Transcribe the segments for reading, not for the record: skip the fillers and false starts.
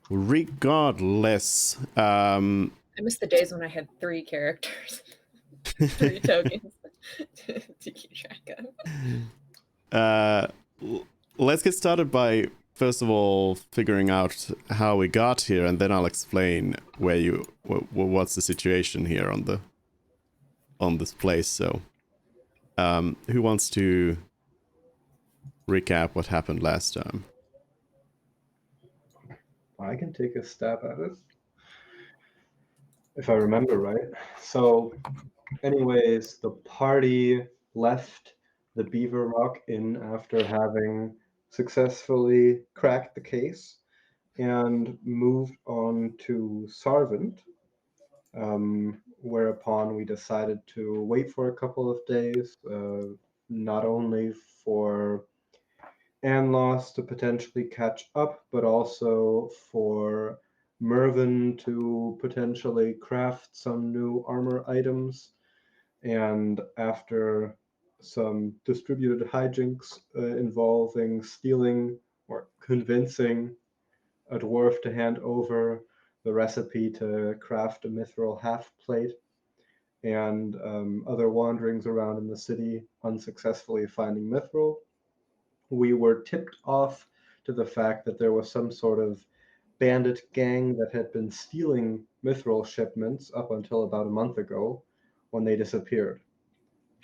Regardless, I miss the days when I had 3 characters, 3 tokens to keep track of. Let's get started by first of all figuring out how we got here, and then I'll explain what's the situation here on this place. So, who wants to recap what happened last time? I can take a stab at it. If I remember right. So, anyways, the party left the Beaver Rock Inn after having successfully cracked the case and moved on to Sarvent, whereupon we decided to wait for a couple of days, not only for Anlos to potentially catch up, but also for Mervyn to potentially craft some new armor items. And after some distributed hijinks involving stealing or convincing a dwarf to hand over the recipe to craft a mithril half plate, and other wanderings around in the city unsuccessfully finding mithril, we were tipped off to the fact that there was some sort of bandit gang that had been stealing mithril shipments up until about a month ago when they disappeared.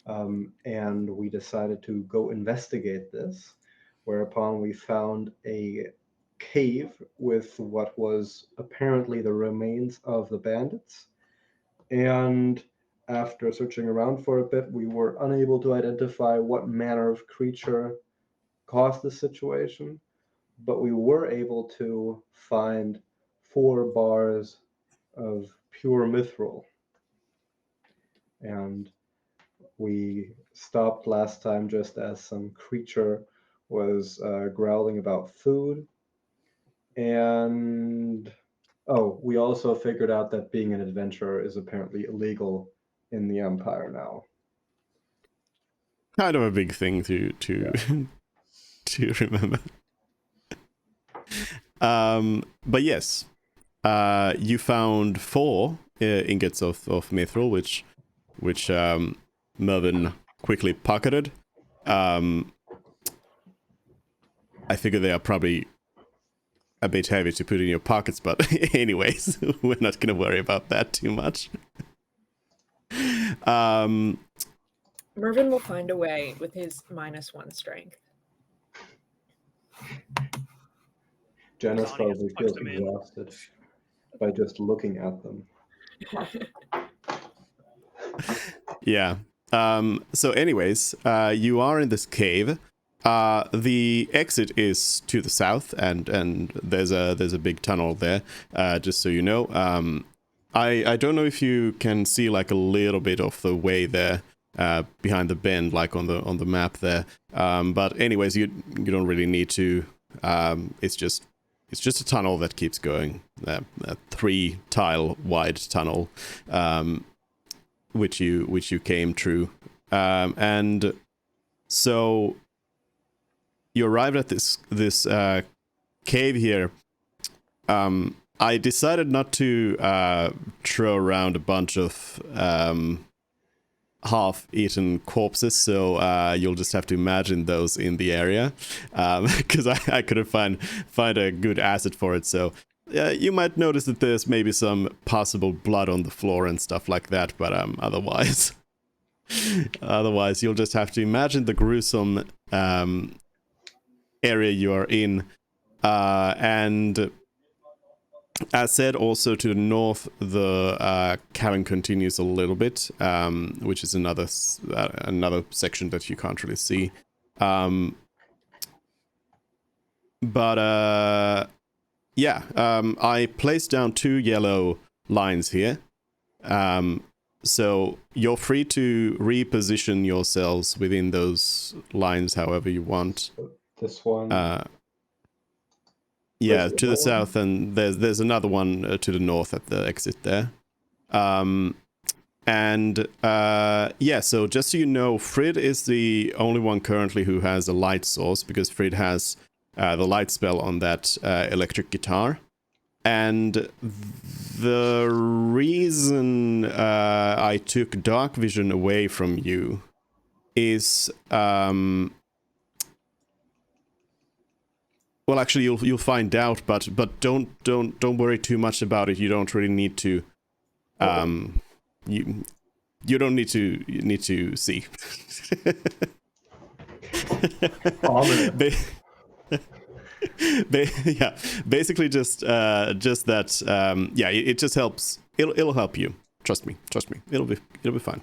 And we decided to go investigate this, whereupon we found a cave with what was apparently the remains of the bandits. And after searching around for a bit, we were unable to identify what manner of creature caused the situation, but we were able to find 4 bars of pure mithril. And we stopped last time just as some creature was growling about food. And we also figured out that being an adventurer is apparently illegal in the Empire now. Kind of a big thing to to remember. But yes, you found 4 ingots of mithril, which Mervyn quickly pocketed. I figure they are probably a bit heavy to put in your pockets, but anyways, we're not going to worry about that too much. Mervyn will find a way with his -1 strength. Janice Connie probably has feels punched him in. exhausted by just looking at them. Yeah. So anyways, you are in this cave. The exit is to the south, and there's a big tunnel there. Just so you know. I don't know if you can see like a little bit of the way there behind the bend, like on the map there. But anyways, you don't really need to. It's just a tunnel that keeps going. A 3 tile wide tunnel. Which you came through, and so you arrived at this cave here. I decided not to throw around a bunch of half-eaten corpses, so you'll just have to imagine those in the area, because I couldn't find a good asset for it. So you might notice that there's maybe some possible blood on the floor and stuff like that, but otherwise you'll just have to imagine the gruesome area you are in, and as said, also to the north, the cavern continues a little bit, which is another section that you can't really see. I placed down 2 yellow lines here. So you're free to reposition yourselves within those lines however you want. This one. Yeah, to the south, and there's another one to the north at the exit there. So just so you know, Frid is the only one currently who has a light source, because Frid has the light spell on that electric guitar. And the reason I took dark vision away from you is well, actually, you'll find out, but don't worry too much about it. You don't really need to. You don't need to see. Basically just that. It just helps. It'll help you. Trust me. It'll be fine.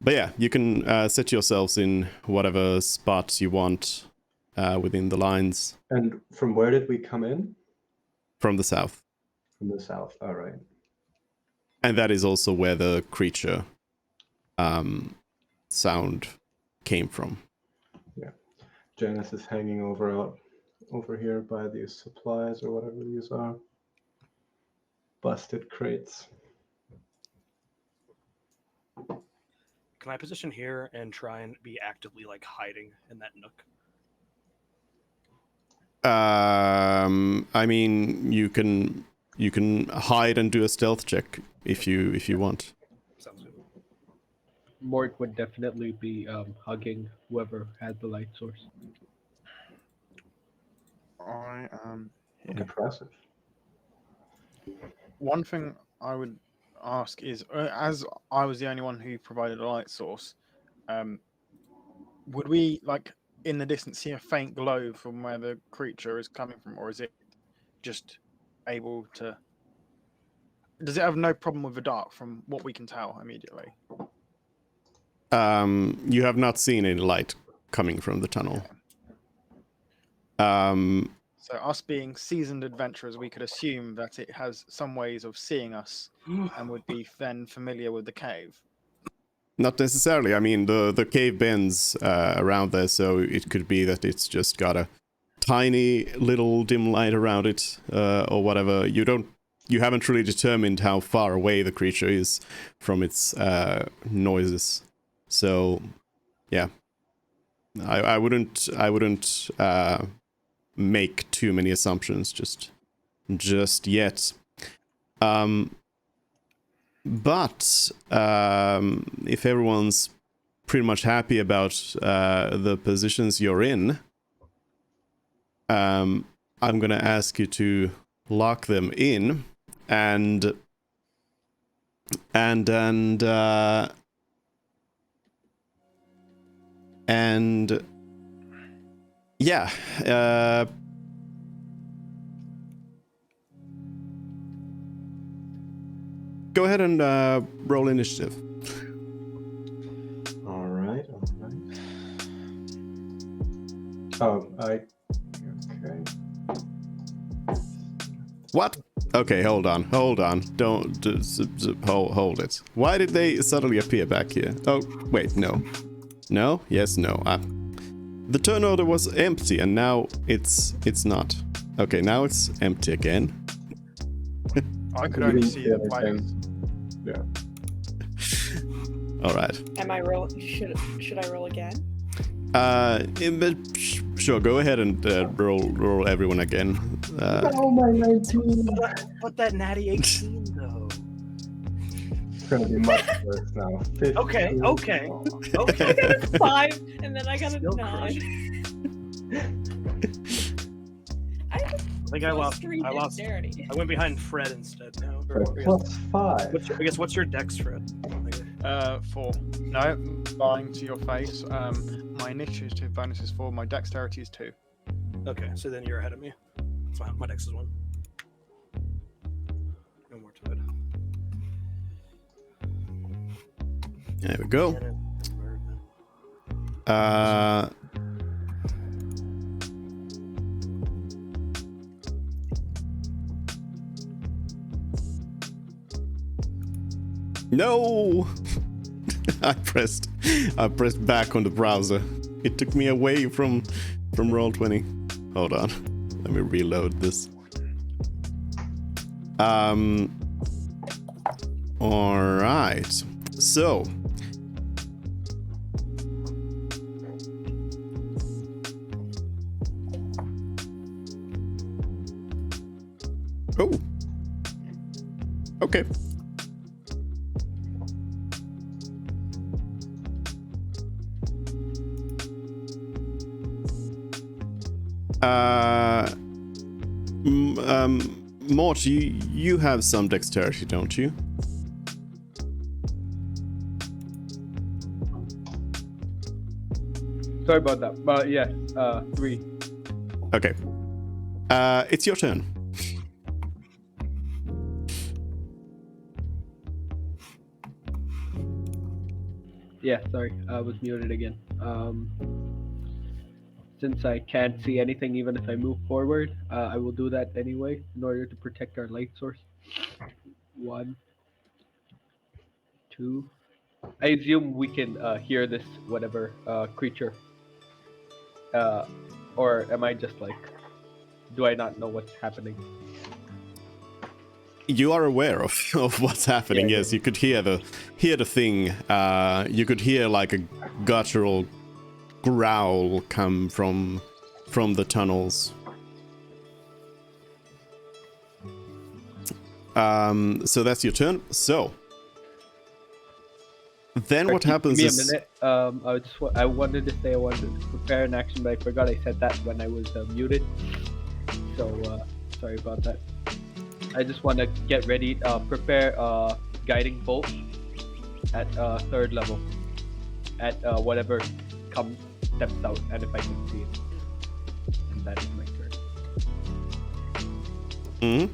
But yeah, you can set yourselves in whatever spots you want within the lines. And from where did we come in? From the south. From the south. All right. And that is also where the creature sound came from. Yeah. Janice is hanging over here by these supplies or whatever these are. Busted crates. Can I position here and try and be actively like hiding in that nook? I mean, you can hide and do a stealth check if you want. Sounds good. Mort would definitely be hugging whoever had the light source. I am here. Impressive. One thing I would ask is, as I was the only one who provided a light source, would we, like, in the distance see a faint glow from where the creature is coming from, or is it just able to... Does it have no problem with the dark from what we can tell immediately? You have not seen any light coming from the tunnel. So us being seasoned adventurers, we could assume that it has some ways of seeing us and would be then familiar with the cave. Not necessarily. I mean, the cave bends around there, so it could be that it's just got a tiny little dim light around it, or whatever. You haven't really determined how far away the creature is from its noises. So, yeah, I wouldn't make too many assumptions just yet. But if everyone's pretty much happy about the positions you're in, I'm gonna ask you to lock them in and yeah, go ahead and roll initiative. All right. Oh, okay. What? Okay, hold on. Don't hold it. Why did they suddenly appear back here? Oh, wait, no. No? Yes, no. The turn order was empty, and now it's not. Okay, now it's empty again. I could only see the players. Yeah. All right. Am I roll? Should I roll again? Sure. Go ahead and roll everyone again. Oh my 19. But that natty 18 though. It's gonna be much worse now. 15. Okay. I got a 5, and then I got a Still 9. I I think I lost. 3 I lost. dexterity. I went behind Fred instead now. Fred, +5. I guess what's your dex, Fred? 4. No, lying to your face. My initiative bonus is 4. My dexterity is 2. Okay, so then you're ahead of me. Fine, my dex is 1. No more to it. There we go. Uh, no! I pressed back on the browser. It took me away from Roll20. Hold on. Let me reload this. All right. So, oh, okay. Mort, you have some dexterity, don't you? Sorry about that. But yeah, 3. Okay. It's your turn. Yeah, sorry, I was muted again. Since I can't see anything even if I move forward, I will do that anyway in order to protect our light source. 1, 2. I assume we can hear this whatever creature. Or am I just like, do I not know what's happening? You are aware of what's happening. Yeah, Yes, yeah. you could hear the thing. You could hear like a guttural growl come from the tunnels. So that's your turn. So then what happens Give me is a minute. I wanted to say I wanted to prepare an action, but I forgot I said that when I was muted. So sorry about that. I just want to get ready. Prepare guiding bolt at 3rd level. At whatever steps out, and if I can see it. And that is my turn.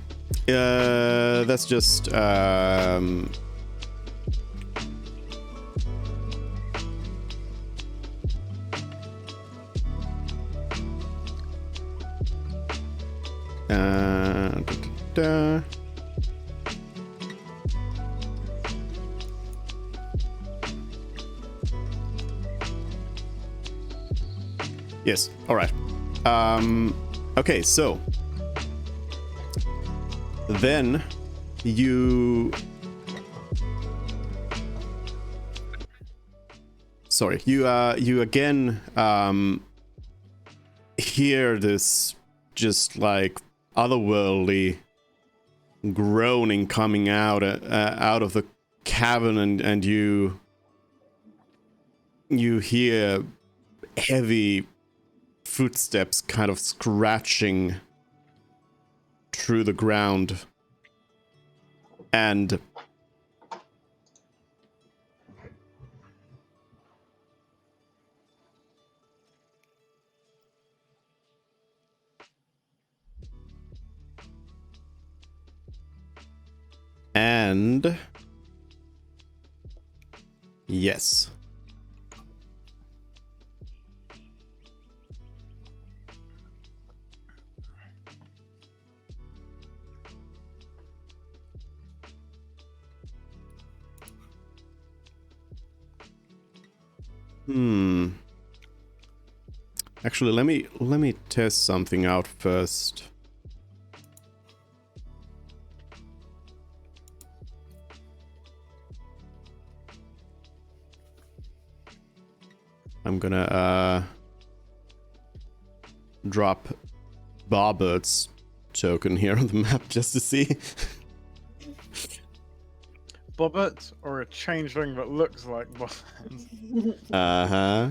that's just yes. All right. Okay. So then you. Sorry. You again hear this just like otherworldly groaning coming out of the cavern, and you hear heavy footsteps kind of scratching through the ground, and yes. Actually, let me test something out first. I'm gonna drop Barbird's token here on the map just to see. bobbert or a changeling that looks like bobbert? Uh-huh.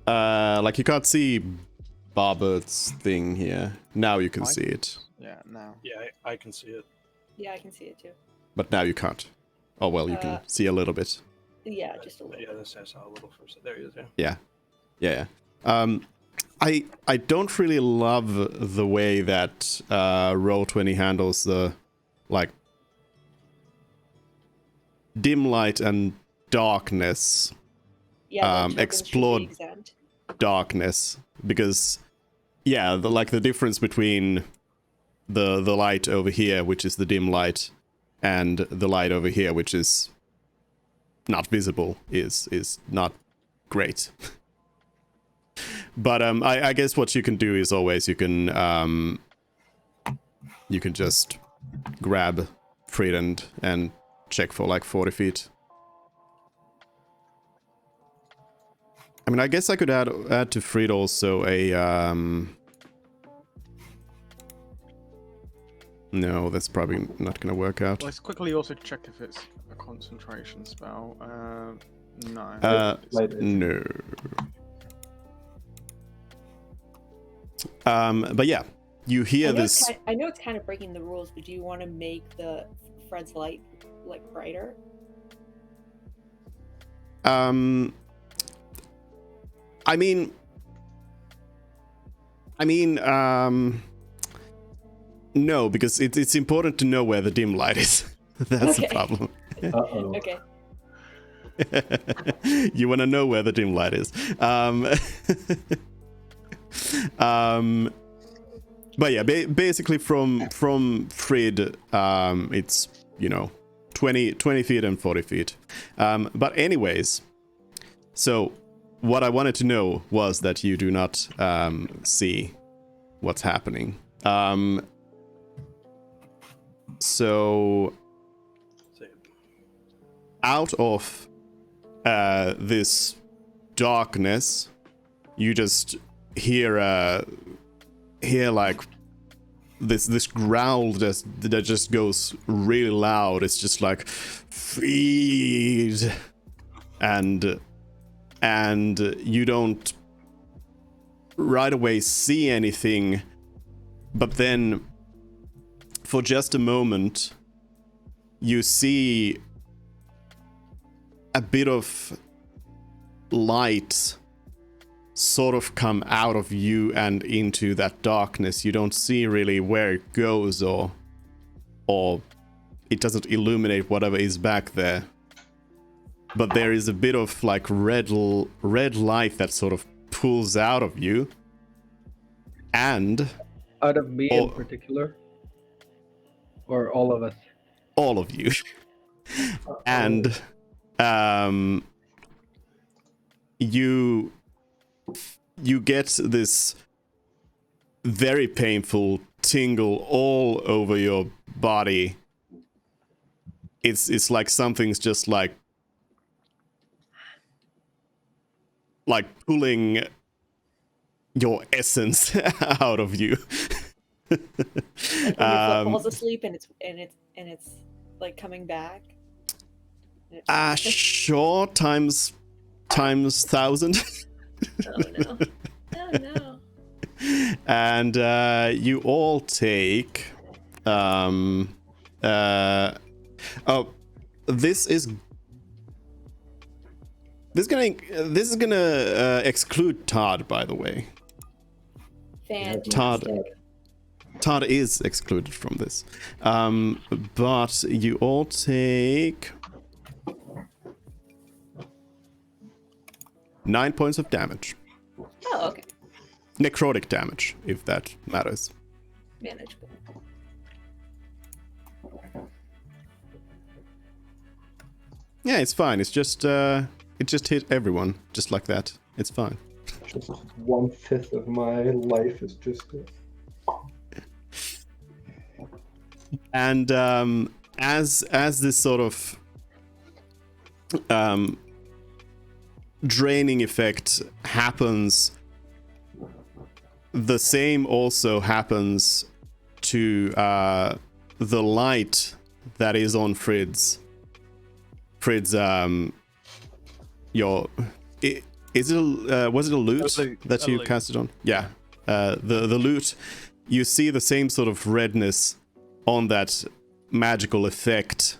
Like you can't see Bobbert's thing here. Now you can I- see it, Yeah, now. Yeah, I can see it. Yeah, I can see it too. but now you can't. Oh well, you can see a little bit. Yeah, just a But little. yeah, this I saw a little first. There he is. Yeah. Yeah, yeah. I don't really love the way that Roll20 handles the like dim light and darkness, Yeah, the tokens should be explode exempt. darkness, because yeah, the difference between the light over here, which is the dim light, and the light over here, which is not visible, is not great. But I guess what you can do is always you can just grab Frid and check for like 40 feet. I mean, I guess I could add to Frid also a no, that's probably not gonna work out. Let's quickly also check if it's a concentration spell. No. Light is- No. But yeah, you hear this. I know it's kind of breaking the rules, but do you want to make the Fred's light like brighter? I mean, no, because it's important to know where the dim light is. That's the Okay. problem. Uh-oh. Okay. You want to know where the dim light is. But yeah, basically from Frid, it's 20 feet and 40 feet. But anyways, so what I wanted to know was that you do not see what's happening. So out of this darkness, you just hear like this growl that just goes really loud. It's just like feed, and you don't right away see anything, but then for just a moment you see a bit of light sort of come out of you and into that darkness. You don't see really where it goes, or it doesn't illuminate whatever is back there. But there is a bit of like red light that sort of pulls out of you, and Out of me Oh. in particular, or all of us. all of you. And you get this very painful tingle all over your body. It's like something's just like pulling your essence out of you. Like when your foot falls asleep and it's like coming back. And it's- Sure, times 1,000. Oh no. Oh no. And you all take this is gonna exclude Todd, by the way. Fantastic. Todd is excluded from this. But you all take 9 points of damage. Oh, okay. Necrotic damage, if that matters. Manageable. Yeah, it's fine. It's just it just hit everyone just like that. It's fine. Just 1/5 of my life is just. And as this sort of draining effect happens, the same also happens to the light that is on Frid's. Was it a loot that you casted on? Yeah. The loot, you see the same sort of redness on that magical effect,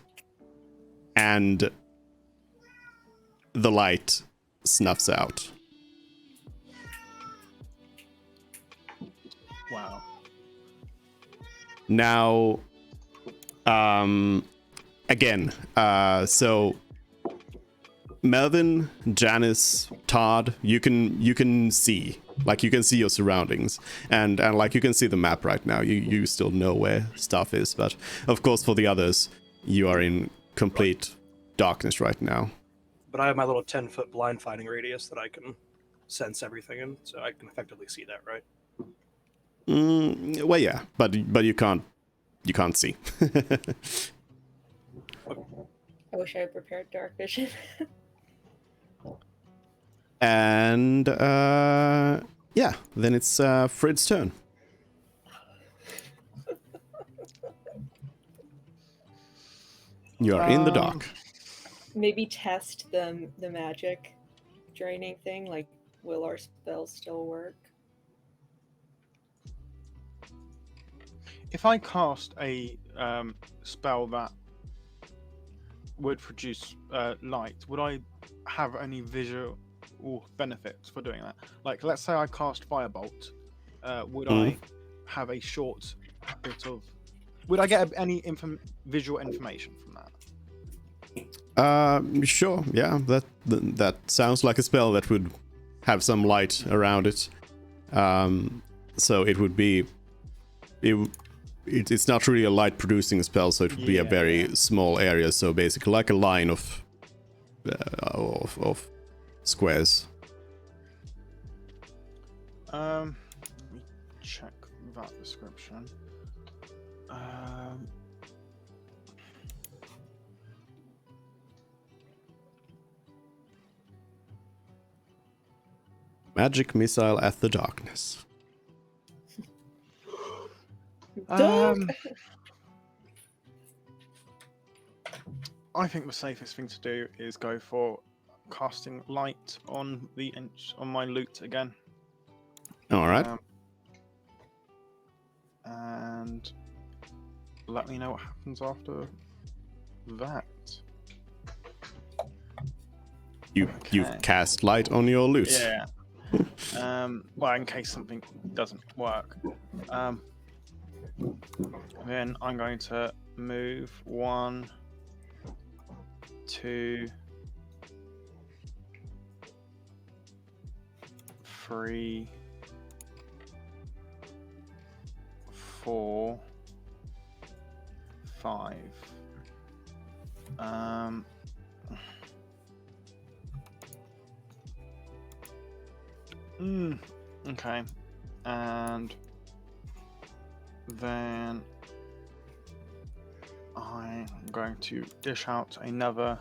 and the light snuffs out. Wow. Now, again, so Melvin, Janice, Todd, you can see, like, you can see your surroundings, and like, you can see the map right now. You still know where stuff is, but of course for the others, you are in complete darkness right now. But I have my little 10-foot blind finding radius that I can sense everything in, so I can effectively see that, right? Well, yeah, but you can't see. I wish I had prepared dark vision. And yeah, then it's Frid's turn. You are in the dark. Maybe test the magic draining thing. Like, will our spells still work? If I cast a spell that would produce light, would I have any visual benefits for doing that? Like, let's say I cast Firebolt, would I have a short bit of... Would I get any visual information from that? Sure, yeah, that sounds like a spell that would have some light around it. So it would be... It's not really a light producing spell, so it would be a very small area. So basically, like a line of squares. Let me check that description. Magic missile at the darkness. I think the safest thing to do is go for casting light on my loot again. All right. And let me know what happens after that. You've cast light on your loot. Yeah. Well, in case something doesn't work. Then I'm going to move 1, 2, 3, 4, 5. Okay. And then I'm going to dish out another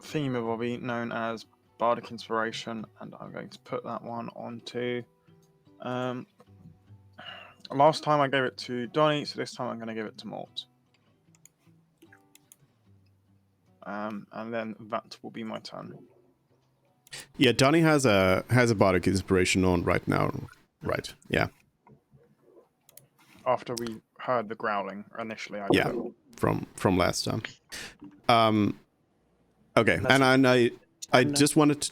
thingamabobby known as Bardic Inspiration, and I'm going to put that one onto. Last time I gave it to Donnie, so this time I'm going to give it to Mort. And then that will be my turn. Yeah, Donnie has a Bardic Inspiration on right now. Right. Yeah. After we heard the growling initially, I yeah, from last time. Okay, and I just wanted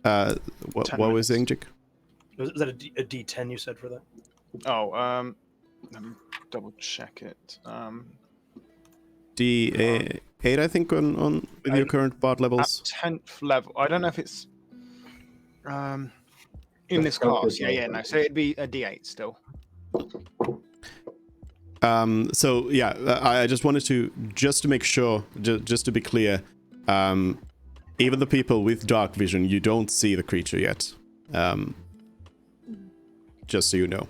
to. What was it, Injik? Is that a D10 you said for that? Oh, let me double check it. D8, I think, on with your current bard levels. At 10th level. I don't know if it's in this class. Yeah, no. So it'd be a D8 still. So yeah, I just wanted to make sure, just to be clear, even the people with dark vision, you don't see the creature yet. Just so you know,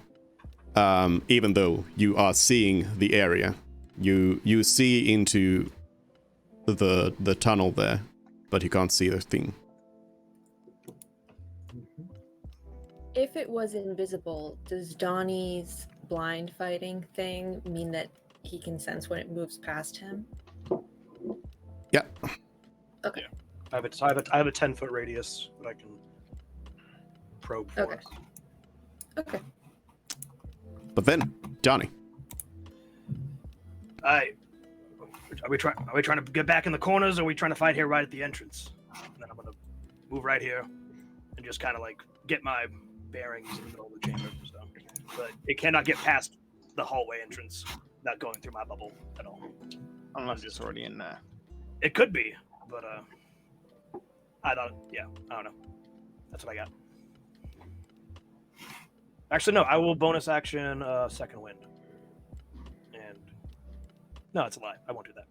even though you are seeing the area, you see into the tunnel there, but you can't see the thing. If it was invisible, does Donnie's blind fighting thing mean that he can sense when it moves past him? Yeah. Okay. Yeah. I have a 10-foot radius that I can probe for. Okay. Okay. But then, Johnny. Are we trying to get back in the corners, or are we trying to fight here right at the entrance? And then I'm gonna move right here and just kind of like get my bearings in the middle of the chamber. So, but it cannot get past the hallway entrance without going through my bubble at all. Unless it's already in there. It could be, but I don't know. That's what I got. Actually, no. I will bonus action second wind. And no, it's a lie. I won't do that.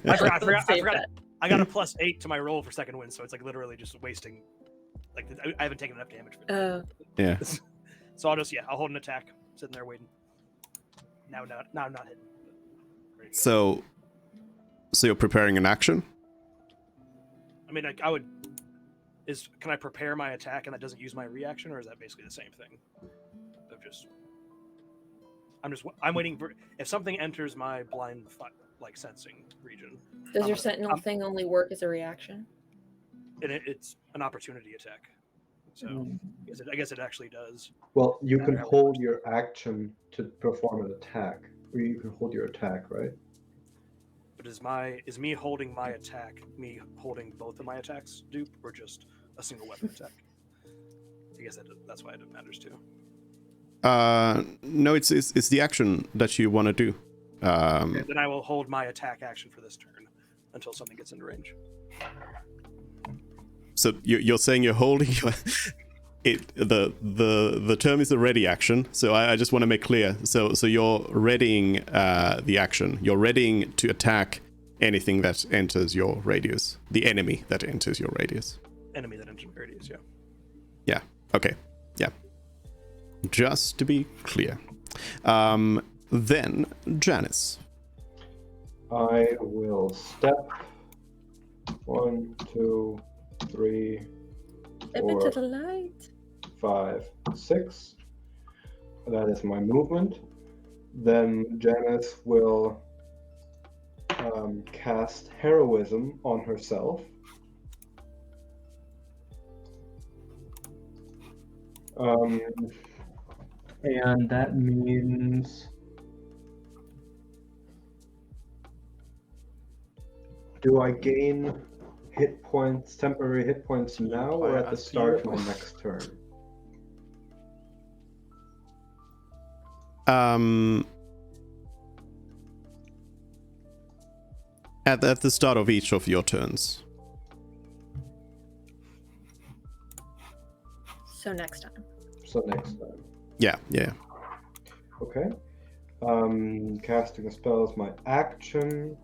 I forgot. I got a +8 to my roll for second wind, so it's like literally just wasting. Like I haven't taken enough damage for that. Yeah. So I'll hold an attack, sitting there waiting. Now I'm not hitting. Ready to go. So you're preparing an action? I mean, I would. Can I prepare my attack and that doesn't use my reaction, or is that basically the same thing? I'm waiting for if something enters my blind sensing region. Does your sentinel thing only work as a reaction? And it's an opportunity attack. So I guess it actually does. Well, you can hold your action to perform an attack, or you can hold your attack, right? But is me holding my attack me holding both of my attacks dupe, or just a single weapon attack? I guess that's why it matters too. No, it's the action that you want to do. Okay, then I will hold my attack action for this turn until something gets into range. So you're saying you're holding your the term is a ready action. So I just want to make clear. So you're readying the action. You're readying to attack anything that enters your radius. The enemy that enters your radius. Enemy that enters radius, yeah. Yeah. Okay. Yeah. Just to be clear. Then Janice. I will step 1, 2, 3, Step 4, into the light. 5, 6. That is my movement. Then Janice will cast heroism on herself. And that means, do I gain temporary hit points now, or at the start of my next turn? At the start of each of your turns. So next time. So next time. Yeah. Okay. Casting a spell is my action.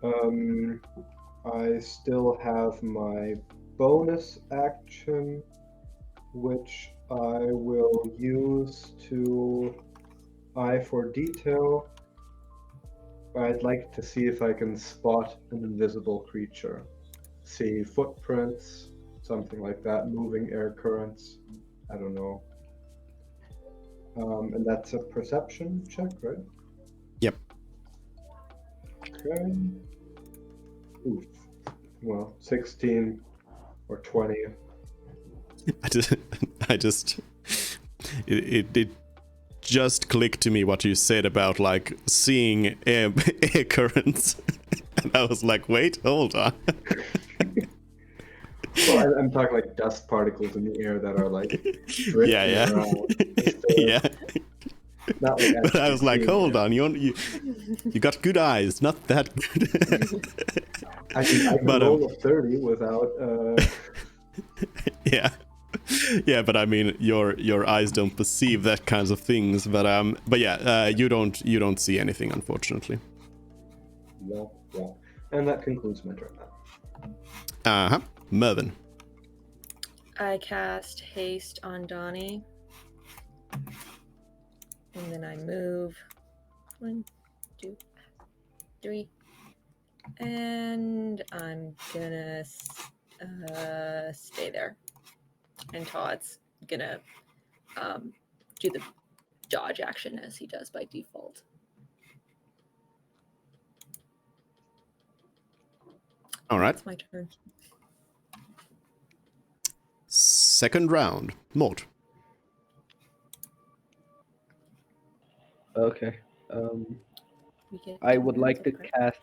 I still have my bonus action, which I will use to eye for detail. I'd like to see if I can spot an invisible creature. See footprints, something like that, moving air currents. I don't know. And that's a perception check, right? Yep. Okay. Oof. Well, 16 or 20. It just clicked to me what you said about like seeing air currents. And I was like, wait, hold on. Well, I'm talking like dust particles in the air that are like drifting around. Yeah. Not like But I was like, hold on, you got good eyes, not that good. I can roll a 30 without. Yeah, but I mean, your eyes don't perceive that kinds of things. But yeah, you don't see anything, unfortunately. Yeah. And that concludes my turn now. Mervyn. I cast haste on Donnie. And then I move 1, 2, 3. And I'm gonna stay there. And Todd's gonna do the dodge action as he does by default. All right. It's my turn. Second round. Mort. Okay. We get I 2 would rounds like of to prep. cast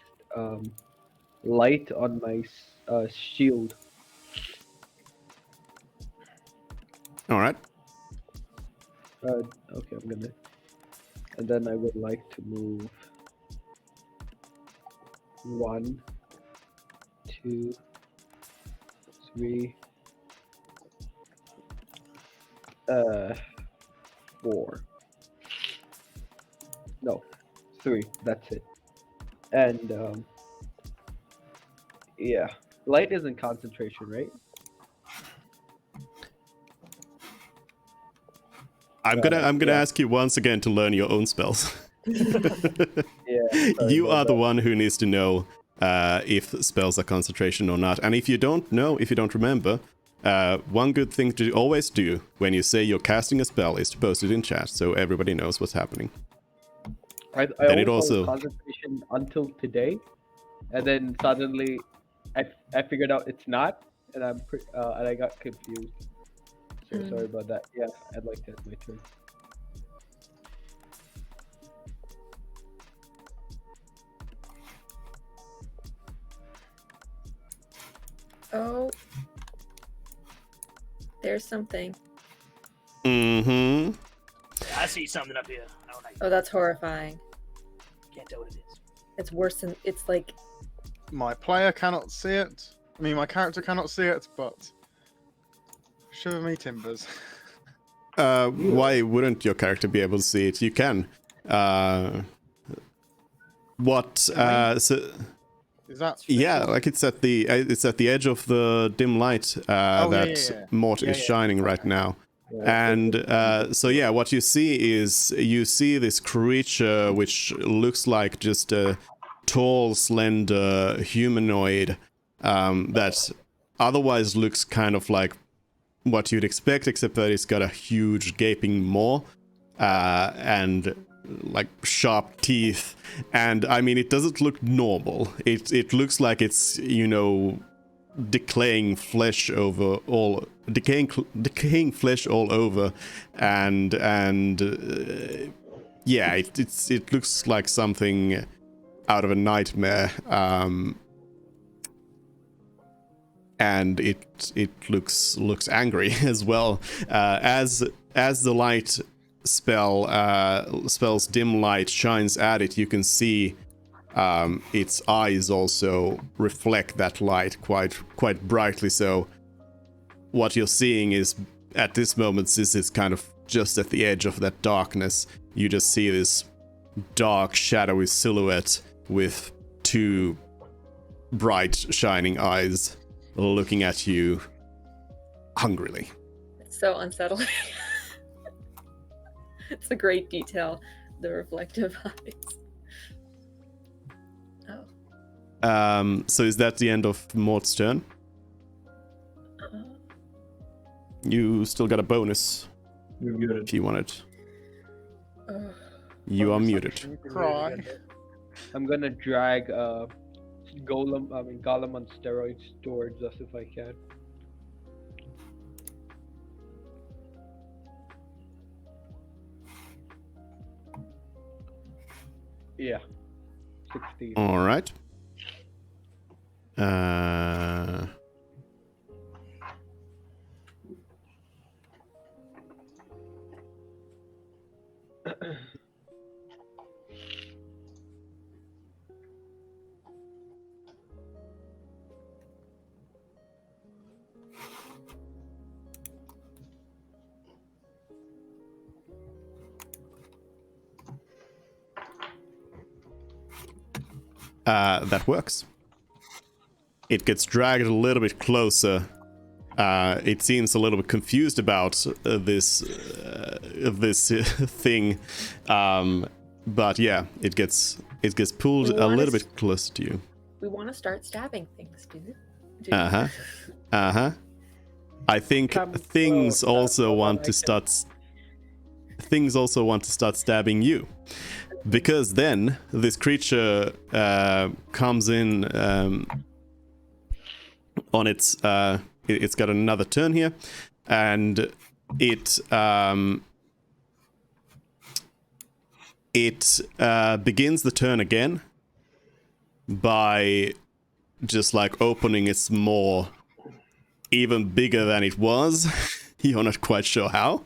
light on my shield. All right. Okay, I'm gonna. And then I would like to move 1, 2, 3, 4. No, 3. That's it. And yeah, light isn't concentration, right? I'm gonna yeah. ask you once again to learn your own spells. Yeah. sorry You about are the that. one who needs to know if spells are concentration or not. And if you don't know, if you don't remember, one good thing to always do when you say you're casting a spell is to post it in chat so everybody knows what's happening. I Then it always thought it also- was concentration until today, and then suddenly I figured out it's not, and and I got confused. So Mm. sorry about that. Yeah, I'd like to have my turn. Oh. There's something. Mm-hmm. I see something up here. I don't know. Oh, that's horrifying. Can't tell what it is. It's worse than it's like My player cannot see it. I mean, my character cannot see it, but shiver me timbers. Why wouldn't your character be able to see it? You can. What? So, Is that? yeah, like it's at the edge of the dim light that Mort is shining right now. And so yeah, what you see is this creature which looks like just a tall, slender humanoid that otherwise looks kind of like what you'd expect, except that it's got a huge gaping maw and like sharp teeth. And I mean, it doesn't look normal. It looks like it's, you know, decaying flesh over all, decaying flesh all over, and yeah, it looks like something out of a nightmare. And it looks angry as well. As the light spell's dim light shines at it, you can see its eyes also reflect that light quite brightly. So what you're seeing is, at this moment, this is kind of just at the edge of that darkness. You just see this dark, shadowy silhouette with 2 bright, shining eyes looking at you hungrily. it's so unsettling. It's a great detail, the reflective eyes. Oh. So is that the end of Mort's turn? You still got a bonus You're muted. if you want it. Oh. You are muted. Cry. I'm gonna drag Gollum on steroids towards us if I can. Yeah. 16. All right. Uh, that works. It gets dragged a little bit closer. It seems a little bit confused about this thing, but yeah, it gets pulled a little bit closer to you. We want to start stabbing things, dude. Uh huh. I think things also want to start. Things also want to start stabbing you, because then this creature comes in on its. It's got another turn here, and it begins the turn again by just like opening its maw even bigger than it was. You're not quite sure how,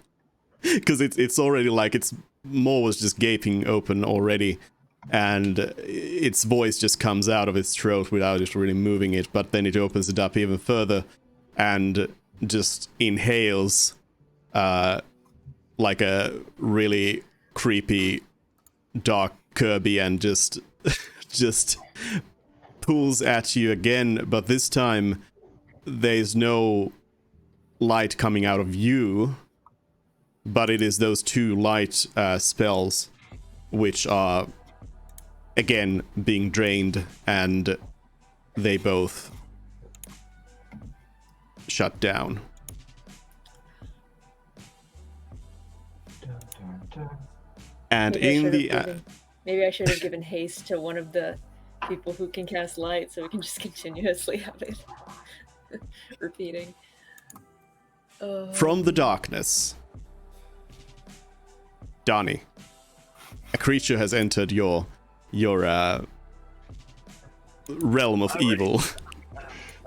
because it's already like its maw was just gaping open already, and its voice just comes out of its throat without it really moving it, but then it opens it up even further and just inhales like a really creepy dark Kirby, and just pulls at you again, but this time there's no light coming out of you, but it is those two light spells which are again being drained, and they both shut down. And Maybe I should have given haste to one of the people who can cast light, so we can just continuously have it repeating. From the darkness, Donnie, a creature has entered your realm of evil.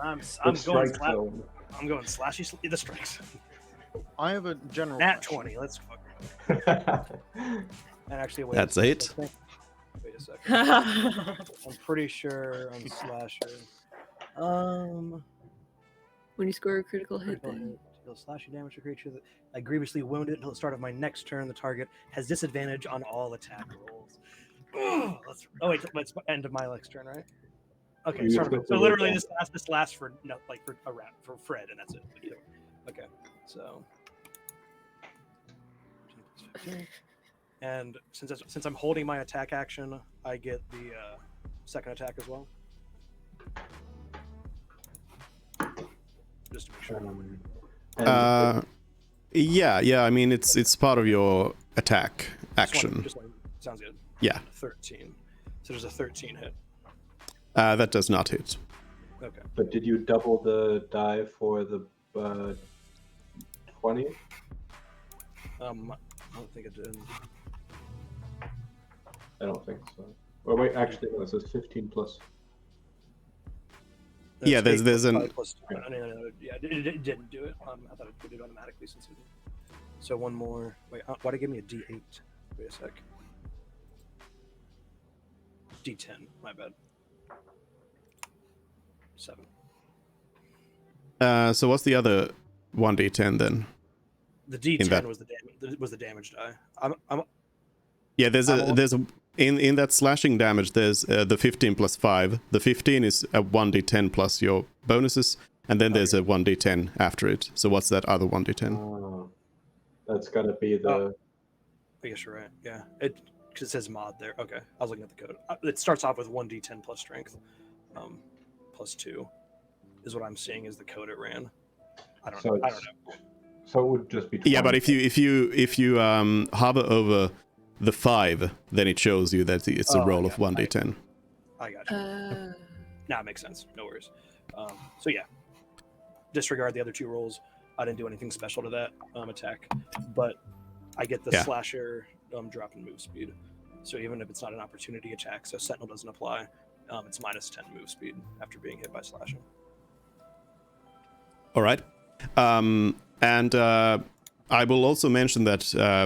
I'm The going strike zone. I'm going slashy the strikes. I have a general. Nat question. 20. Let's fuck. And actually, wait. That's a it. second. Wait a second. I'm pretty sure I'm slasher. When you score a critical hit, Critical then hit, deal slashing damage to a creature that I grievously wounded until the start of my next turn. The target has disadvantage on all attack rolls. Oh wait, let's end of my next turn, right? Okay, You so get to literally roll this lasts for for a round for Fred, and that's it. Okay, so. And since I'm holding my attack action, I get the second attack as well. Just to make sure. And Yeah. I mean, it's part of your attack action. Sounds good. Yeah. 13. So there's a 13 hit. That does not hit. Okay. but did you double the die for the 20? I don't think it did. I don't think so. Or wait, actually, no, it says 15 plus. Yeah, It's there's 8 an- plus 5 plus. No, yeah, it didn't do it. I thought it would do it automatically since it did. So one more. Wait, why'd it give me a D8? Wait a sec. D10. My bad. 7. So what's the other 1d10 then? The D10 that- was the damage die. I'm Yeah, there's a in that slashing damage. There's the 15 plus 5. The 15 is a 1d10 plus your bonuses, and then there's a 1d10 after it. So what's that other 1d10? Oh, that's gotta be the. I guess you're right. Yeah, because it says mod there. Okay, I was looking at the code. It starts off with 1d10 plus strength, plus 2, is what I'm seeing is the code it ran. I don't know. So it would just be. 20. Yeah, but if you hover over the 5, then it shows you that it's a roll of 1d10. I got you. Nah, it makes sense. No worries. So yeah, disregard the other 2 rolls. I didn't do anything special to that attack, but I get the slasher drop in move speed. So even if it's not an opportunity attack, so Sentinel doesn't apply, it's minus 10 move speed after being hit by slashing. All right. And I will also mention that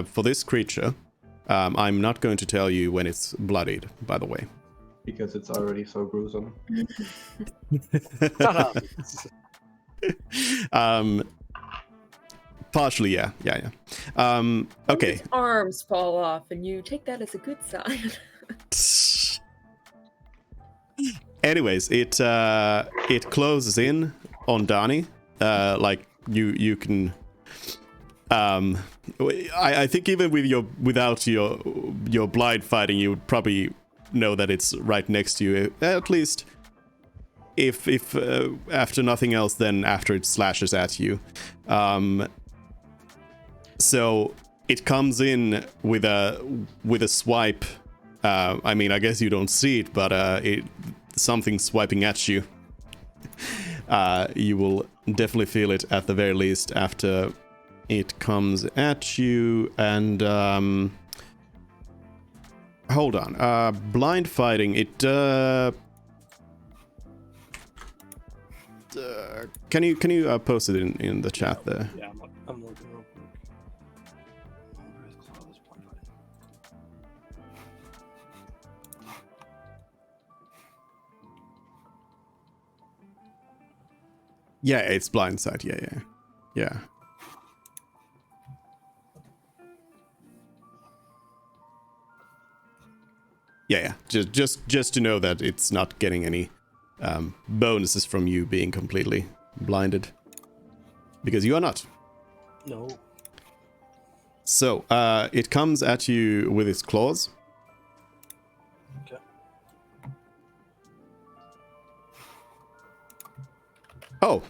for this creature, I'm not going to tell you when it's bloodied, by the way. Because it's already so gruesome. Partially, yeah. Okay. His arms fall off, and you take that as a good sign. Anyways, it closes in on Dani. Like you can. I think even without your blind fighting, you would probably know that it's right next to you. At least if after nothing else, then after it slashes at you. So it comes in with a swipe. I mean, I guess you don't see it, but something's swiping at you. You will definitely feel it at the very least after it comes at you. And hold on, blind fighting. It can you post it in the chat there? Yeah, I'm looking real quick. Close, blind fighting. Yeah, it's blindside. Yeah. Yeah. Just to know that it's not getting any bonuses from you being completely blinded, because you are not. No. So it comes at you with its claws. Okay. Oh.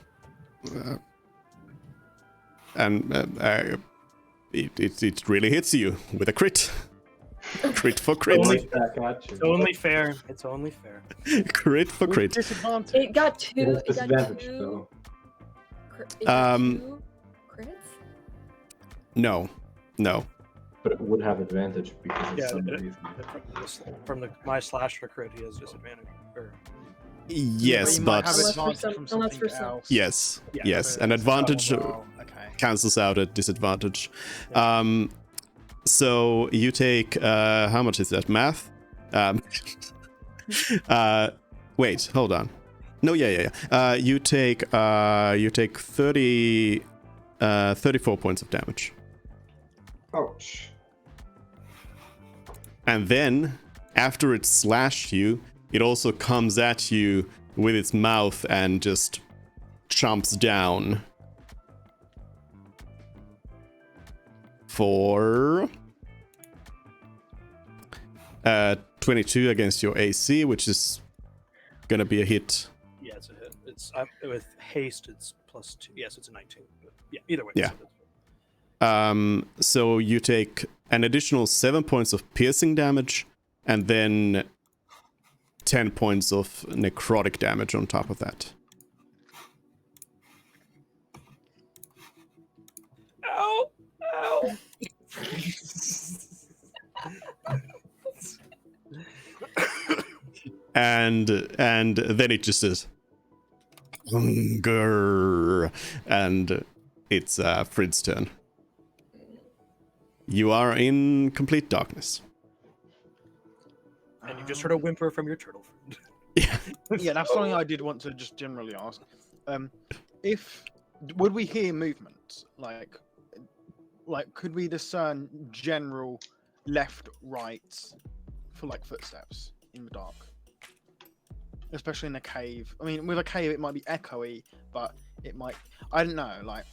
And it really hits you with a crit. Crit for crit. Only- Back at you. It's only fair. It's only fair. Crit for With crit. disadvantage. It got two. It has It got disadvantage, two. though. It got Um, two crits. No. But it would have advantage because of Yeah, some it- reason. From my slasher crit, he has disadvantage. Yes, You might but have Unless for advantage some- from unless for something some- else. yes, Yeah, yes, but an it's- advantage oh, wow, okay. cancels out a disadvantage. Yeah. So you take how much is that? Math? Wait, hold on. No, yeah. You take 34 points of damage. Ouch. And then, after it slashed you, it also comes at you with its mouth and just chomps down. For 22 against your AC, which is gonna be a hit. Yeah, it's a hit. It's with haste. It's +2. Yes, it's a 19. But yeah, either way. Yeah. it's- So you take an additional 7 points of piercing damage, and then 10 points of necrotic damage on top of that. Ow! Ow! And then it just says hunger, and it's Frid's turn. You are in complete darkness. And you just heard a whimper from your turtle friend. Yeah. Yeah, that's something I did want to just generally ask. If would we hear movement? Like could we discern general left, right for like footsteps in the dark? Especially in a cave. I mean, with a cave it might be echoey, but it might, I don't know, like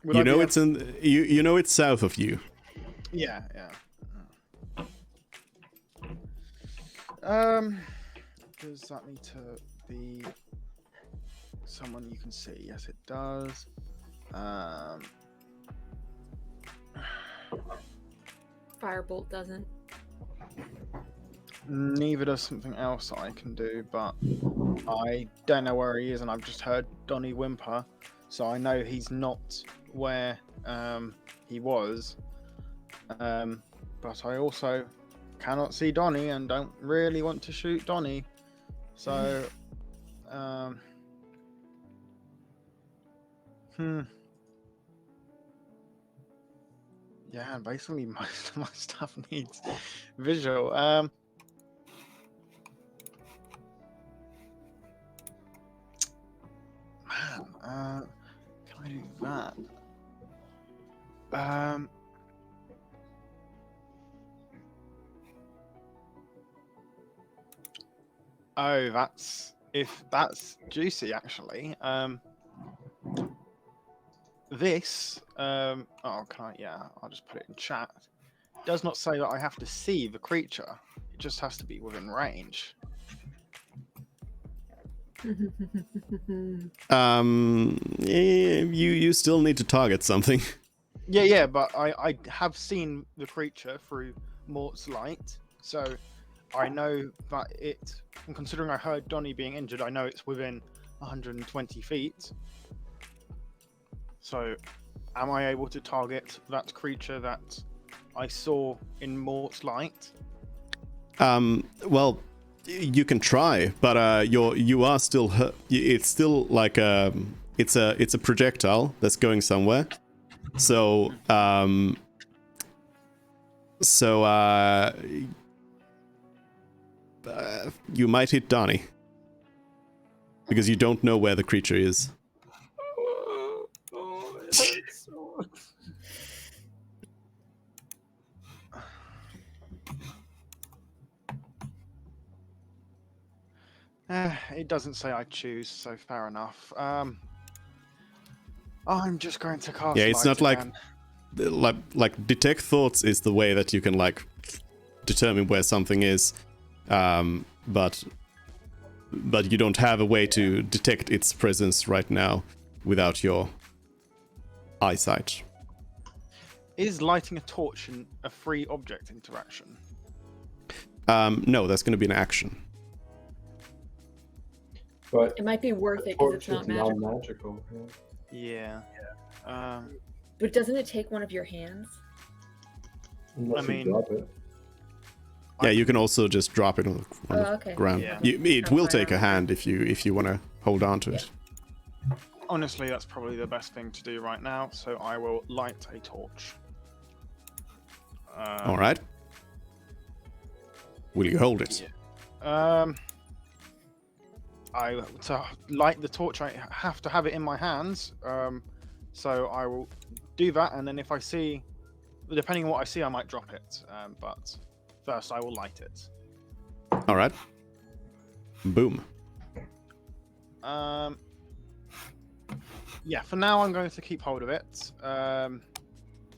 would You I be know able- it's in you know it's south of you. Yeah. Does that need to be someone you can see? Yes, it does. Firebolt doesn't. Neither does something else that I can do, but I don't know where he is, and I've just heard Donnie whimper, so I know he's not where he was. But I also cannot see Donnie and don't really want to shoot Donnie. So, yeah, basically most of my stuff needs visual. Man, can I do that? Oh, that's juicy actually. This oh, can I? Yeah, I'll just put it in chat. It does not say that I have to see the creature. It just has to be within range. You still need to target something. Yeah, but I have seen the creature through Mort's light, so I know that it. And considering I heard Donnie being injured, I know it's within 120 feet. So, am I able to target that creature that I saw in Mort's light? Well, you can try, but you are still hurt. It's still like it's a projectile that's going somewhere. So you might hit Donnie because you don't know where the creature is. It doesn't say I choose, so fair enough. I'm just going to cast. Yeah, it's light not again. like detect thoughts is the way that you can like determine where something is, but you don't have a way to detect its presence right now without your eyesight. Is lighting a torch a free object interaction? No, that's going to be an action. But It might be worth it because it's torch not is magical. non-magical. Yeah. Yeah. But doesn't it take one of your hands? Unless I mean- you drop it. Yeah, you can also just drop it on the Okay. ground. Yeah. It will take a Fine. hand if you want to hold on to it. Honestly, that's probably the best thing to do right now. So I will light a torch. All right. Will you hold it? Yeah. To light the torch, I have to have it in my hands. So I will do that, and then if I see, depending on what I see, I might drop it. But first, I will light it. All right. Boom. Yeah. For now, I'm going to keep hold of it.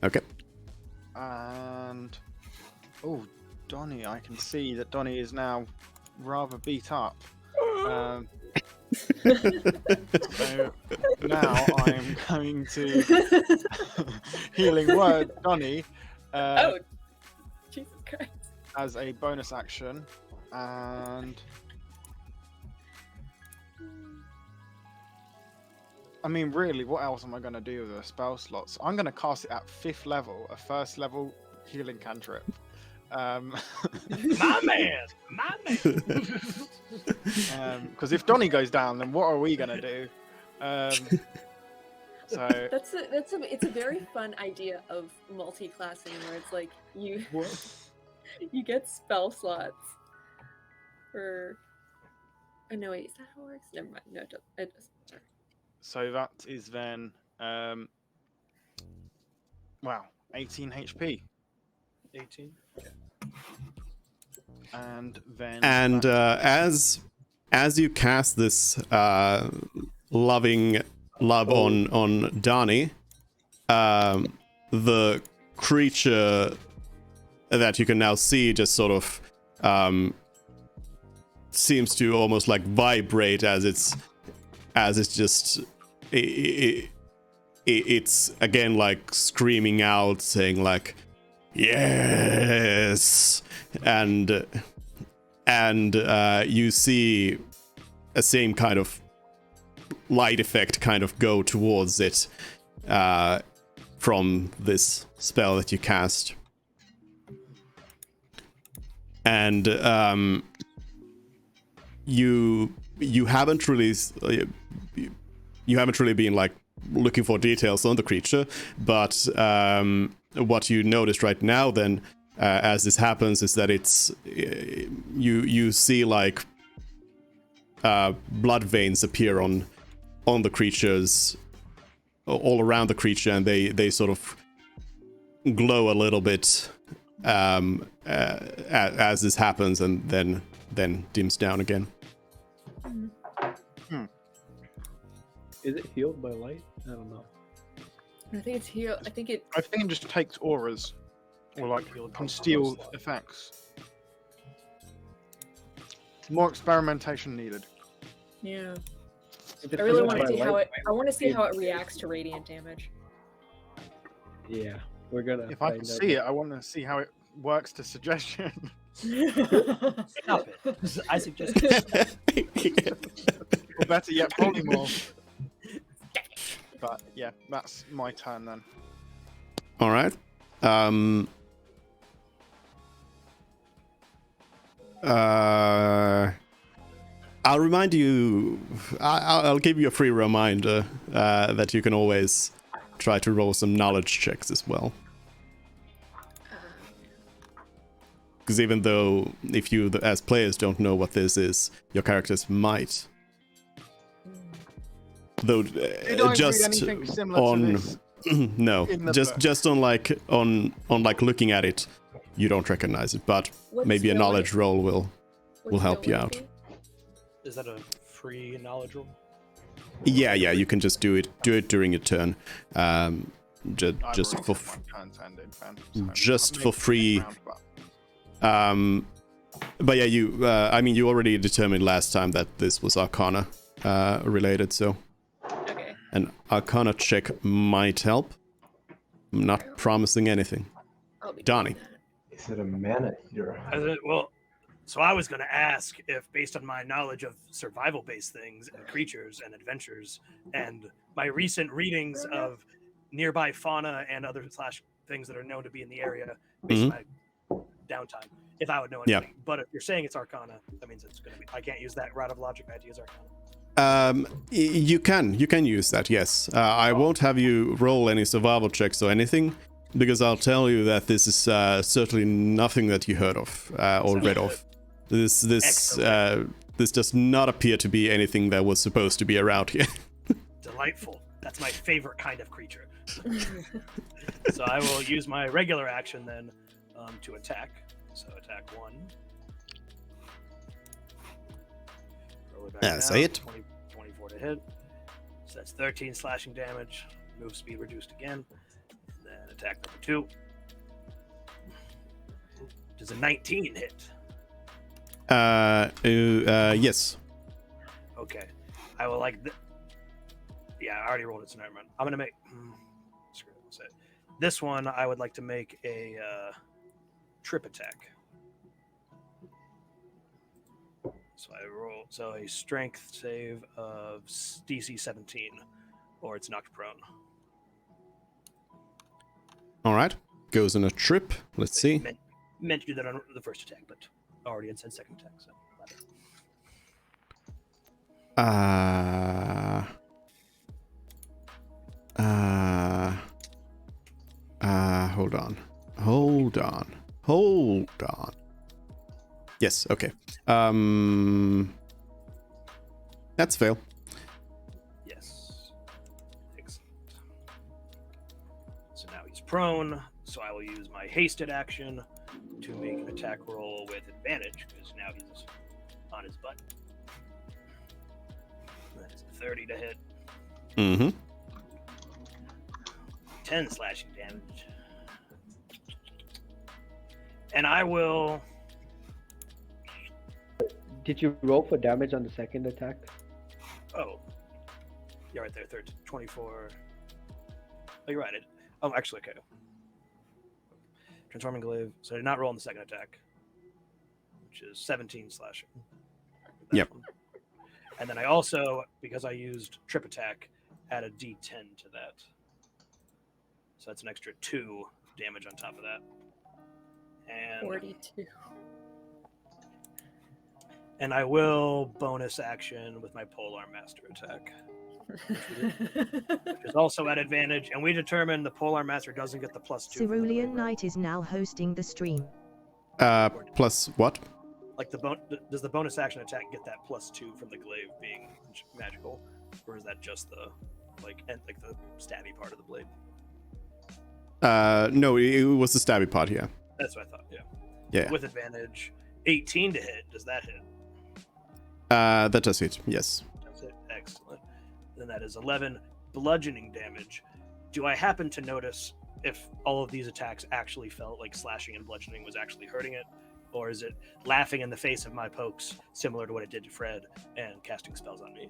Okay. And Donnie, I can see that Donnie is now rather beat up. So now I'm going to healing word Donnie Oh, Jesus Christ. as a bonus action, and I mean, really, what else am I going to do with the spell slots? I'm going to cast it at 5th level, a 1st level healing cantrip. My man. Because if Donnie goes down, then what are we going to do? So It's a very fun idea of multi-classing where it's like you get spell slots for. Oh no, wait, is that how it works? Never mind. No, it doesn't. Sorry. So that is then, 18 HP. 18. And then... And as you cast this loving love on Donnie, the creature that you can now see just sort of seems to almost like vibrate as it's just it's again like screaming out, saying like yes, and you see a same kind of light effect kind of go towards it from this spell that you cast. And you haven't really been like looking for details on the creature, but what you noticed right now then as this happens is that it's you see like blood veins appear on the creatures, all around the creature, and they sort of glow a little bit as this happens, and then dims down again. Is it healed by light? I don't know. I think it's here. I think it. I think it just takes auras, or like conceal effects. More experimentation needed. Yeah. If it's I really against want to my see how life, it. I want to see how it reacts to radiant damage. Yeah, we're gonna. If I find can out see it, next. I want to see how it works to suggestion. Stop it. I suggest you stop. Or better yet, polymorph. But yeah, that's my turn then. All right. I'll remind you. I'll give you a free reminder that you can always try to roll some knowledge checks as well. Because even though if you as players don't know what this is, your characters might. Though You don't just read anything similar on to this. no, in the book. just on like looking at it, you don't recognize it. But What maybe a skill knowledge would it- roll will what help skill you would it out. be? Is that a free knowledge roll? Yeah, you can just do it during your turn. I've Just already for said my turn's ended, Ben, so just I'll for make it free. next round, but- But yeah, you already determined last time that this was Arcana related, so Okay. an Arcana check might help. I'm not promising anything. I'll be Donnie. doing that. Is it a mana eater? Well, so I was going to ask if, based on my knowledge of survival-based things and creatures and adventures, and my recent readings of nearby fauna and other things that are known to be in the area, based on my downtime, if I would know Yeah. anything. But if you're saying it's Arcana, that means it's going to be. I can't use that route of logic. I had to use Arcana. You can use that. Yes, I won't have you roll any survival checks or anything, because I'll tell you that this is certainly nothing that you heard of or read of. This does not appear to be anything that was supposed to be around here. Delightful. That's my favorite kind of creature. So I will use my regular action then to attack. So attack 1. Roll it back down. Say it. 24 to hit. So that's 13 slashing damage. Move speed reduced again. And then attack number 2. Does a 19 hit? Yes. Okay. I will like. Yeah, I already rolled it, so never mind. I'm gonna make. Screw it. Let's say this one. I would like to make a trip attack. So I roll. So a strength save of DC 17, or it's knocked prone. All right. Goes on a trip. Let's see. Meant to do that on the first attack, but already it said second attack. So. Hold on. Yes, okay. That's fail. Yes. Excellent. So now he's prone, so I will use my hasted action to make an attack roll with advantage, because now he's on his butt. That is a 30 to hit. Mm-hmm. 10 slashing damage. And I will... Did you roll for damage on the second attack? Oh. Yeah, right there. 24. Oh, you're right. Actually, okay. Transforming glaive. So I did not roll on the second attack, which is 17 slashing. Yep. One. And then I also, because I used trip attack, add a D10 to that. So that's an extra 2 damage on top of that. And 42. And I will bonus action with my Polearm Master attack, which is also at advantage. And we determine the Polearm Master doesn't get the +2. Cerulean Knight is now hosting the stream. Plus what? Like does the bonus action attack get that +2 from the glaive being magical, or is that just the like the stabby part of the blade? No, it was the stabby part here. That's what I thought. Yeah. Yeah. With advantage, 18 to hit. Does that hit? That does hit. Yes. That's it. Excellent. Then that is 11 bludgeoning damage. Do I happen to notice if all of these attacks actually felt like slashing and bludgeoning was actually hurting it, or is it laughing in the face of my pokes, similar to what it did to Fred and casting spells on me?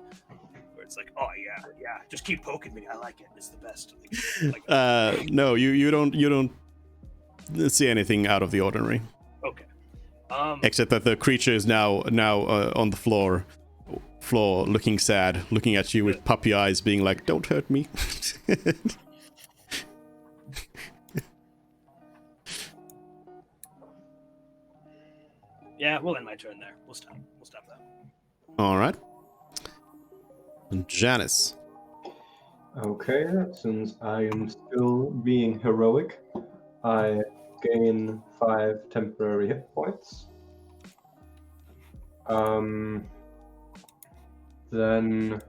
Where it's like, oh yeah, just keep poking me. I like it. It's the best. No, you don't see anything out of the ordinary. Okay. Except that the creature is now on the floor, looking sad, looking at you with puppy eyes, being like, "Don't hurt me." Yeah, we'll end my turn there. We'll stop that. All right. Janice. Okay, since I am still being heroic, I gain 5 temporary hit points. Then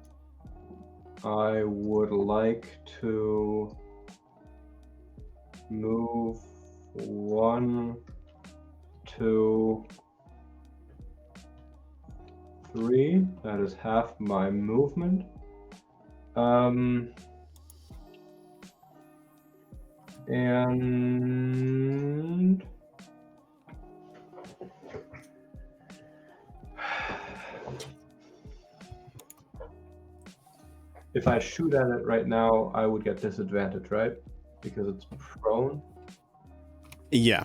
I would like to move 1, 2, 3. That is half my movement. And if I shoot at it right now, I would get disadvantage, right? Because it's prone. Yeah.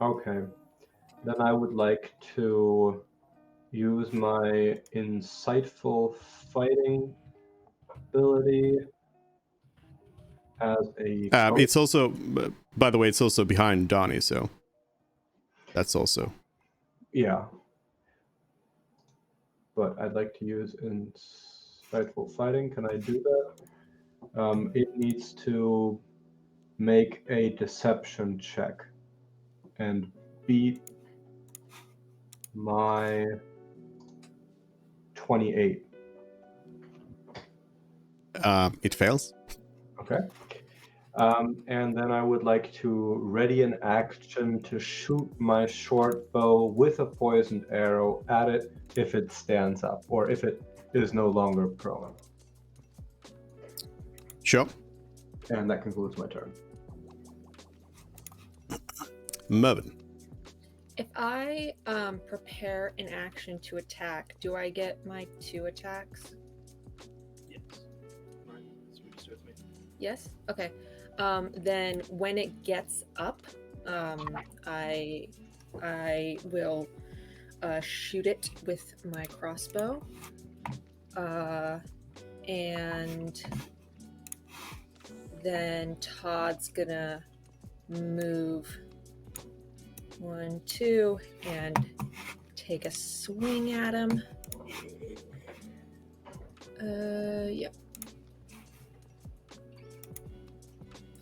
Okay. Then I would like to use my insightful fighting ability as a... It's also, by the way, it's also behind Donnie, so that's also. Yeah. But I'd like to use insightful fighting. Can I do that? It needs to make a deception check and beat my 28. It fails. Okay. And then I would like to ready an action to shoot my short bow with a poisoned arrow at it if it stands up or if it is no longer prone. Sure. And that concludes my turn. Mervin. If I prepare an action to attack, do I get my 2 attacks? Yes. Right. That's registered with me. Yes? Okay. Then when it gets up, I will shoot it with my crossbow. And then Todd's gonna move 1, 2, and take a swing at him. Yep.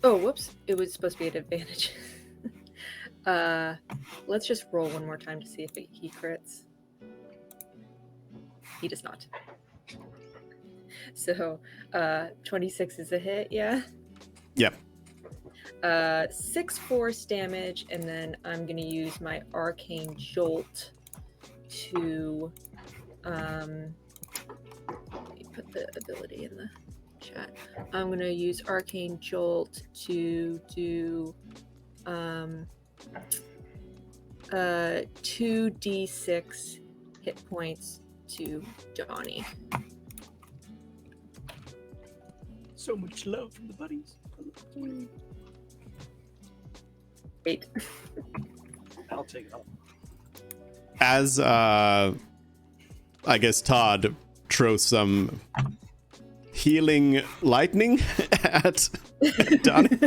Oh, whoops. It was supposed to be at advantage. Let's just roll one more time to see if he crits. He does not. So, 26 is a hit, yeah? Yep. 6 force damage, and then I'm going to use my arcane jolt to let me put the ability in the chat. I'm going to use arcane jolt to do 2d6 hit points to Donnie. So much love from the buddies. 8. I'll take it up. As I guess Todd throws some healing lightning at Donnie.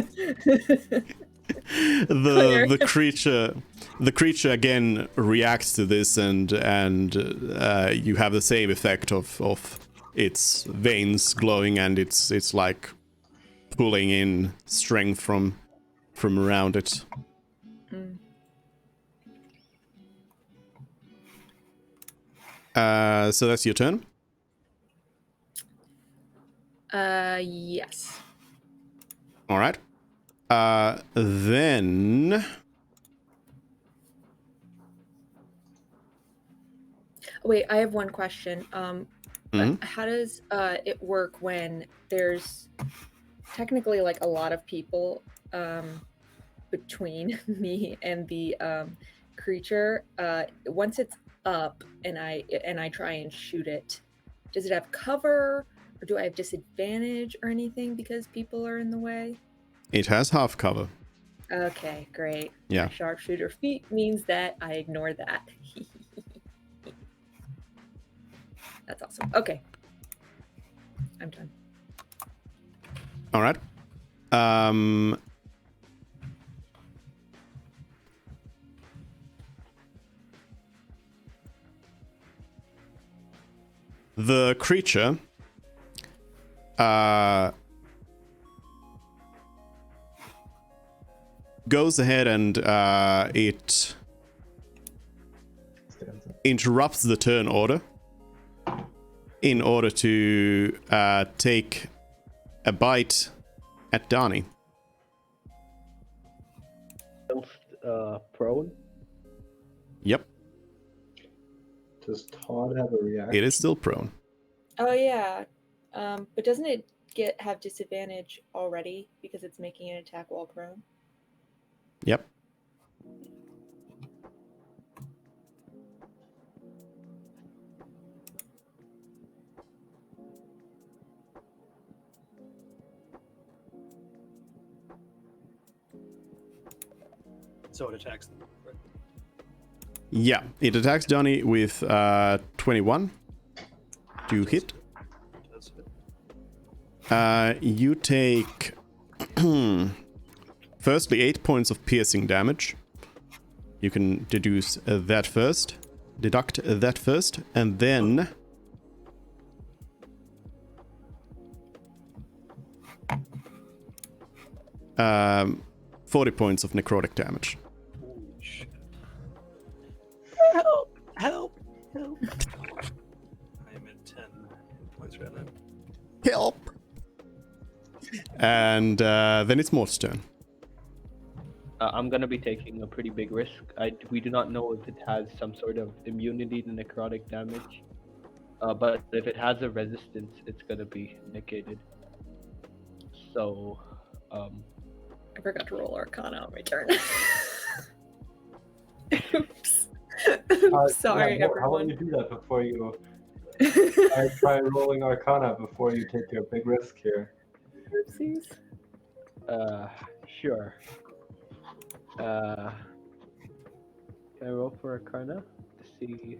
the creature again reacts to this, and you have the same effect of its veins glowing, and it's like pulling in strength from around it. So that's your turn? Yes. All right. Then... Wait, I have one question. Mhm. How does it work when there's technically like a lot of people between me and the creature. Once it's up and I try and shoot it, does it have cover or do I have disadvantage or anything because people are in the way? It has half cover. Okay, great. Yeah. My sharpshooter feat means that I ignore that. That's awesome. Okay. I'm done. All right. The creature goes ahead and it interrupts the turn order in order to take a bite at Donnie. Prone. Yep, Does Todd have a reaction? it is still prone. Oh yeah. But doesn't it have disadvantage already because it's making an attack while prone? Yep. So it attacks them. Right? Yeah, it attacks Donnie with 21 to hit. Does it? You take firstly 8 points of piercing damage. You can deduct that first, and then 40 points of necrotic damage. Holy shit. Help! Help! Help! I am at 10 points right now. Help! And then it's Mort's turn. I'm gonna be taking a pretty big risk. We do not know if it has some sort of immunity to necrotic damage, but if it has a resistance, it's gonna be negated. So, I forgot to roll Arcana on my turn. Oops. Sorry, yeah, how about everyone. you do that before you try rolling Arcana before you take your big risk here? Oopsies. sure. Can I roll for Arcana to see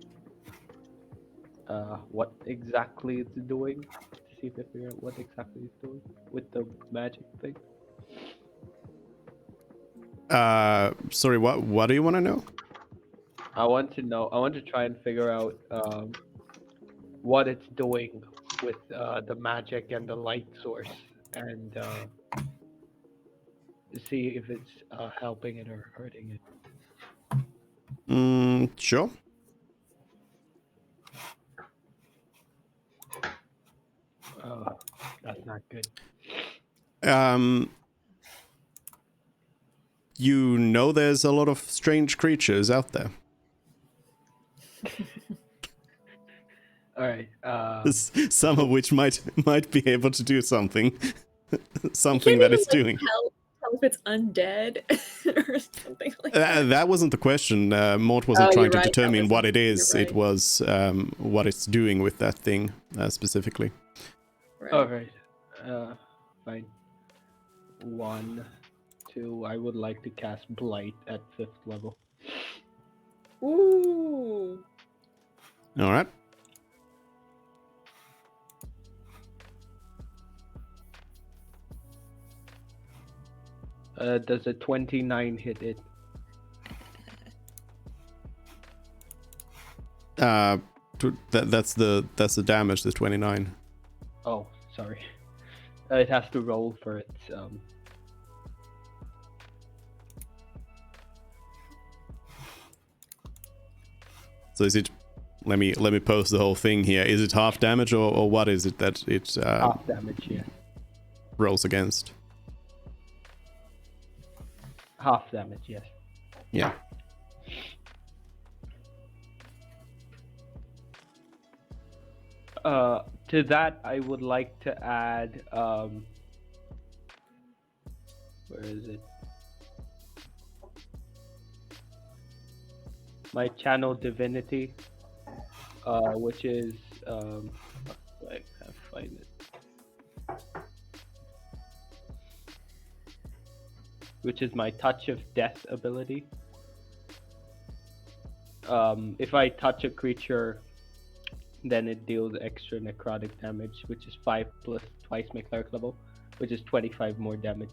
what exactly it's doing? To see if I figure out what exactly it's doing with the magic thing. Sorry, what do you want to know? I want to try and figure out what it's doing with the magic and the light source, and see if it's helping it or hurting it. Sure. That's not good. You know there's a lot of strange creatures out there. All right. Some of which might be able to do something. Something Can't that even, it's doing. Tell if it's undead or something like that. That wasn't the question. Mort wasn't Oh, trying you're to right, that determine what wasn't- it is. you're It right. was what it's doing with that thing specifically. Right. All right. Fine. 1, 2. I would like to cast Blight at 5th level. Ooh. All right. Does a 29 hit it? That's the damage. The 29. Oh, sorry. It has to roll for its So is it? Let me post the whole thing here. Is it half damage or what is it that it half damage. Yeah. rolls against? Half damage. Yes. Yeah. To that, I would like to add Where is it? My channel divinity, which is I can't find it. Which is my touch of death ability. If I touch a creature, then it deals extra necrotic damage, which is 5 plus twice my cleric level, which is 25 more damage.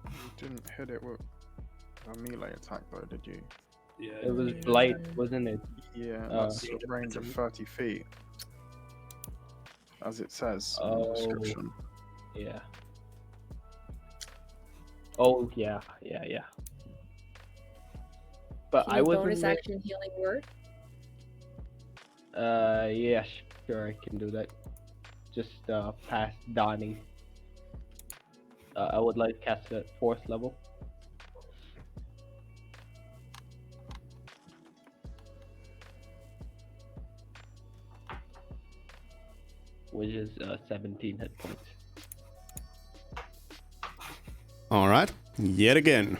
You didn't hit it with a melee attack though, did you? Yeah. It was blight, wasn't it? Yeah, Oh. that's a range of 30 feet. As it says in the Oh. description. Yeah. Oh yeah. But Can I you wasn't. bonus action healing word? Yeah, sure, I can do that. Just past Donnie. I would like to cast it at 4th level. Which is 17 hit points. All right. Yet again,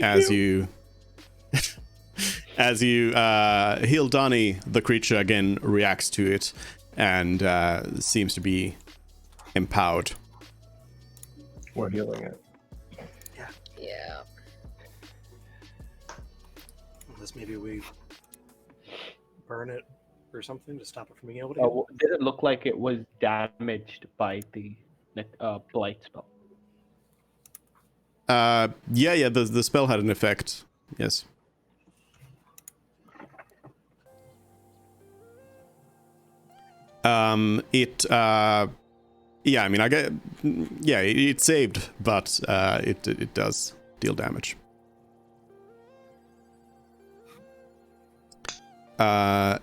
as you heal Donnie, the creature again reacts to it and seems to be empowered. We're healing it. Yeah. Unless maybe we burn it or something to stop it from being able to. Oh, did it look like it was damaged by the blight spell? Yeah. The spell had an effect. Yes. Yeah, I mean, it saved, but it does deal damage.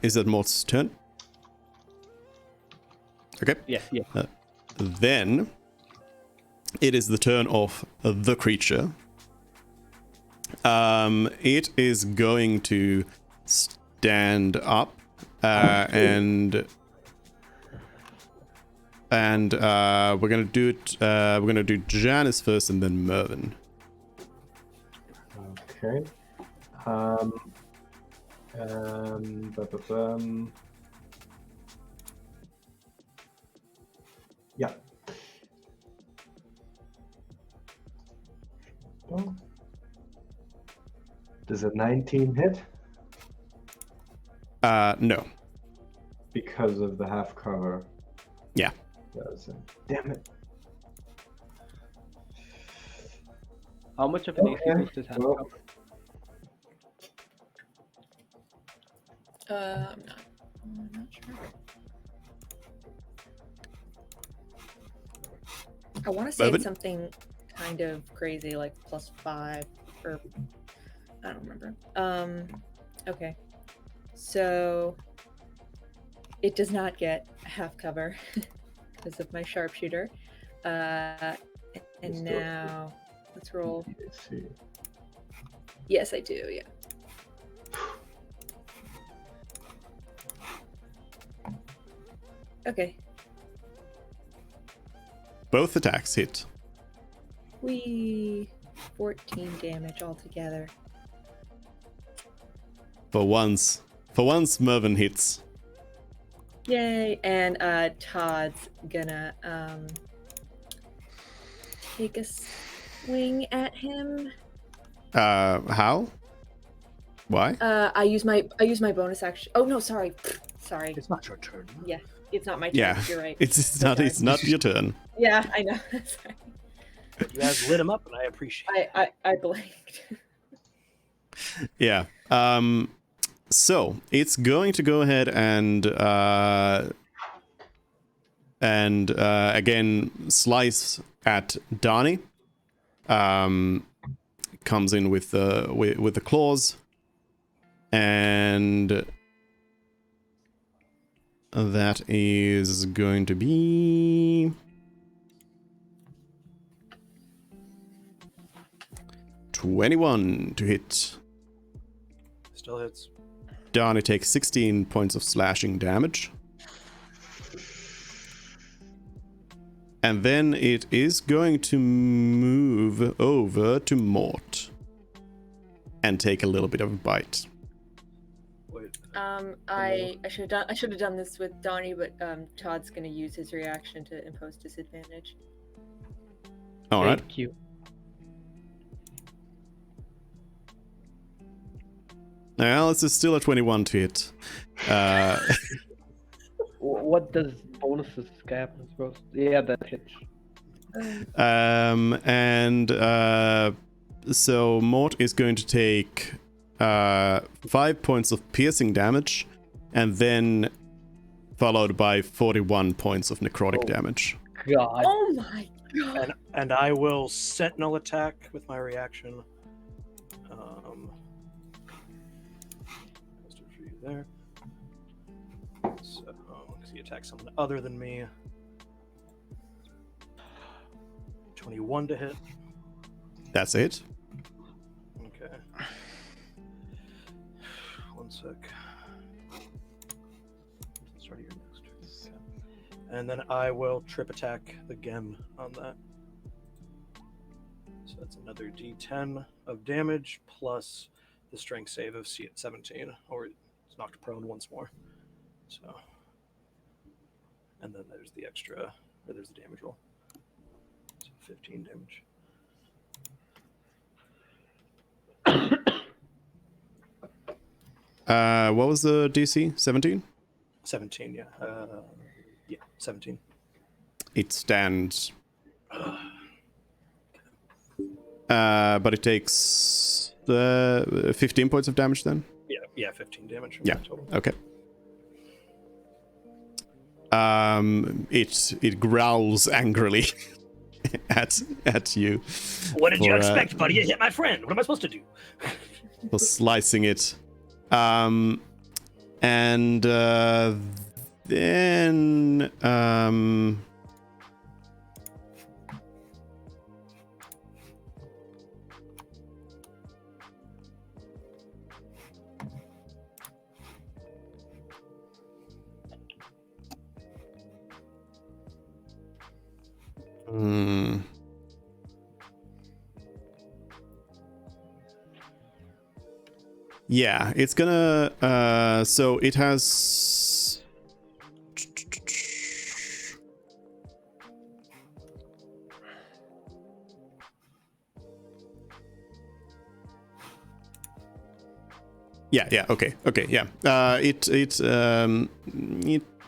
Is that Mort's turn? Okay. Yes. Then it is the turn of the creature. It is going to stand up and we're gonna do it. We're gonna do Janice first, and then Mervyn. Okay. Yeah. Well, does a 19 hit? No. Because of the half cover. Yeah. Doesn't. Damn it. How much of an AC Okay, boost does that well. cover? I'm not sure. I want to say Mervyn? it's something kind of crazy, like +5, or I don't remember. Okay. So it does not get half cover because of my sharpshooter. And Still- now let's roll. Let's see. Yes, I do. Yeah. Okay. Both attacks hit. We 14 damage altogether. For once, Mervyn hits. Yay! And Todd's gonna take a swing at him. How? Why? I use my bonus action. Oh no, sorry. Sorry. It's not your turn. Yeah, it's not my turn. Yeah. You're right. It's Okay. not your turn. Yeah, I know. Sorry. You guys lit him up, and I appreciate it. I blanked. Yeah. So it's going to go ahead and again slice at Donnie. Comes in with the claws, and that is going to be 21 to hit. Still hits. Donnie takes 16 points of slashing damage. And then it is going to move over to Mort and take a little bit of a bite. Wait. I should have done this with Donnie, but Todd's gonna use his reaction to impose disadvantage. All right. Thank you. Now this is still a 21 to hit. What does bonuses happen? Yeah, that hits. So Mort is going to take 5 points of piercing damage, and then followed by 41 points of necrotic damage. God. Oh my god! And I will sentinel attack with my reaction. Let's do it for you there. So, because he attacks someone other than me. 21 to hit. That's it. Okay. One sec. Start your next. And then I will trip attack again on that. So that's another D10 of damage plus the strength save of 17, or it's knocked prone once more. So, and then there's the extra, or there's the damage roll. So 15 damage. What was the DC? 17? 17, yeah. Yeah, 17. It stands. But it takes 15 points of damage then? Yeah, 15 damage. Yeah. Total. Okay. It growls angrily at you. What did you for, expect, buddy? You hit my friend. What am I supposed to do? for slicing it. And then yeah, it's gonna so it has yeah, okay, yeah. It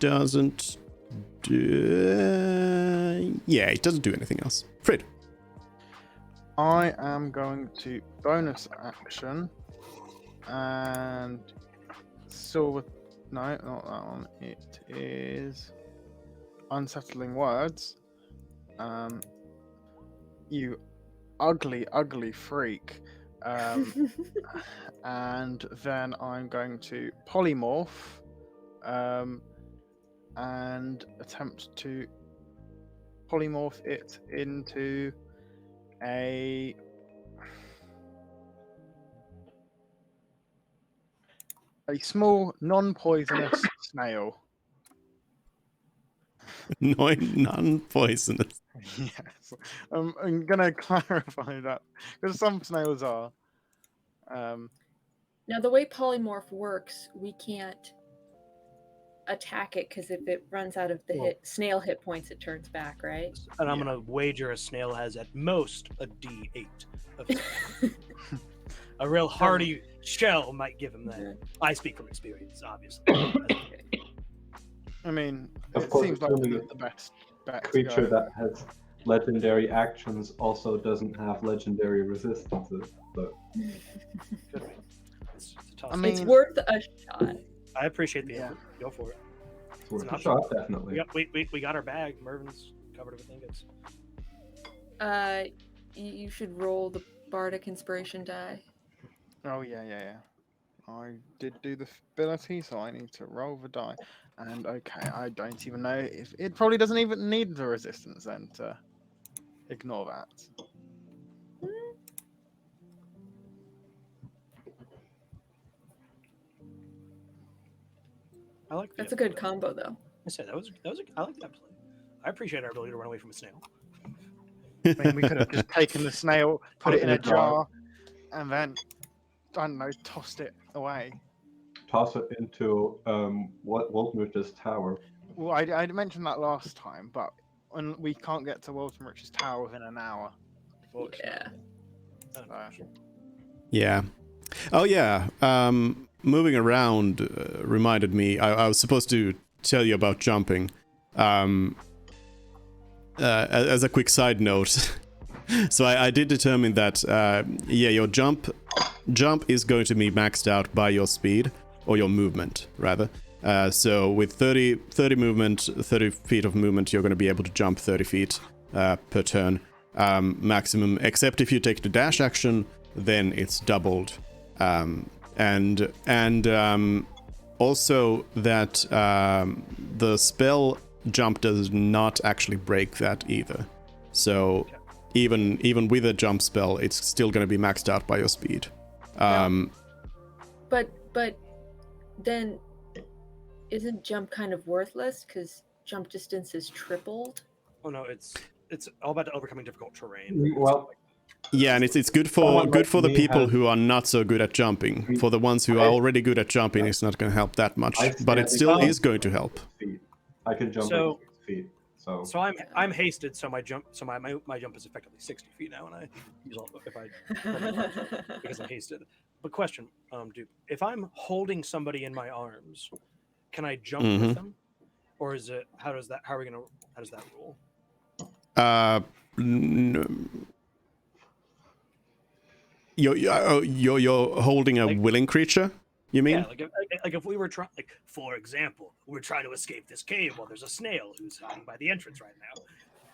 doesn't do it doesn't do anything else. Fred. I am going to bonus action and silver. No, not that one. It is unsettling words. You ugly freak. And then I'm going to polymorph and attempt to polymorph it into a small non-poisonous snail. Non-poisonous. Yes. I'm gonna clarify that because some snails are. Now, the way polymorph works, we can't attack it because if it runs out of the snail hit points, it turns back, right? And I'm gonna wager a snail has at most a D8 of a real hardy shell might give him that. I speak from experience, obviously. I mean, Of it course, seems like assuming the best bet. creature that has legendary actions also doesn't have legendary resistances. But It's a toss. I mean, It's worth a shot. I appreciate the Yeah. effort. Go for it. it's worth an a option. shot, definitely. We got our bag. Mervin's covered with ingots. You should roll the bardic inspiration die. Oh yeah. I did do the ability, so I need to roll the die. And okay, I don't even know if it probably doesn't even need the resistance then to ignore that. I like That's a good combo, though. I said that was I like that play. I appreciate our ability to run away from a snail. I mean, we could have just taken the snail, put it in a jar, and then, I don't know, tossed it away. Toss it into Wolfmutter's tower. Well, I mentioned that last time, but we can't get to Waltonrich's tower within an hour, unfortunately. Yeah. So, Yeah. Oh yeah. Moving around reminded me. I was supposed to tell you about jumping. As a quick side note, so I did determine that your jump is going to be maxed out by your speed or your movement rather. So with 30 movement, 30 feet of movement, you're going to be able to jump 30 feet per turn maximum. Except if you take the dash action, then it's doubled. And also that the spell jump does not actually break that either. So even with a jump spell, it's still going to be maxed out by your speed. But then isn't jump kind of worthless because jump distance is tripled? Oh no, it's all about overcoming difficult terrain. Well, Yeah, and it's good for the people who are not so good at jumping. For the ones who are already good at jumping, it's not going to help that much, but it still is going to help. I can jump So- 6 feet. So I'm hasted, so my jump is effectively 60 feet now, and I use all if I because I'm hasted. But question, dude, if I'm holding somebody in my arms, can I jump with them, or is it how does that rule? You're holding a willing creature, you mean? Yeah, like if we were trying, like for example, we're trying to escape this cave while there's a snail who's hiding by the entrance right now.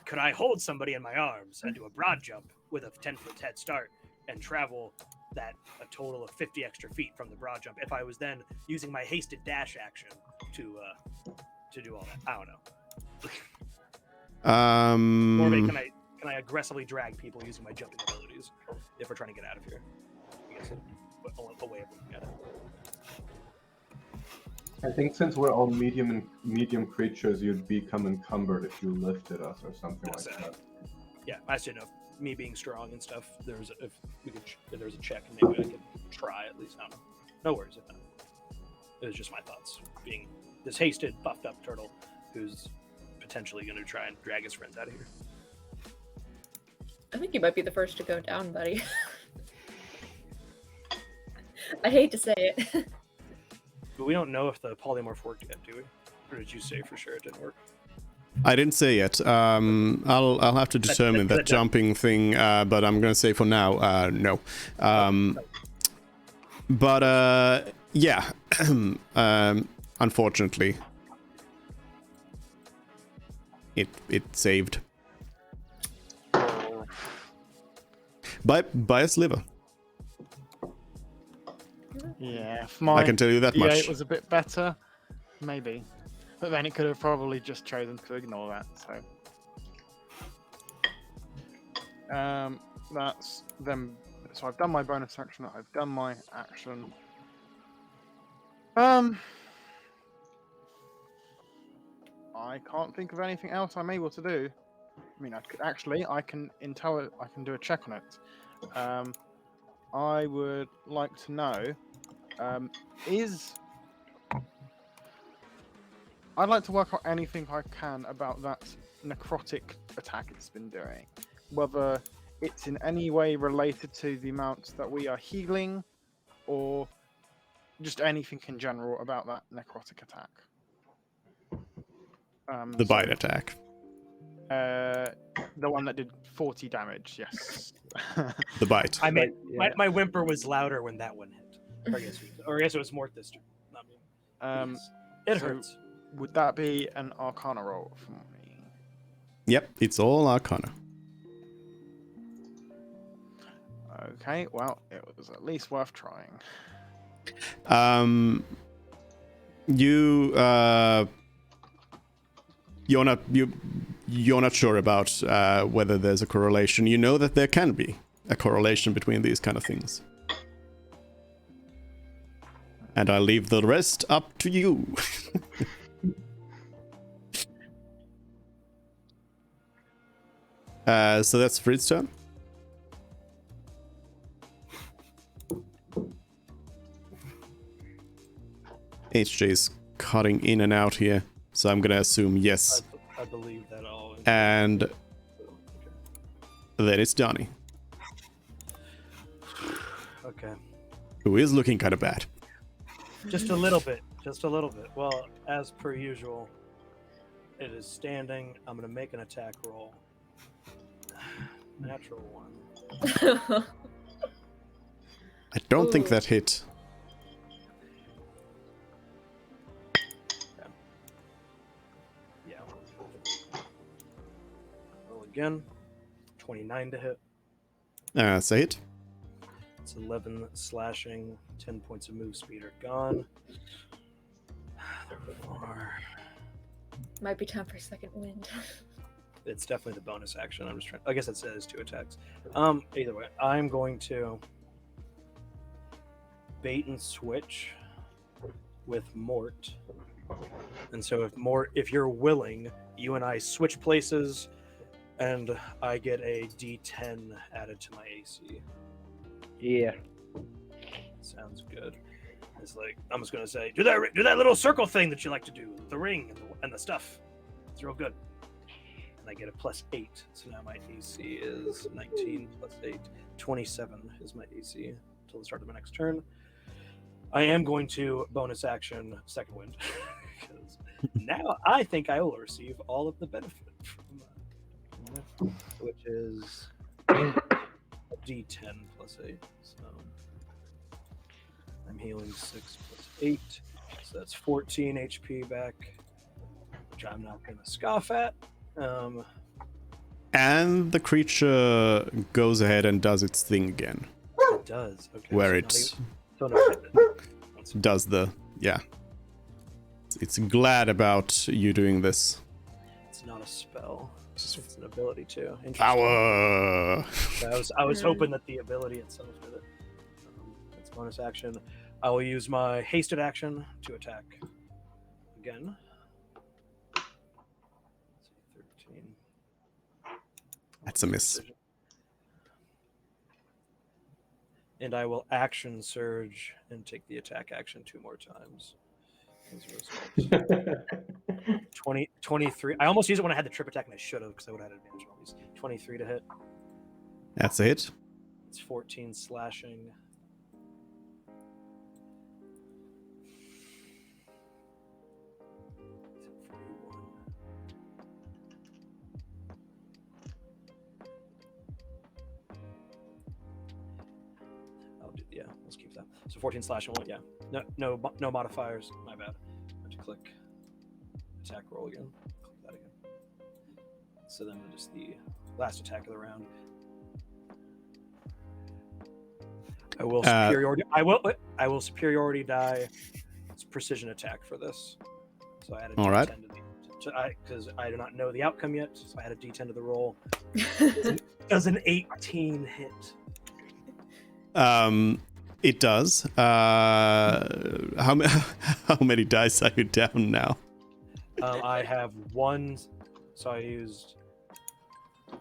Could I hold somebody in my arms and do a broad jump with a 10-foot head start and travel that a total of 50 extra feet from the broad jump if I was then using my hasted dash action to do all that? I don't know. Or can I aggressively drag people using my jumping abilities if we're trying to get out of here? I guess a way of looking at it. I think since we're all medium creatures, you'd become encumbered if you lifted us or something like that. Yeah, I just didn't know if me being strong and stuff. If there's a check, and maybe I could try at least. I don't know. No worries if not. It was just my thoughts. Being this hasted, buffed up turtle who's potentially going to try and drag his friends out of here. I think you might be the first to go down, buddy. I hate to say it. But we don't know if the polymorph worked yet, do we? Or did you say for sure it didn't work? I didn't say yet. I'll have to determine that jumping thing, but I'm gonna say for now, no. But yeah, unfortunately, it saved by a sliver. yeah, if I can tell you that much. D8 was a bit better, maybe. But then it could have probably just chosen to ignore that, so. That's them. So I've done my bonus action, I've done my action. I can't think of anything else I'm able to do. I mean, I can do a check on it. I would like to know, I'd like to work out anything I can about that necrotic attack it's been doing. Whether it's in any way related to the amount that we are healing, or just anything in general about that necrotic attack. The bite attack. The one that did 40 damage, yes. The bite. I mean, my whimper was louder when that one hit. Or I guess it was more this turn. Not me. It so hurts. Would that be an Arcana roll for me? Yep, it's all Arcana. Okay, well, it was at least worth trying. You're not sure about whether there's a correlation. You know that there can be a correlation between these kind of things. And I leave the rest up to you. So that's Frit's turn. HJ is cutting in and out here, so I'm gonna assume yes. I believe that all. And then it's Donnie, Okay. who is looking kind of bad. Just a little bit. Just a little bit. Well, as per usual, it is standing. I'm going to make an attack roll. Natural one. I don't think Ooh. that hit. Yeah. Roll again. 29 to hit. That's a hit. It's 11 slashing. 10 points of move speed are gone. Therefore, Might be time for a second wind. it's definitely the bonus action. I'm just trying. I guess it says 2 attacks. Either way, I'm going to bait and switch with Mort. And so if you're willing, you and I switch places, and I get a D10 added to my AC. Yeah. Sounds good. It's like I'm just gonna say, do that little circle thing that you like to do, the ring and the stuff. It's real good. And I get a +8, so now my AC is 19 + 8, 27 is my AC until the start of my next turn. I am going to bonus action second wind because now I think I will receive all of the benefit from which is D10 + 8. So I'm healing 6 + 8, so that's 14 HP back, which I'm not going to scoff at. And the creature goes ahead and does its thing again. It does. Okay. Where so it's not even- does the it's glad about you doing this. It's not a spell. It's an ability too. Interesting. Power. I was hoping that the ability itself did it. It's bonus action. I will use my hasted action to attack again. 13. That's a miss. And I will action surge and take the attack action 2 more times. As a result. 23. I almost used it when I had the trip attack, and I should have because I would have had advantage on all these. 23 to hit. That's a hit. It's 14 slashing. Let's keep that. So 14 slashing. Yeah. No modifiers. My bad. I have to click attack roll again. Click that again. So then just the last attack of the round. I will superiority. I will superiority die. It's precision attack for this. So I added all right. Because I do not know the outcome yet, so I added D10 to the roll. Does an 18 hit? It does. How many dice are you down now? I have 1, so I used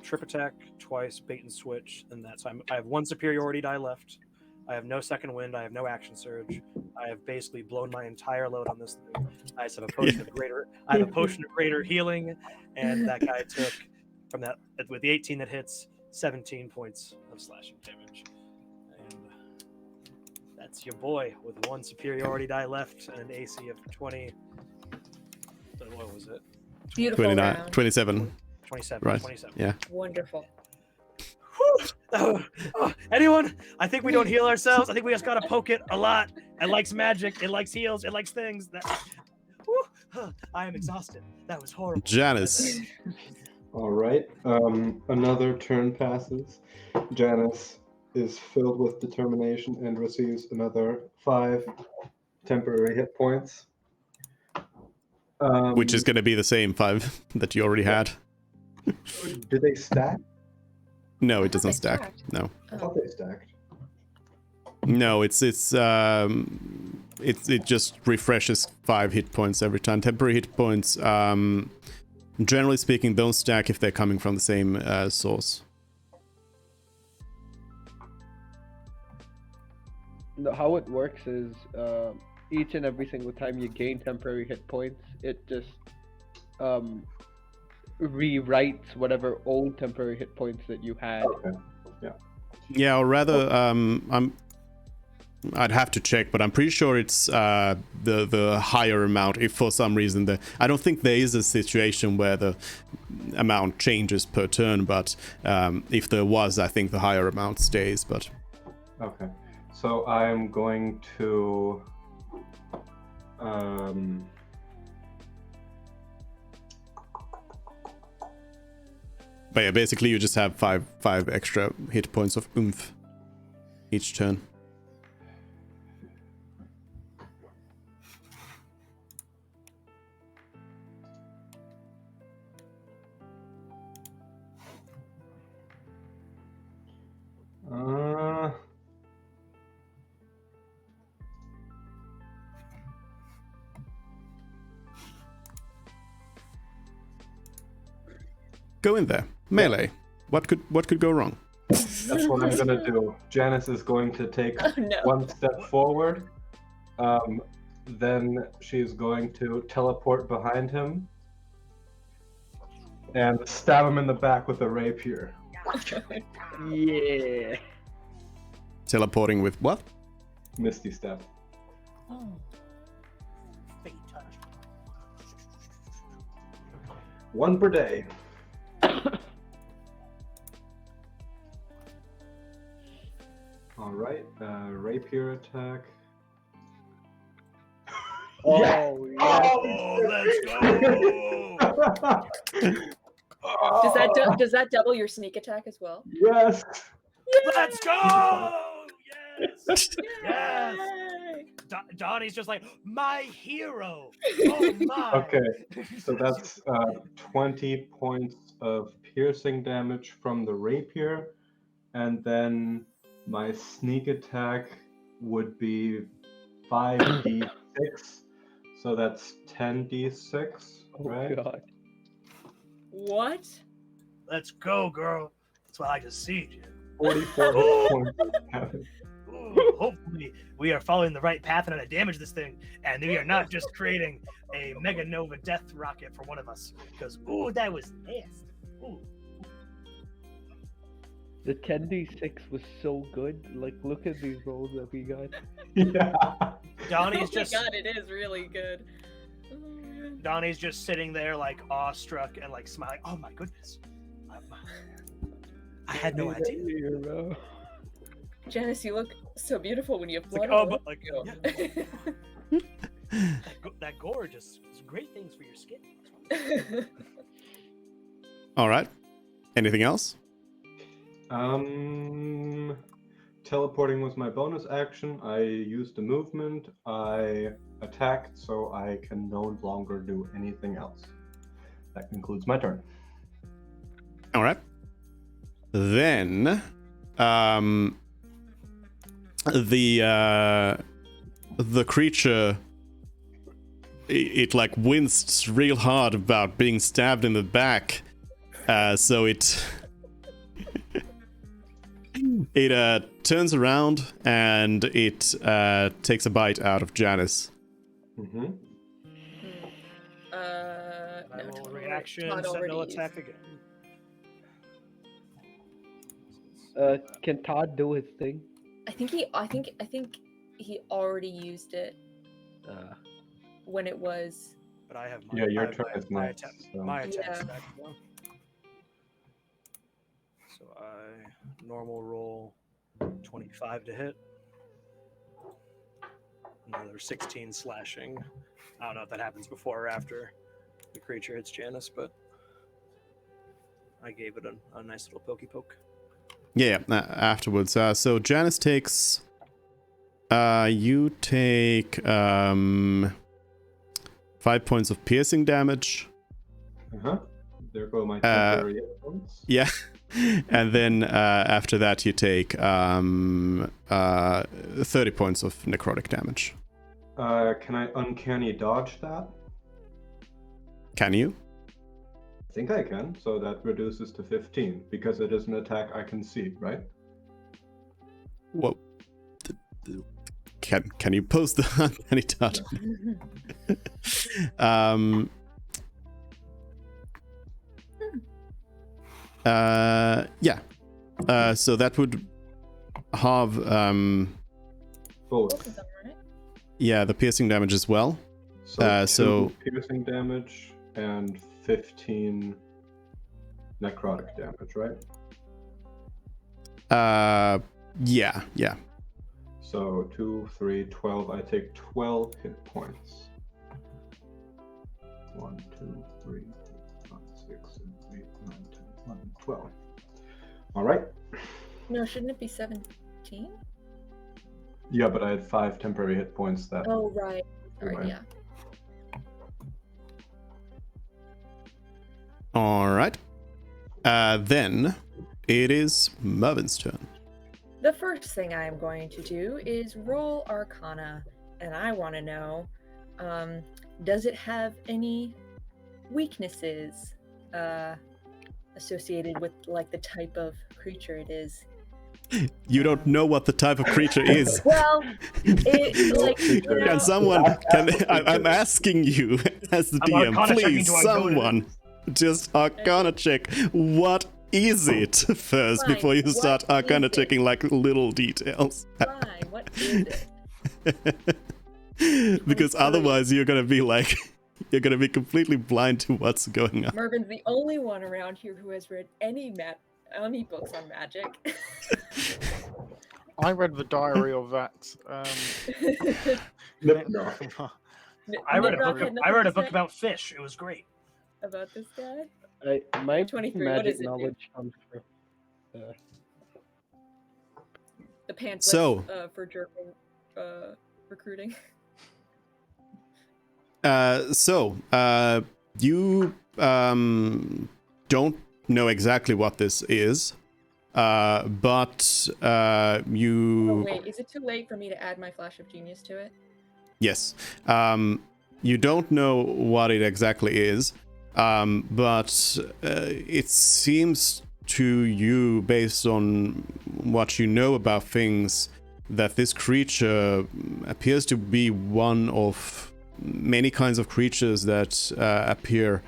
trip attack twice, bait and switch, and that's I have 1 superiority die left. I have no second wind. I have no action surge. I have basically blown my entire load on this thing. I just have a potion of greater. I have a potion of greater healing, and that guy took from that with the 18 that hits 17 points of slashing damage. That's your boy with 1 superiority die left and an AC of 20. What was it? Beautiful 29, round. 27. 27. Right. 27. Yeah. Wonderful. Anyone? I think we don't heal ourselves. I think we just gotta poke it a lot. It likes magic. It likes heals. It likes things. I am exhausted. That was horrible. Janice. All right. Another turn passes. Janice is filled with determination and receives another 5 temporary hit points. Which is going to be the same 5 that you already had. Do they stack? No, it I thought doesn't they stack. stacked. No. I thought they stacked. No, it just refreshes 5 hit points every time. Temporary hit points generally speaking, don't stack if they're coming from the same source. How it works is each and every single time you gain temporary hit points, it just rewrites whatever old temporary hit points that you had. Okay. Yeah, or rather, I'd have to check, but I'm pretty sure it's the higher amount. If for some reason I don't think there is a situation where the amount changes per turn, but if there was, I think the higher amount stays. But Okay. So I'm going to But yeah, basically you just have five extra hit points of oomph each turn. Go in there. Melee. What could go wrong? That's what I'm gonna do. Janice is going to take Oh no. one step forward. Then she's going to teleport behind him and stab him in the back with a rapier. Yeah. Teleporting with what? Misty step. Fate touch. One per day. All right. Rapier attack. Oh, yeah. Oh, let's go! Does that double your sneak attack as well? Yes. Let's go! Yes! Yes! Yay! Donnie's just like, my hero! Oh my! Okay. So that's 20 points of piercing damage from the rapier, and then my sneak attack would be 5d6. So that's 10d6, right? Oh god. What? Let's go, girl. That's what I just see, you. 44 points of damage. Ooh, hopefully, we are following the right path and how to damage this thing, and we are not just creating a Mega Nova death rocket for one of us. Because, ooh, that was nasty. Ooh. The 10d6 was so good. Like, look at these rolls that we got. Yeah. Donnie's Oh just my god, it is really good. Oh my god. Donnie's just sitting there like awestruck and like smiling. Oh my goodness. I had no idea. Hero. Janice, you look so beautiful when you have It's like, blood. oh, all but like, over yeah, that gorgeous. It's great things for your skin. you. All right. Anything else? Teleporting was my bonus action. I used a movement. I attacked, so I can no longer do anything else. That concludes my turn. All right. Then, the creature, it like winced real hard about being stabbed in the back, so it turns around and it takes a bite out of Janice. Mm-hmm. I No, will Todd reaction, Todd sentinel already attack used again. Can Todd do his thing? I think he already used it when it was. But I have Yeah, your I have turn is my next, attack. so- My attack Yeah. stack as well. So I normal roll 25 to hit. Another 16 slashing. I don't know if that happens before or after the creature hits Janice, but I gave it a nice little pokey poke. Yeah, afterwards. So Janice takes. You take 5 points of piercing damage. Uh-huh. There go my temporary hit points. Yeah, and then after that you take 30 points of necrotic damage. Can I uncanny dodge that? Can you? I think I can, so that reduces to 15 because it is an attack I can see, right? What? Can you post the uncanny touch? Yeah. So that would have Both. Both of them, right? yeah, the piercing damage as well. So so- 2 piercing damage and 15 necrotic damage, right? Yeah. So 2, 3, 12. I take 12 hit points. 1, 2, 3, 4, 5, 6, 7, 8, 9, 10, 11, 12. All right. No, shouldn't it be 17? Yeah, but I had 5 temporary hit points that. Oh, right. Sorry, Right. yeah. All right. Then it is Mervin's turn. The first thing I am going to do is roll Arcana, and I want to know, does it have any weaknesses associated with like the type of creature it is? You don't know what the type of creature is. Well, it like you know, Can someone? I'm asking you as the I'm DM, Arcana checking, please, do I know what it someone, just Arcana check. What is it first Fine, before you what start is Arcana it? checking like little details? fine. What is it? Because otherwise you're gonna be like, you're gonna be completely blind to what's going on. Mervin's the only one around here who has read any books on magic. I read the diary of that. No. I read a Nimrod book. had I nothing read to a book say about fish. It was great. about this guy. My 23, what magic is it, dude? knowledge comes from. The pamphlets So- for jerking recruiting. You don't know exactly what this is, but you. Oh wait, is it too late for me to add my flash of genius to it? Yes. You don't know what it exactly is, but it seems to you, based on what you know about things, that this creature appears to be one of many kinds of creatures that appear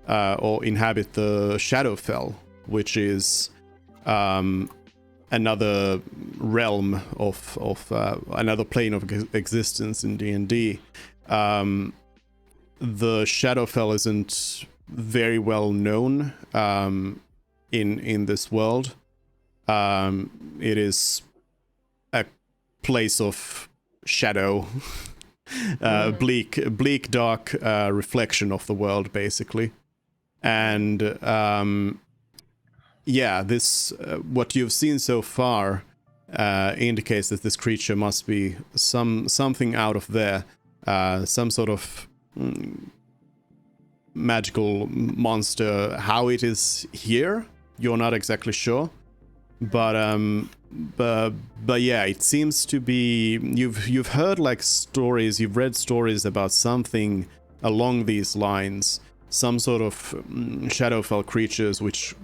or inhabit the Shadowfell, which is another realm of another plane of existence in D&D. The Shadowfell isn't very well known in this world. It is a place of shadow, bleak, dark reflection of the world, basically. And this what you've seen so far indicates that this creature must be something out of there, some sort of magical monster. How it is here, you're not exactly sure, but yeah, it seems to be. You've heard like stories, you've read stories about something along these lines, some sort of Shadowfell creatures which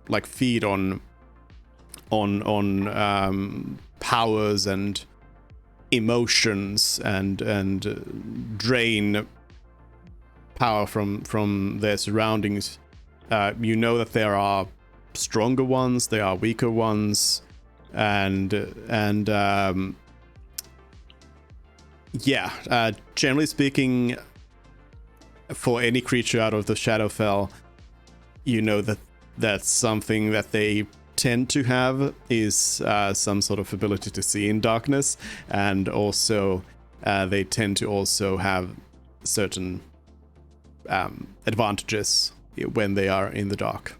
like feed on powers and emotions and drain power from their surroundings. You know that there are stronger ones, there are weaker ones, and generally speaking, for any creature out of the Shadowfell, you know that that's something that they tend to have is some sort of ability to see in darkness, and also they tend to also have certain advantages when they are in the dark.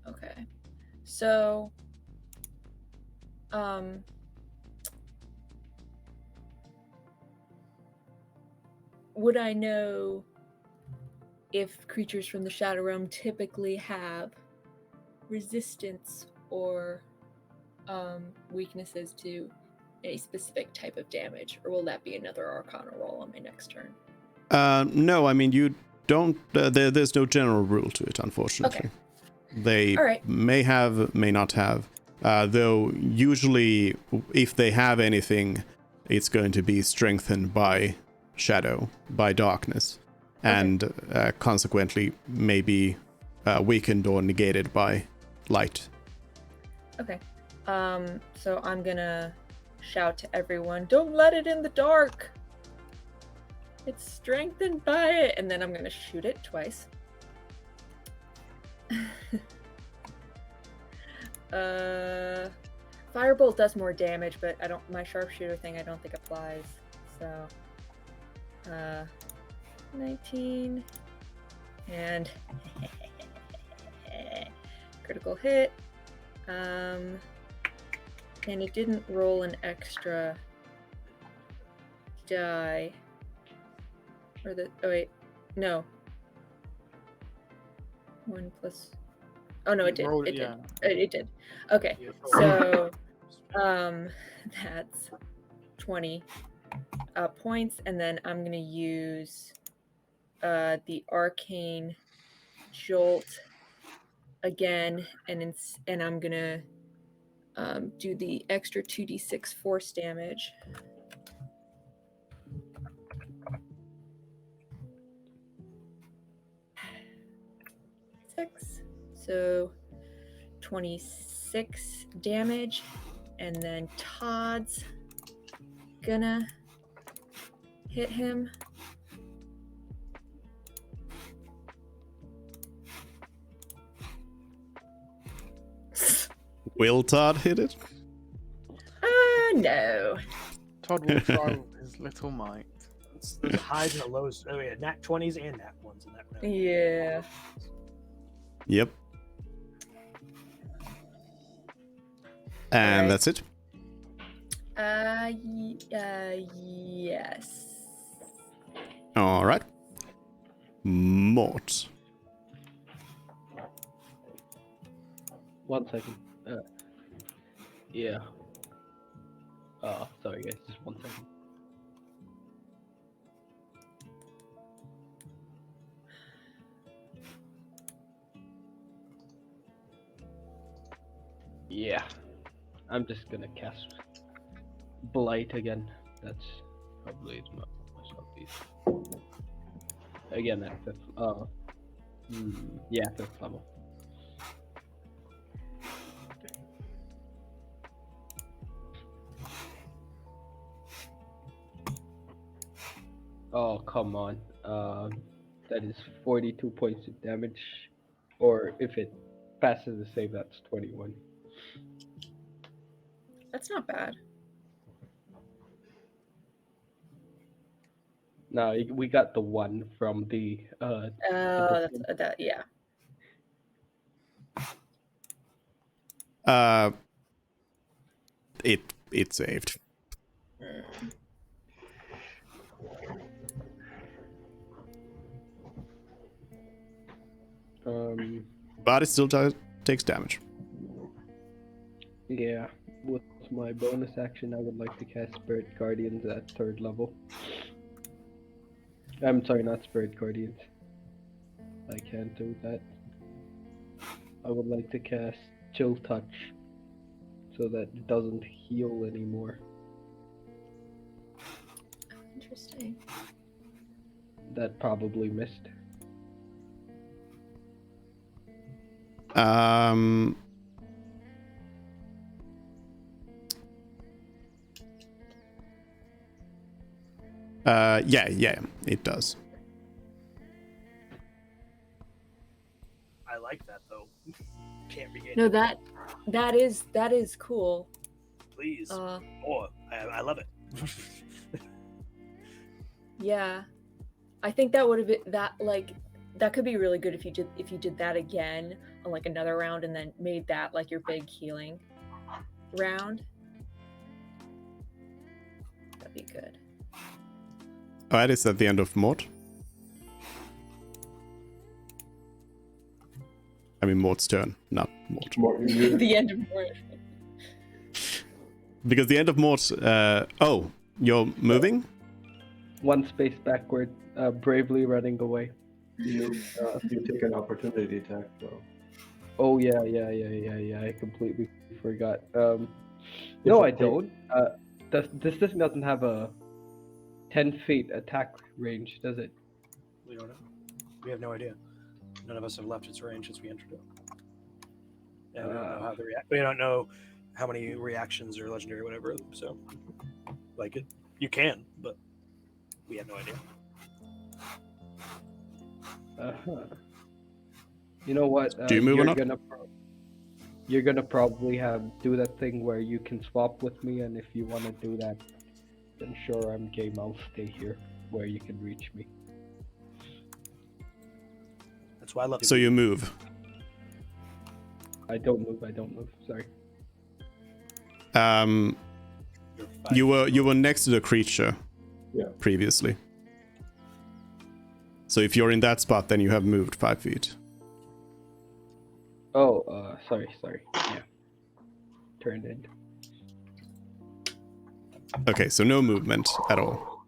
Okay. So, would I know if creatures from the Shadow Realm typically have resistance or weaknesses to a specific type of damage, or will that be another Arcana roll on my next turn? No, I mean you don't. There's no general rule to it, unfortunately. They All right. may have, may not have. Though usually, if they have anything, it's going to be strengthened by shadow, by darkness, and consequently maybe weakened or negated by light. Okay. So I'm gonna shout to everyone, "Don't let it in the dark! It's strengthened by it!" And then I'm gonna shoot it twice. Firebolt does more damage, but my sharpshooter thing I don't think applies. So 19 and critical hit. And it didn't roll an extra die. Or oh wait, no. 1 plus. Oh no, it did. Roll- It yeah. did. It did. Okay, so that's 20 points, and then I'm gonna use the arcane jolt again, and I'm gonna do the extra 2d6 force damage. So 26 damage, and then Todd's gonna hit him. Will Todd hit it? No. Todd will try with his little might. There's highs and the lows. Oh yeah, nat 20s and nat 1s in that round. Yeah. Yep. And Alright. that's it. Yes. All right. Mort. 1 second. Yeah. Sorry guys, just 1 second. Yeah. I'm just gonna cast Blight again. That's probably myself easy. Again at 5th. Yeah, 5th level. Oh, come on. That is 42 points of damage. Or if it passes the save, that's 21. That's not bad. No, we got the 1 from the Yeah. It saved. But it still takes damage. Yeah, with my bonus action, I would like to cast Spirit Guardians at 3rd level. I'm sorry, not Spirit Guardians. I can't do that. I would like to cast Chill Touch, so that it doesn't heal anymore. Interesting. That probably missed. Yeah, it does. I like that though. Can't regain. No, that is cool. Please. More. I love it. Yeah, I think that would have been that could be really good if you did that again on like another round and then made that like your big healing round. That'd be good. Alright, it's at the end of Mort. I mean Mort's turn, not Mort. The end of Mort. Because the end of Mort. Oh, you're moving? one space backward, bravely running away. You take an opportunity attack though. Oh yeah. I completely forgot. If No, it I take- don't. This doesn't have a 10 feet attack range, does it? We don't know. We have no idea. None of us have left its range since we entered it. And we don't know how the we don't know how many reactions or legendary or whatever. So, like you can, but we have no idea. Uh-huh. You know what? Do you move or you're not? you're gonna probably do that thing where you can swap with me, and if you want to do that, then sure, I'm game. I'll stay here where you can reach me. That's why I love. So you move. I don't move. Sorry. You were next to the creature. Yeah. Previously. So if you're in that spot, then you have moved 5 feet. Oh, sorry. Yeah. Turned in. Okay, so no movement at all.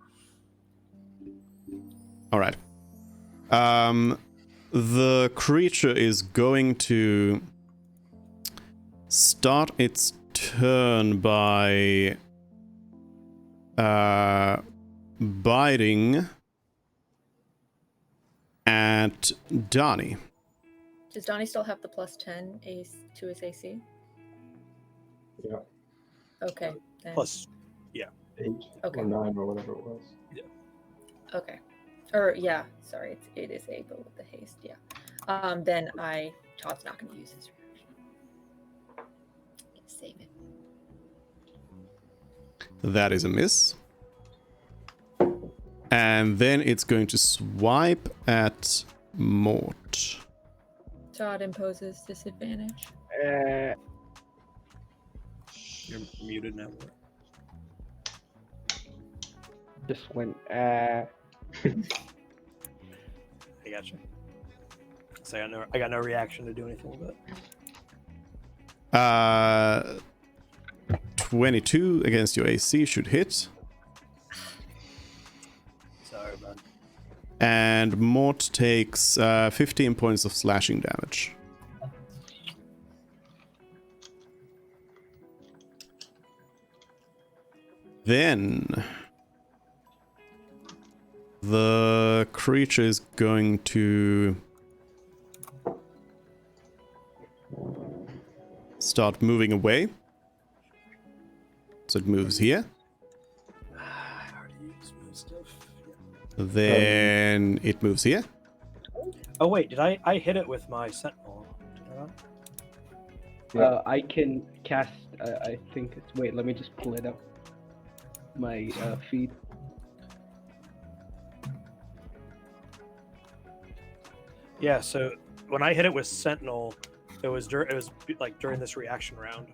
All right. The creature is going to start its turn by biting at Donnie. Does Donnie still have the +10 to his AC? Yeah. Okay. Then. Plus, 8 Okay. or 9 or whatever it was. Okay. Or yeah, sorry, it is 8, but with the haste, yeah. Then Todd's not going to use his reaction. Save it. That is a miss. And then it's going to swipe at Mort. Todd imposes disadvantage. you're muted now. Just went. I got you. So I got no reaction to do anything with it. 22 against your AC should hit. Sorry, bud. And Mort takes 15 points of slashing damage. Then the creature is going to start moving away. So it moves here. I already used my stuff. Then it moves here. Oh wait, did I hit it with my sentinel? Did I not? Yeah. I can cast. I think it's. Wait, let me just pull it up. My feed. Yeah. So when I hit it with sentinel, it was like during this reaction round,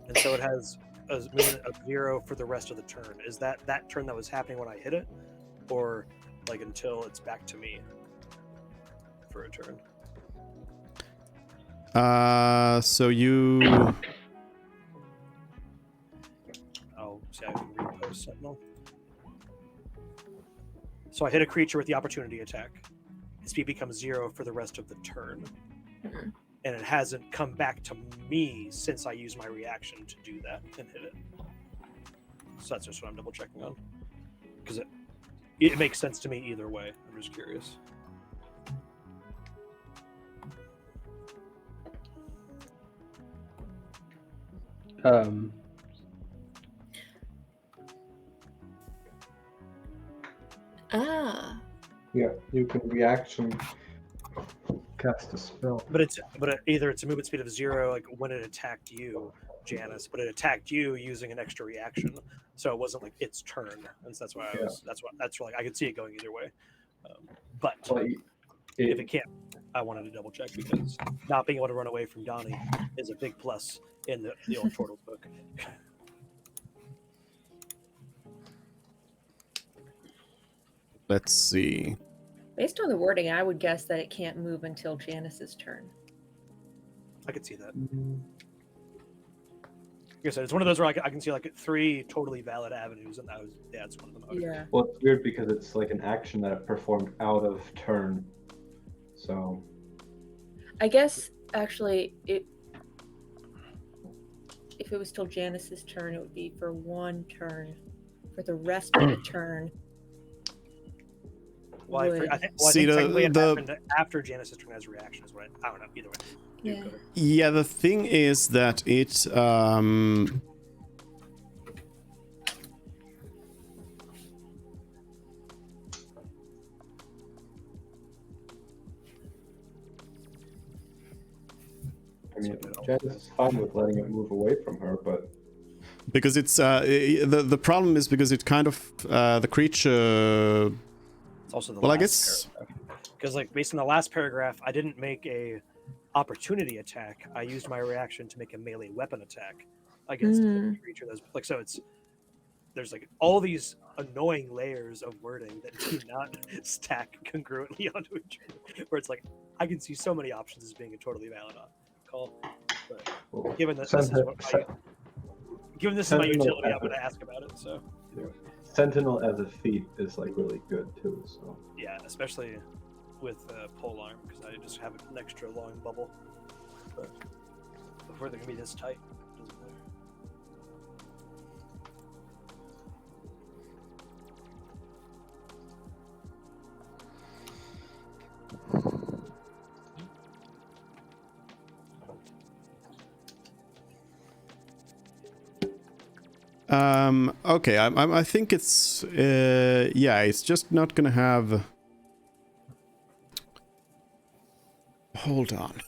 and so it has a movement of 0 for the rest of the turn. Is that turn that was happening when I hit it, or like until it's back to me for a turn? So you I'll see. I can repost sentinel. So I hit a creature with the opportunity attack. Its speed becomes 0 for the rest of the turn. Mhm. And it hasn't come back to me since I used my reaction to do that and hit it. So that's just what I'm double checking on. Because it makes sense to me either way. I'm just curious. Ah. Yeah, you can reaction cast a spell. But either it's a movement speed of 0, like when it attacked you, Janice, but it attacked you using an extra reaction, so it wasn't like its turn, and so that's why that's why like I could see it going either way. But Well, if it can't, I wanted to double check because not being able to run away from Donnie is a big plus in the old Turtles book. let's see. Based on the wording, I would guess that it can't move until Janice's turn. I could see that. I said, it's one of those where I can see like 3 totally valid avenues, and that's one of them. Okay. Yeah. Well, it's weird because it's like an action that it performed out of turn. So I guess actually if it was till Janice's turn, it would be for 1 turn. For the rest of the turn. Well, I would- think See, technically it the- happened after Janice's turn as a reaction is what I don't know. Either way. Yeah. Yeah, the thing is that it I mean, Janice is fine with letting it move away from her, but because it's the problem is because it kind of the creature. It's also the Well, I last guess because like based on the last paragraph, I didn't make a opportunity attack. I used my reaction to make a melee weapon attack against a creature that's like so. There's like all these annoying layers of wording that do not stack congruently onto each other. Where it's like I can see so many options as being a totally valid call, but well, given that this is what given this is my Sentinel utility, I'm effort. going to ask about it. So Sentinel as a feat is like really good too. So yeah, especially with polearm because I just have an extra long bubble. But before they're going to be this tight, it doesn't matter. Okay, I think it's yeah, it's just not gonna have. Hold on.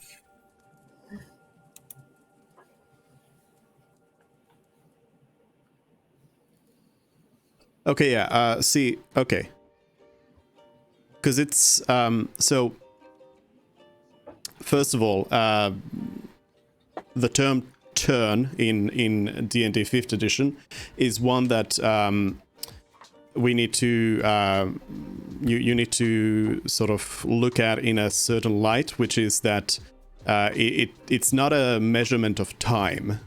Okay, yeah. See, okay, because it's so. First of all, the term turn in D&D 5th edition is one that we need to you need to sort of look at in a certain light, which is that it's not a measurement of time,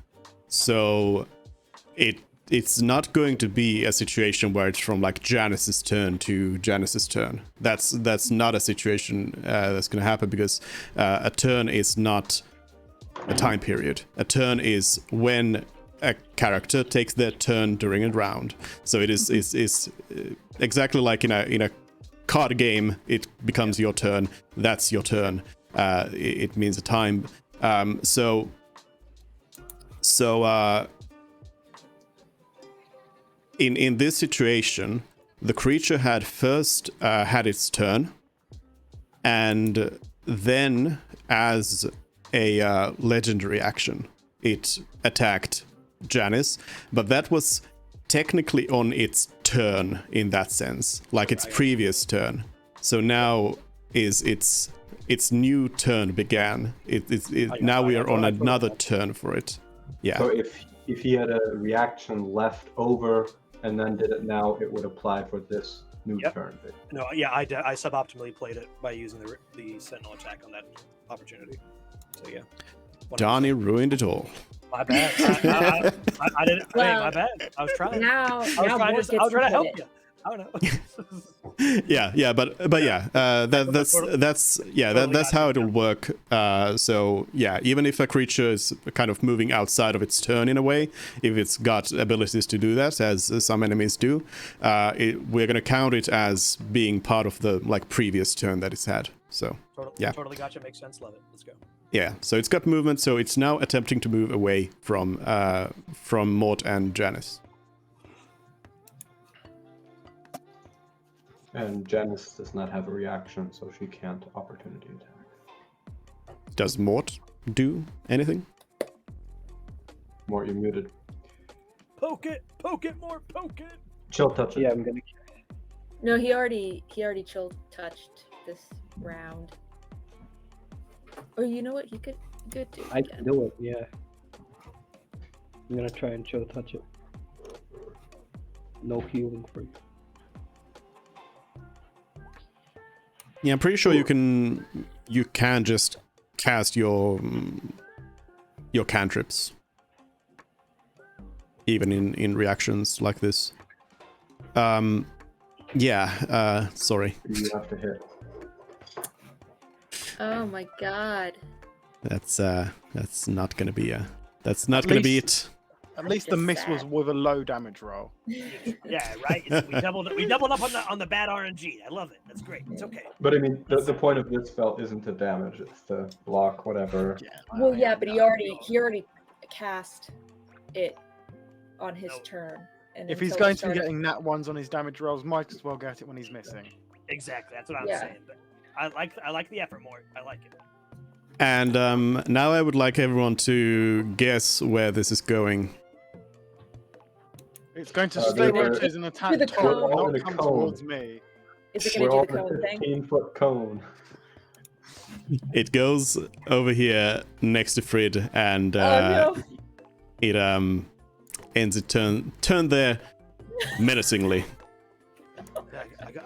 so it's not going to be a situation where it's from like Janice's turn to Janice's turn. That's not a situation that's going to happen because a turn is not a time period. A turn is when a character takes their turn during a round. So it is exactly like in a card game. It becomes your turn. That's your turn. It means a time. In this situation, the creature had first had its turn, and then as a legendary action, it attacked Janice, but that was technically on its turn in that sense, like its previous turn. So now is its new turn began. Now we are on another turn for it. Yeah. So if he had a reaction left over and then did it now, it would apply for this new turn. No, yeah, I suboptimally played it by using the Sentinel attack on that opportunity. So yeah. Donnie ruined it all. My bad. I didn't. Well, hey, my bad. I was trying. Now I was trying Mort to gets help credit. you. I don't know. yeah, but yeah, that's how it'll work. So yeah, even if a creature is kind of moving outside of its turn in a way, if it's got abilities to do that, as some enemies do, we're gonna count it as being part of the like previous turn that it's had. So yeah, Totally gotcha. Makes sense. Love it. Let's go. yeah. So it's got movement. So it's now attempting to move away from Mort and Janice. And Janice does not have a reaction, so she can't opportunity attack. Does Mort do anything? Mort, you're muted. Poke it more, poke it. Chill touch it. Yeah, I'm gonna. No, he already chill touched this round. Or you know what? He could do it I again. can do it. Yeah. I'm gonna try and chill touch it. No healing for you. Yeah, I'm pretty sure you can just cast your cantrips. even in reactions like this. Sorry. You have to hit. Oh my god. That's not gonna be it. At least the Just miss was sad. with a low damage roll. Yeah, right. We doubled up on the bad RNG. I love it. That's great. It's okay. But I mean, the point of this spell isn't to damage; it's to block whatever. Yeah. Well, yeah, but he already cast it on his No. turn. And If he's until going it to be started- getting nat ones on his damage rolls, might as well get it when he's missing. Exactly. That's what I'm Yeah. saying. But I like the effort more. I like it. And now I would like everyone to guess where this is going. It's going to Uh, stay they're- where it is and attack the Tom, cone. not in a come cone. towards me. Is it We're gonna all do the in a cone thing? 15-foot cone. It goes over here next to Frid, and Oh no! it ends it turn there menacingly.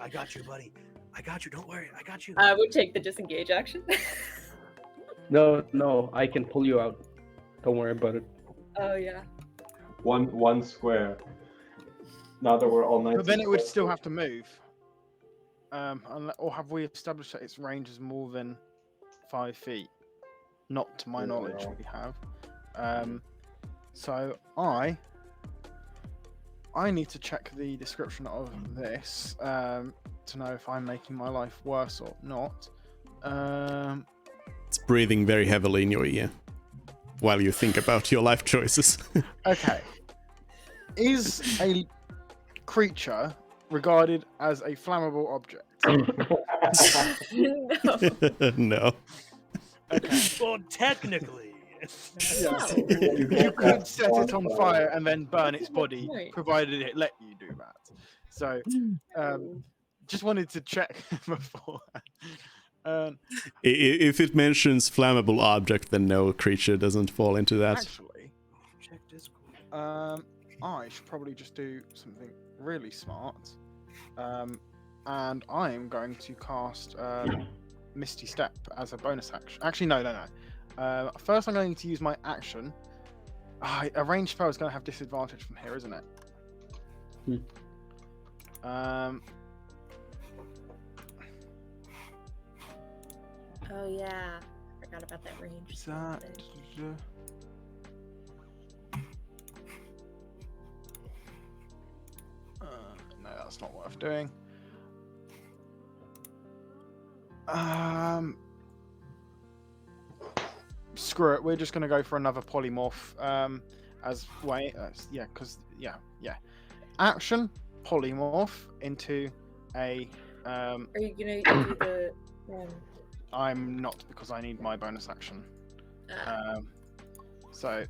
I got you, buddy. I got you. Don't worry. I got you. I would take the disengage action. No, I can pull you out. Don't worry about it. Oh yeah. One square. Now that we're all nice. But then and it would close. still have to move. Or have we established that its range is more than 5 feet? Not to my knowledge, No. we have. So I need to check the description of this to know if I'm making my life worse or not. It's breathing very heavily in your ear while you think about your life choices. Okay. Is a creature regarded as a flammable object? No. No. Okay. Well, technically. Yeah. You You can't could cast set it on bonfire. fire and then burn its That's a good body, point. provided it let you do that. So, just wanted to check before. If it mentions flammable object, then no, creature doesn't fall into that. Actually, Check Discord. I should probably just do something really smart. And I am going to cast Misty Step as a bonus action. Actually, no. First, I'm going to use my action. A ranged spell is going to have disadvantage from here, isn't it? Oh yeah. Forgot about that range. Is that... no, that's not worth doing. Screw it. We're just going to go for another polymorph. Action polymorph into a. Are you gonna do the? I'm not, because I need my bonus action. Ah, So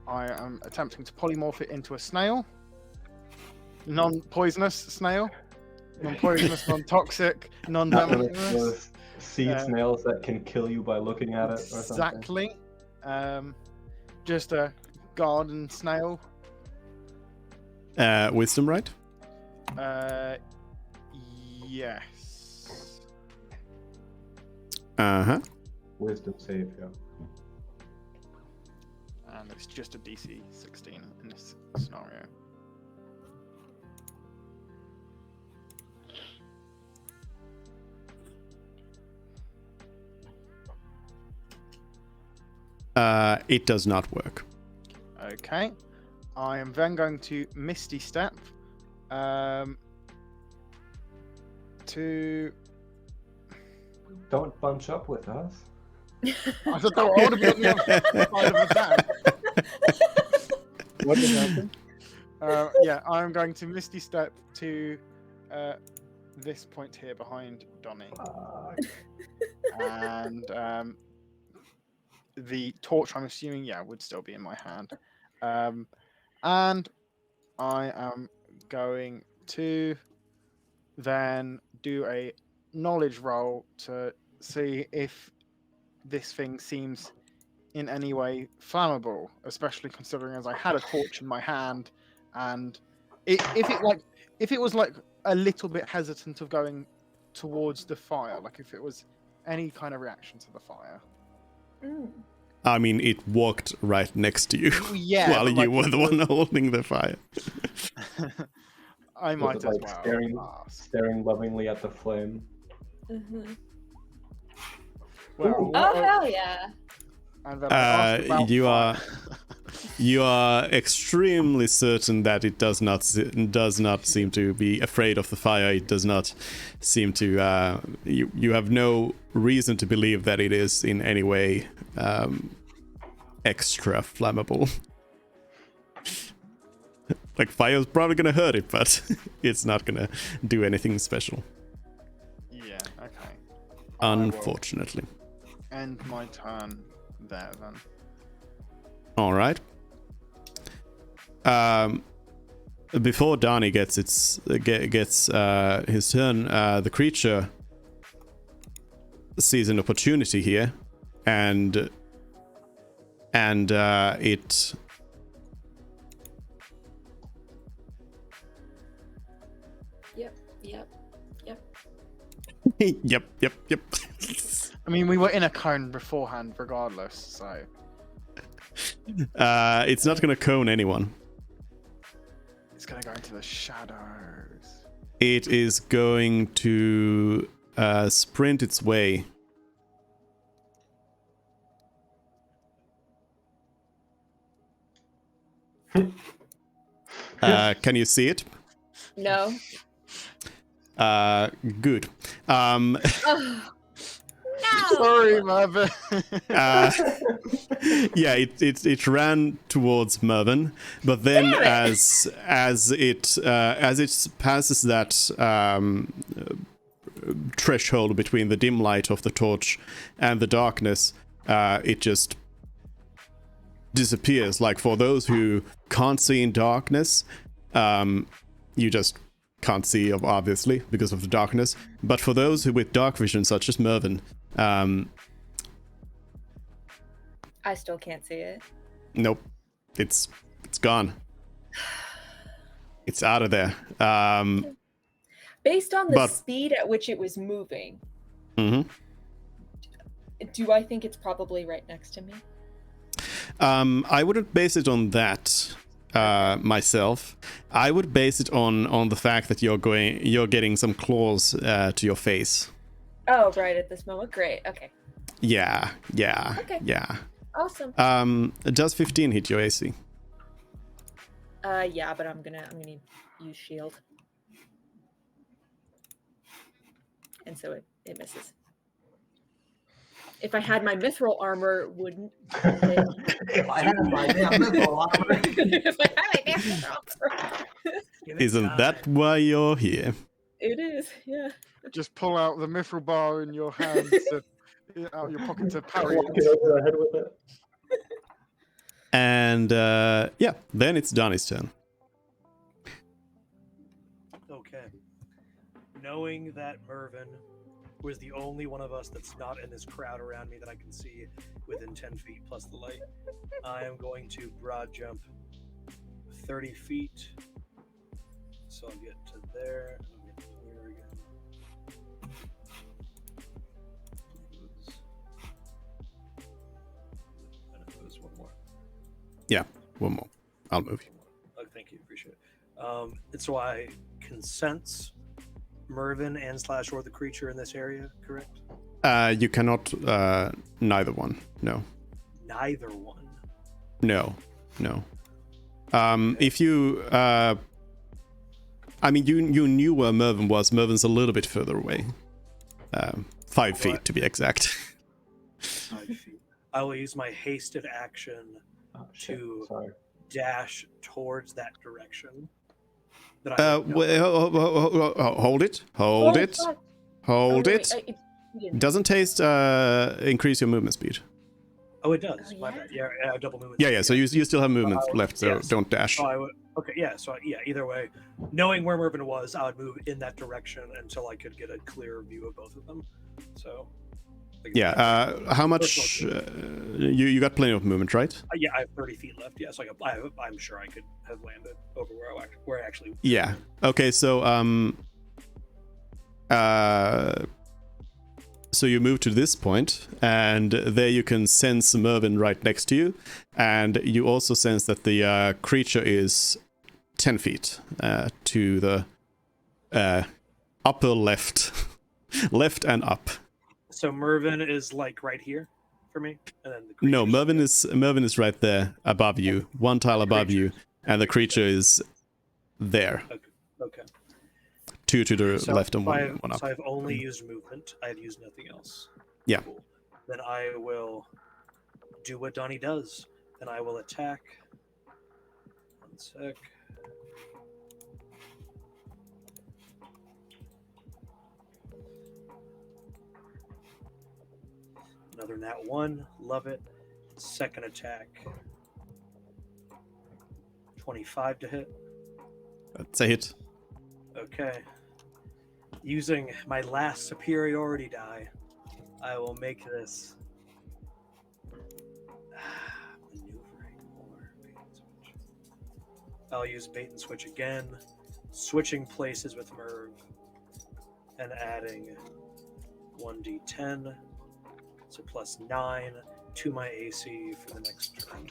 I am attempting to polymorph it into a snail. Non-poisonous snail. Non-poisonous, non-toxic, Not one of non-venomous. those seed snails that can kill you by looking at it or something. Exactly. Just a garden snail. Wisdom, right? Yes. Uh-huh. Wisdom save, yeah. And it's just a DC 16 in this scenario. It does not work. Okay. I am then going to Misty Step to... Don't bunch up with us. I thought I would have been on the other side of the town. What did happen? I'm going to Misty Step to this point here behind Donnie. And the torch, I'm assuming, would still be in my hand. And I am going to then do a knowledge roll to see if this thing seems in any way flammable, especially considering as I had a torch in my hand, and if it was like a little bit hesitant of going towards the fire, like if it was any kind of reaction to the fire. I mean, it walked right next to you Yeah, while but, you like, were the one holding the fire. I might Was as it, like, well. staring lovingly at the flame. Mhm. Well, Ooh. Oh hell yeah! and then I asked about You fire. you are extremely certain that it does not seem to be afraid of the fire. It does not seem to. You have no reason to believe that it is in any way extra flammable. Like, fire's probably gonna hurt it, but it's not gonna do anything special. Yeah, okay. I will Unfortunately. end my turn there then. All right. Before Donnie gets his turn, the creature sees an opportunity here, and it Yep. yep. I mean, we were in a cone beforehand, regardless, so. It's not gonna cone anyone. It's gonna go into the shadows. It is going to sprint its way. Can you see it? No. Good. Oh, no. Sorry, Marvin. Yeah, it ran towards Mervyn, but then Damn it. as it passes that threshold between the dim light of the torch and the darkness, it just disappears. Like, for those who can't see in darkness, you just can't see, obviously, because of the darkness. But for those who with dark vision, such as Mervyn, I still can't see it. nope, it's gone. It's out of there. Based on the But- speed at which it was moving, Mhm. do I think it's probably right next to me? I wouldn't base it on that myself. I would base it on the fact that you're getting some claws to your face. Oh, right at this moment. Great. Okay. Yeah. Okay. Yeah. Awesome. Does 15 hit your AC? Yeah, but I'm gonna use shield, and so it misses. If I had my mithril armor, it wouldn't. If I had my damn mithril armor. If I had my damn mithril armor. Give it Isn't time. that why you're here? It is, yeah. Just pull out the mithril bar in your hands, out of your pocket to parry Walk it. it over the head with it. And yeah, then it's Donnie's turn. Okay. Knowing that Mervyn was the only one of us that's not in this crowd around me that I can see within 10 feet plus the light, I am going to broad jump 30 feet. So I'll get to there. And I'll get to here again. And it was one more. Yeah, one more. I'll move you. Oh, thank you. Appreciate it. And so I can sense Mervyn and / or the creature in this area, correct? You cannot. Neither one. No. Neither one. No. If you. I mean, you knew where Mervyn was. Mervyn's a little bit further away. 5 feet to be exact. 5 feet. I will use my hasted action Oh, shit. to Sorry. dash towards that direction. That I know. Hold it. Hold it. God. Hold Oh, no, it. wait, you didn't. Doesn't taste increase your movement speed. Oh, it does. Oh, My yeah? bad. Yeah, double movement. Yeah. So you still have movement left, so yes. don't dash. Oh, I would. Okay, yeah. So yeah, either way, knowing where Mervyn was, I would move in that direction until I could get a clear view of both of them. So. like, Yeah. How much? You got plenty of movement, right? Yeah, I have 30 feet left. Yeah, so I'm sure I could have landed over where I actually. Yeah. Okay. So So you move to this point, and there you can sense Mervyn right next to you, and you also sense that the creature is 10 feet to the upper left, left and up. So Mervyn is like right here for me, and then the No, creature's Mervyn is right there above you, one tile above you, Creatures. and the creature is there, okay. 2 to the So left and if one up. So I've only used movement. I've used nothing else. Yeah. Cool. Then I will do what Donnie does. Then I will attack. 1 sec. Another nat 1. Love it. Second attack. 25 to hit. That's a hit. Okay. Using my last superiority die, I will make this maneuvering or bait and switch. I'll use bait and switch again, switching places with Merv and adding 1d10, so plus 9 to my AC for the next turn.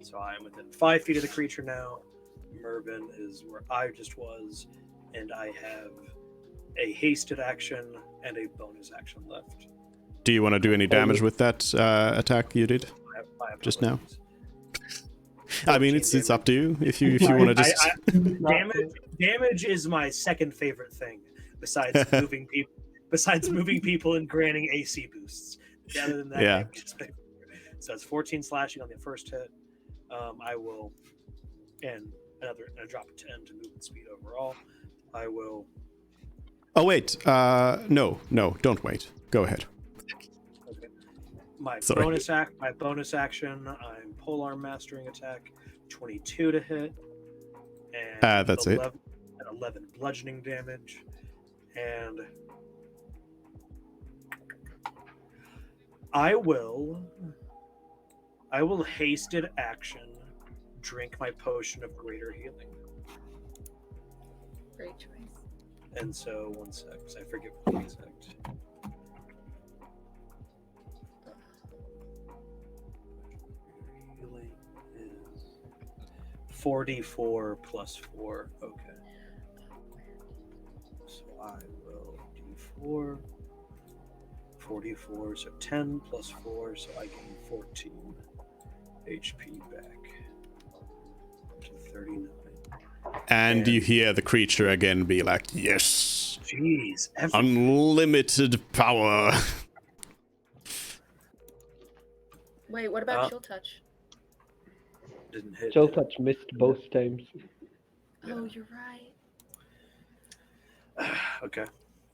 So I am within 5 feet of the creature now. Mervyn is where I just was, and I have a hasted action and a bonus action left. Do you want to do any damage with that attack you did I have just no now? weapons. I mean, it's up to you if you want to just. Damage is my second favorite thing besides moving people. Besides moving people and granting AC boosts. Other than that, Yeah. damage is my favorite. So it's 14 slashing on the first hit. I will, and a drop of 10 to movement speed overall. I will. Oh wait, no, don't wait. Go ahead. Okay. My Sorry. bonus action. I'm polearm mastering attack, 22 to hit, and That's 11, and 11 bludgeoning damage, and I will hasted action drink my potion of greater healing. Great choice. And so 1 sec, because I forget what the exact. Healing is 4d4 plus 4. Okay. So I will d4. 44, so 10 plus 4, so I gain 14 HP back to 39. And you hear the creature again be like, yes, Jeez, unlimited power. Wait, what about Chill Touch? didn't hit. Chill touch missed both times. Oh, you're right. Okay.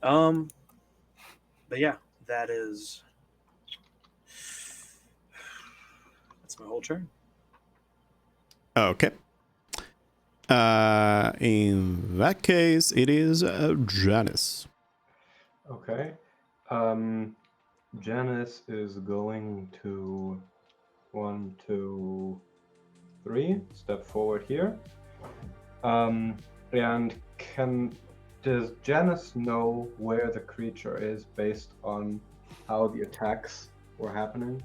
But yeah, that's my whole turn. Okay. In that case, it is Janice. Okay. Janice is going to 1, 2, 3 step forward here. And does Janice know where the creature is based on how the attacks were happening?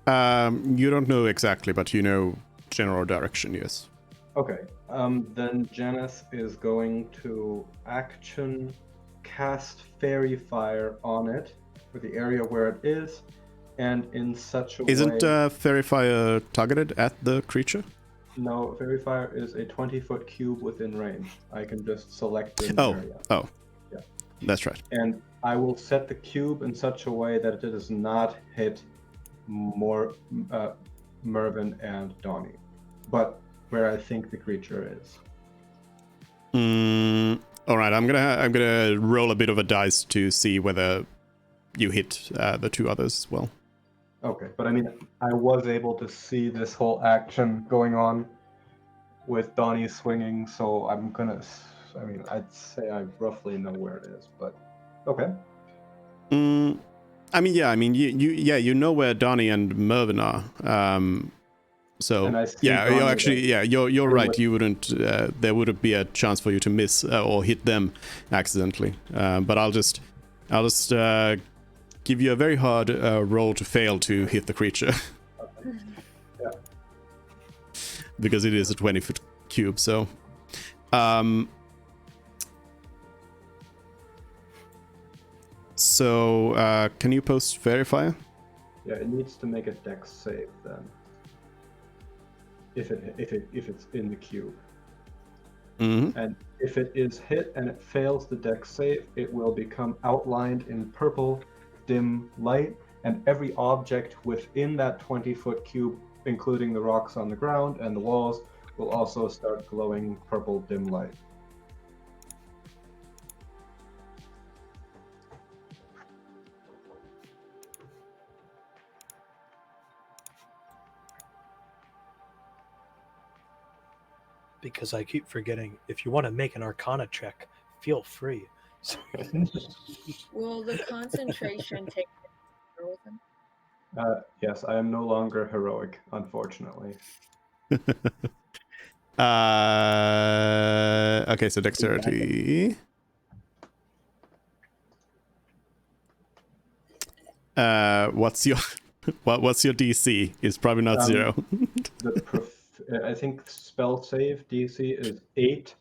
You don't know exactly, but you know general direction, yes. Okay. Then Janice is going to action cast Fairy Fire on it, for the area where it is, and in such a way... Isn't Fairy Fire targeted at the creature? No, Fairy Fire is a 20-foot cube within range. I can just select the area. Oh. Yeah. That's right. And I will set the cube in such a way that it does not hit Mervyn and Donnie, but where I think the creature is. All right, I'm gonna roll a bit of a dice to see whether you hit the two others as well. Okay, but I mean, I was able to see this whole action going on with Donnie swinging, so I'd say I roughly know where it is, but okay. You know where Donnie and Mervyn are. And I see you're right. You wouldn't. There wouldn't be a chance for you to miss or hit them accidentally. But I'll just I'll just give you a very hard roll to fail to hit the creature. Yeah. Because it is a 20-foot cube, so... can you post Verifier? Yeah, it needs to make a dex save then. If it's in the cube. Mm-hmm. And if it is hit and it fails the dex save, it will become outlined in purple dim light, and every object within that 20-foot cube, including the rocks on the ground and the walls, will also start glowing purple dim light. Because I keep forgetting, if you want to make an Arcana check, feel free. Will the concentration take with him? Yes, I am no longer heroic, unfortunately. Okay, so dexterity. What's your what's your DC? It's probably not 0. I think spell save DC is 8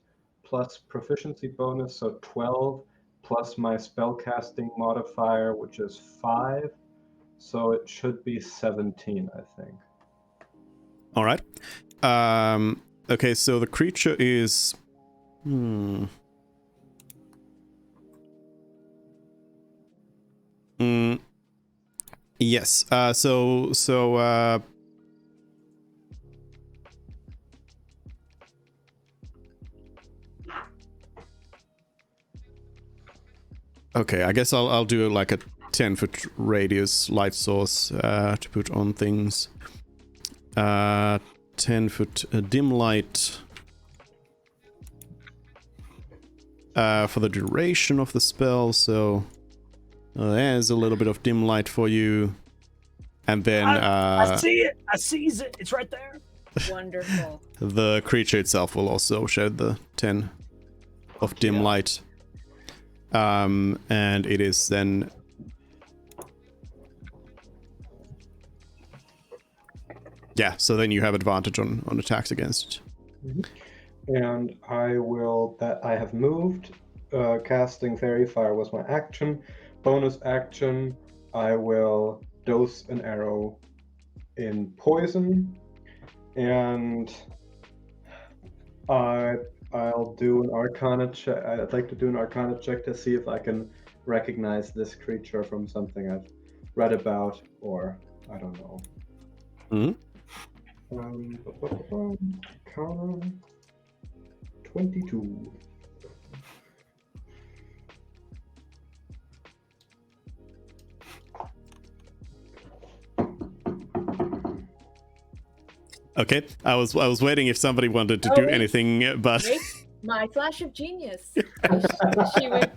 plus proficiency bonus, so 12 plus my spellcasting modifier, which is 5. So it should be 17, I think. All right. Okay, so the creature is. Yes. Okay, I guess I'll do like a 10-foot radius light source to put on things. 10-foot dim light for the duration of the spell. So there's a little bit of dim light for you, and then I see it. I sees it. It's right there. Wonderful. The creature itself will also shed the 10 of dim light. And it is then so then you have advantage on attacks against it. And I have moved. Casting Fairy Fire was my action. Bonus action, I will dose an arrow in poison, and I'll do an Arcana check. I'd like to do an Arcana check to see if I can recognize this creature from something I've read about, or I don't know. Arcana 22. Okay, I was waiting if somebody wanted to do wait. anything, but Wait, my flash of genius. she would.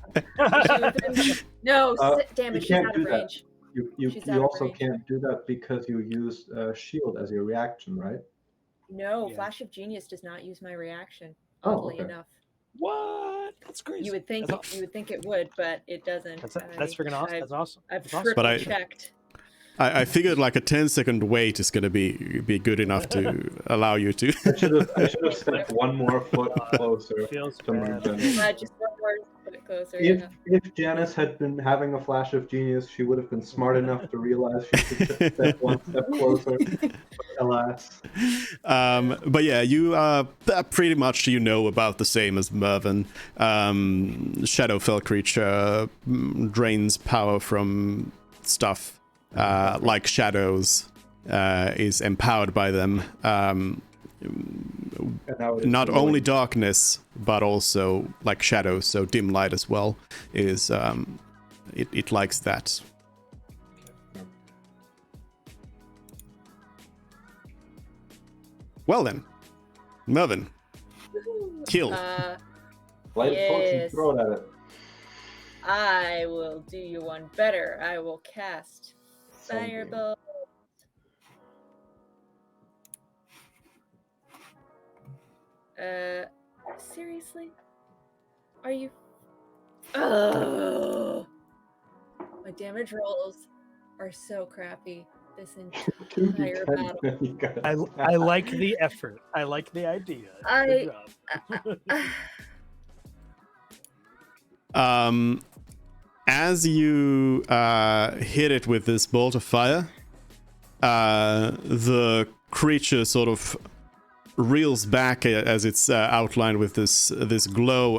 No, damn it, she's out of range. You also can't do that because you use shield as your reaction, right? No, Yeah. Flash of Genius does not use my reaction. Oh, Oddly okay. enough, What? That's crazy. you would think it would, but it doesn't. That's freaking awesome. That's awesome. I've That's awesome. triple But checked. I figured like a 10-second wait is going to be good enough to allow you to. I should have stepped one more foot closer. Feels to move bad. Janice. Just one more foot closer. If Janice had been having a flash of genius, she would have been smart enough to realize she should step one step closer. But alas. But yeah, you pretty much about the same as Mervyn. Shadowfell creature drains power from stuff like shadows, is empowered by them. Not only darkness, but also like shadows, so dim light as well is it likes that. Well then, Mervyn, kill. Light a torch and Yes. throw it at it. I will do you one better. I will cast Sunbeam. Firebolt. Seriously? Are you? Oh, My damage rolls are so crappy this 2d10 entire battle. you got I like the effort. I like the idea. Good job. As you hit it with this bolt of fire, the creature sort of reels back as it's outlined with this glow,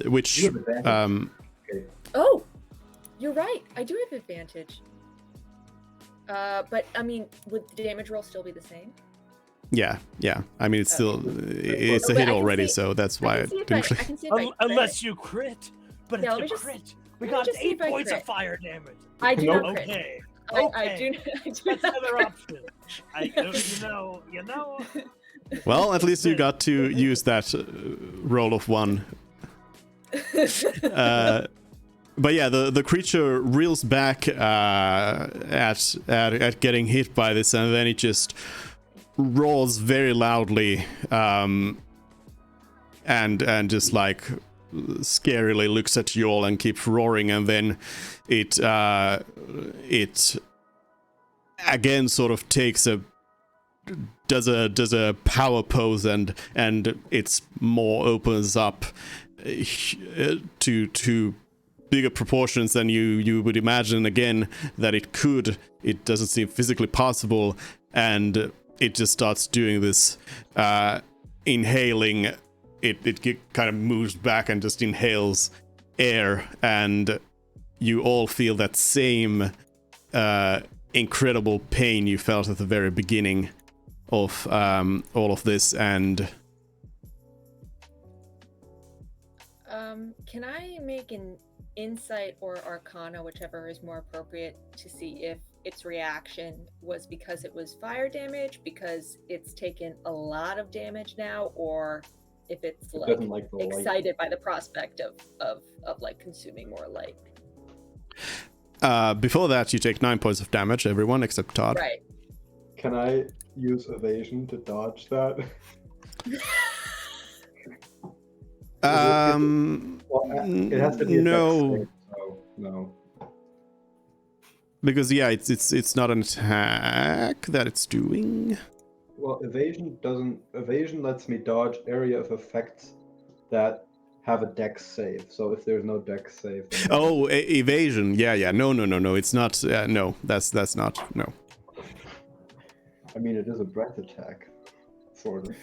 which You have advantage. Okay. Oh, you're right. I do have advantage. But I mean, would the damage roll still be the same? yeah. I mean, it's still it's a But hit I can already, see- so that's why I I can see if didn't. I can see if I crit. Unless you crit, but Yeah, if let me you just- crit, we let me got just see 8 if I points of crit. fire damage. I do Nope. not crit. Okay. I do That's not another crit. option. You know. Well, at least you got to use that roll of 1. But yeah, the creature reels back at getting hit by this, and then it just roars very loudly, and just like scarily looks at you all and keeps roaring, and then it again sort of does a power pose, and its maw opens up to bigger proportions than you would imagine again that it could. It doesn't seem physically possible, and it just starts doing this inhaling. It kind of moves back and just inhales air, and you all feel that same incredible pain you felt at the very beginning of all of this. And can I make an insight or arcana, whichever is more appropriate, to see if its reaction was because it was fire damage, because it's taken a lot of damage now, or if it's It like doesn't like the light. excited by the prospect of like consuming more light? before that, you take 9 points of damage, everyone except Todd. Right. Can I use evasion to dodge that? Well, it has to be a no, dex save, so no. because yeah, it's not an attack that it's doing. Well, evasion lets me dodge area of effects that have a dex save. So if there's no dex save, then Oh, evasion. Yeah. No. It's not. No, that's not. No. I mean it is a breath attack, sort of.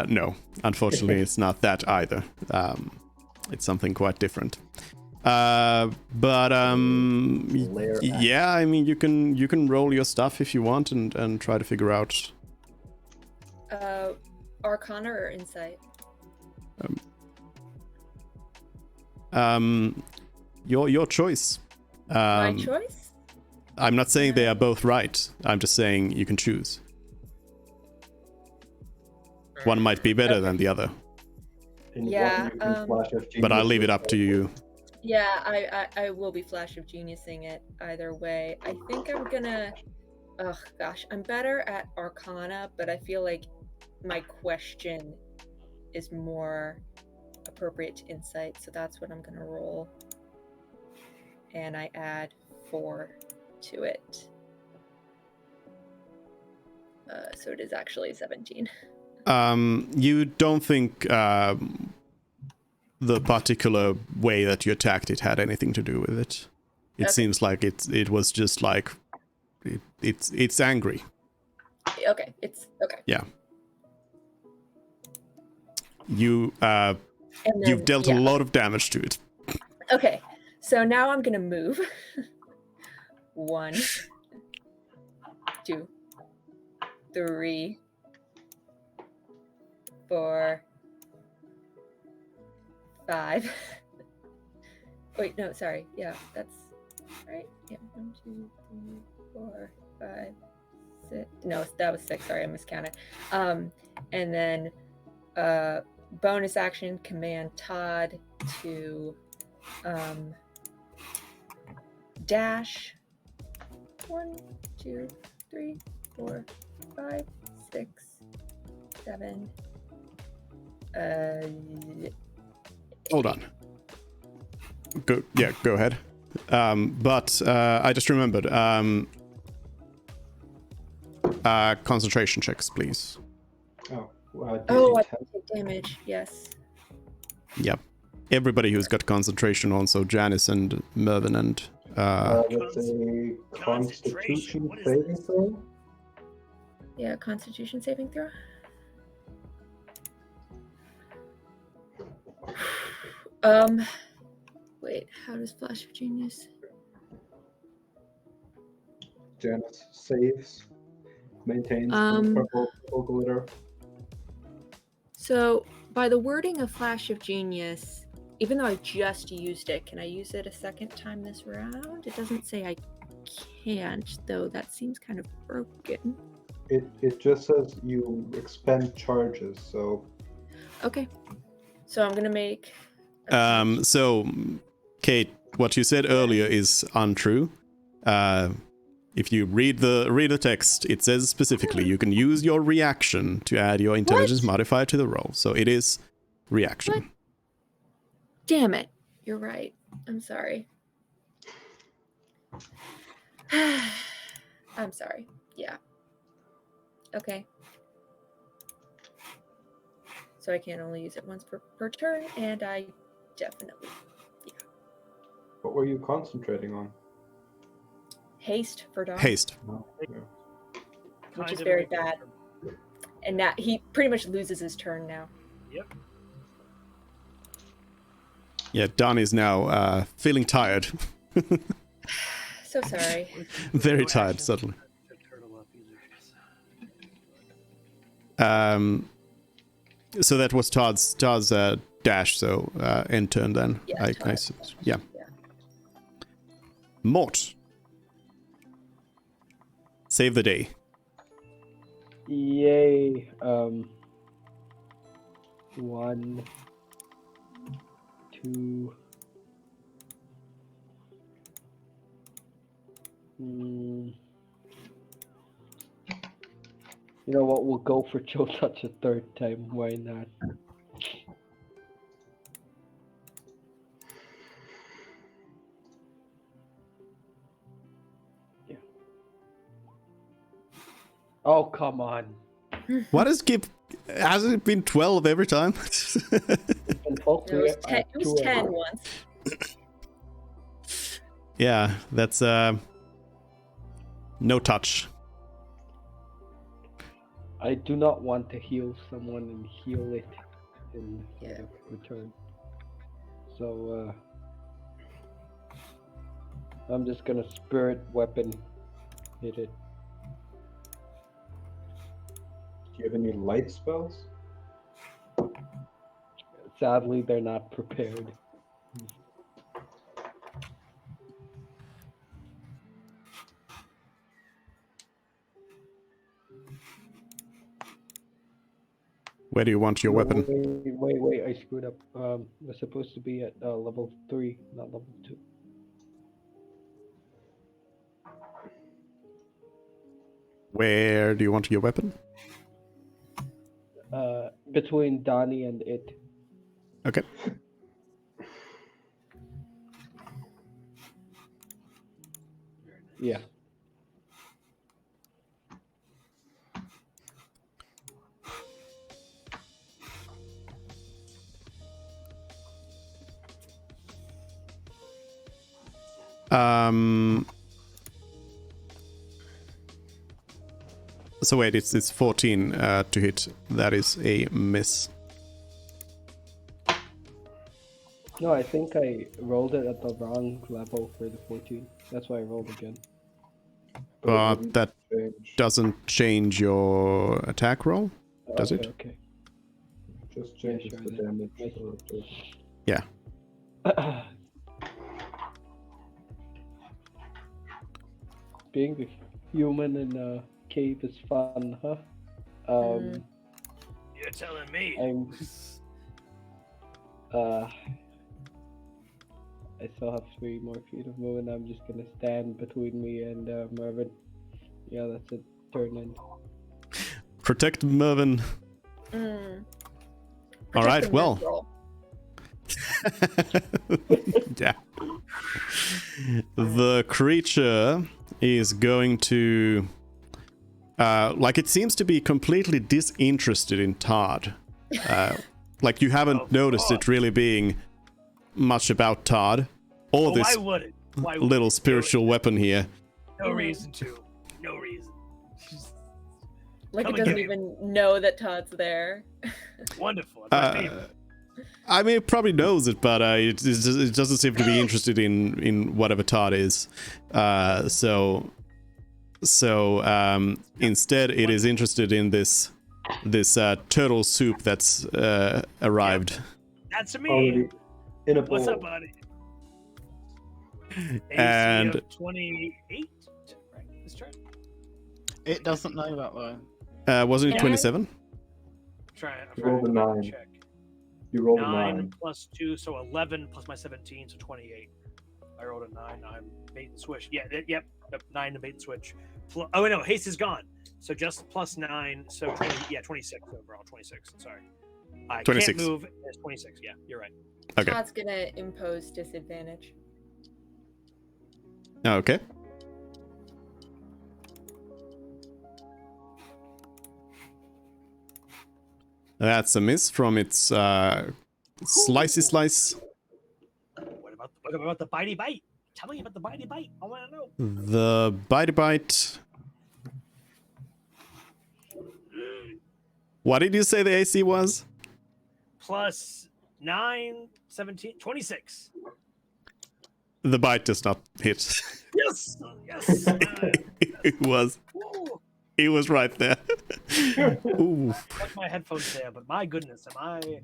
No, unfortunately, it's not that either. It's something quite different. But Lair yeah, I mean, you can roll your stuff if you want and try to figure out. Arcana or insight? Your choice. My choice? I'm not saying they are both right. I'm just saying you can choose. One might be better than the other, And Yeah, you can flash of but I'll genius leave it with up to you. Yeah, I will be Flash of Geniusing it either way. I think I'm gonna. Oh gosh, I'm better at Arcana, but I feel like my question is more appropriate to Insight, so that's what I'm gonna roll. And I add 4 to it. So it is actually 17. You don't think the particular way that you attacked it had anything to do with it. It Okay. seems like it was just like it's angry. Okay, it's okay. Yeah. You've And then, dealt a lot of damage to it. Okay, so now I'm gonna move. 1, 2, 3, 4, 5. Wait, no, sorry. Yeah, that's right. Yeah, 1, 2, 3, 4, 5, 6. No, that was 6. Sorry, I miscounted. And then bonus action, command Todd to dash. 1, 2, 3, 4, 5, 6, 7. Hold on. Go ahead. But I just remembered. Concentration checks, please. Oh, Oh, I D10. can take damage. Yes. Yep. Everybody who's got concentration on, so Janice and Mervin and That's a Constitution What is saving this? throw. Yeah, Constitution saving throw. Wait. How does Flash of Genius? Janice saves, maintains Um, the purple glitter. So, by the wording of Flash of Genius, even though I just used it, can I use it a second time this round? It doesn't say I can't, though. That seems kind of broken. It just says you expend charges, so Okay. So I'm gonna make. so Kate, what you said earlier is untrue. If you read the text, it says specifically you can use your reaction to add your intelligence modifier to the roll. So it is reaction. What? Damn it! You're right. I'm sorry. I'm sorry. Yeah. Okay. So I can only use it once per turn, and I definitely what were you concentrating on? haste for Dom, Haste. Oh, yeah. which is Kind of very a- bad. And now he pretty much loses his turn now. Yep. Yeah, Don is now feeling tired. So sorry. Very No tired action. suddenly. Turtle up either. So that was Todd's dash, so end turn then. Yeah, I Todd. suppose. Yeah. Yeah. Mort. Save the day. Yay. 1, 2. You know what? We'll go for Joe Touch a third time. Why not? Yeah. Oh, come on. What is keep? Hasn't it been 12 every time? And hopefully It was 10, it was 10 once. Yeah, that's no touch. I do not want to heal someone and heal it in Yeah. return. So I'm just gonna spirit weapon hit it. Do you have any light spells? Sadly, they're not prepared. Where do you want your weapon? Wait, I screwed up. We're supposed to be at level 3, not level 2. Where do you want your weapon? Between Donnie and it. Okay. Yeah. So wait, it's 14 to hit. That is a miss. No, I think I rolled it at the wrong level for the 14. That's why I rolled again. But that Change. doesn't change your attack roll, does Okay, it? Okay. Just changes sure, the then. damage. Nice. or the- Yeah. Being a human in a cave is fun, huh? You're telling me. I'm. I still have 3 more feet of movement. I'm just gonna stand between me and Mervin. Yeah, that's it. Turn in. Protect Mervin. Mm. All right, Protect the well. mid roll. Yeah. The creature is going to... like, it seems to be completely disinterested in Todd. Like, you haven't noticed it really being much about Todd. Or this Why would it? Why would little it? spiritual weapon here. No reason to. No reason. Like Come it and doesn't get me. even know that Todd's there. Wonderful. That's my favorite. I mean, it probably knows it, but it doesn't seem to be interested in whatever Todd is. So instead, it is interested in this turtle soup that's arrived. That's me. Already in a bowl. What's up, buddy? And- AC of 28. Right. This turn. It doesn't know that though. Wasn't it Yeah. 27? You rolled a 9. Check. You rolled a 9 9. plus 2, so 11 plus my 17, so 28. I rolled a 9. I'm bait and switch. Yeah, yep. 9 to bait and switch. Oh, no, haste is gone. So just plus 9, so 26 overall. 26, sorry. I 26. can't move. It's 26, yeah, you're right. Okay. Todd's gonna impose disadvantage. Okay. That's a miss from its slicey slice. What about the bitey bite? Tell me about the bitey bite. I want to know. The bitey bite. What did you say the AC was? Plus 9, 17, 26. The bite does not hit. Yes! Yes! It was right there. Ooh. Put my headphones there, but my goodness, am I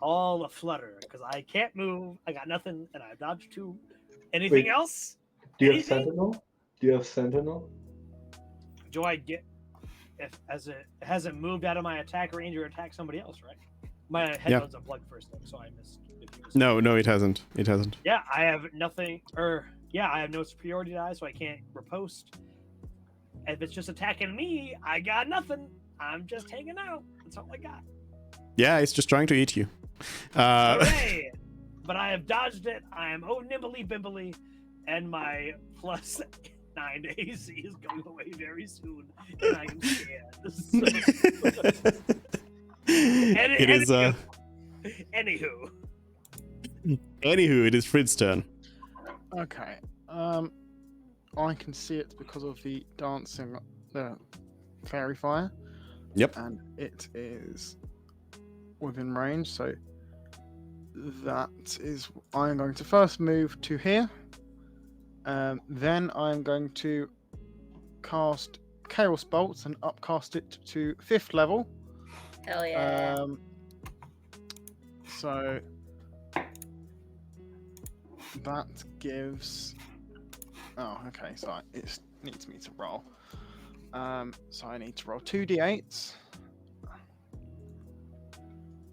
all aflutter because I can't move. I got nothing, and I dodged 2. Anything Wait. else? Do you have Anything? Sentinel? Do you have Sentinel? Do I get if as it hasn't moved out of my attack range or attack somebody else? Right. My headphones unplugged first thing, so I missed. No, it hasn't. It hasn't. Yeah, I have nothing. I have no superiority die, so I can't riposte. If it's just attacking me, I got nothing. I'm just hanging out. That's all I got. Yeah, it's just trying to eat you. Hooray! But I have dodged it. I am nimbly bimbly, and my plus 9 to AC is going away very soon, and I am scared. It is. Anywho, Anywho, it is Frid's turn. Okay. I can see it because of the dancing, the fairy fire. Yep. And it is within range, so that is. I'm going to first move to here. Then I'm going to cast Chaos Bolts and upcast it to 5th level. Hell yeah. So that gives. Oh, okay. So it needs me to roll. So I need to roll 2d8s,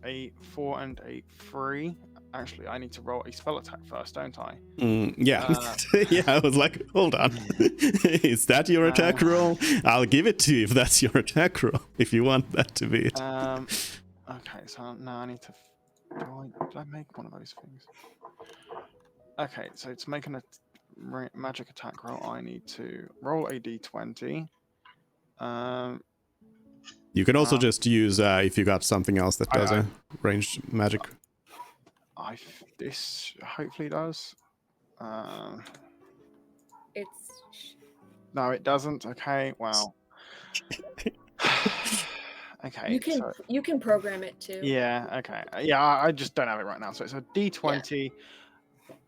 a 4 and a 3. Actually, I need to roll a spell attack first, don't I? Yeah. Yeah, I was like, hold on. Is that your attack roll? I'll give it to you if that's your attack roll, if you want that to be it. Okay, so now I need to. Did I make one of those things? Okay, so to make a magic attack roll, I need to roll a d20. You can also just use if you got something else that does a ranged magic. This hopefully does. It's No, it doesn't. Okay, well. Okay. you can program it too. Yeah. Okay. Yeah, I just don't have it right now. So it's a d20.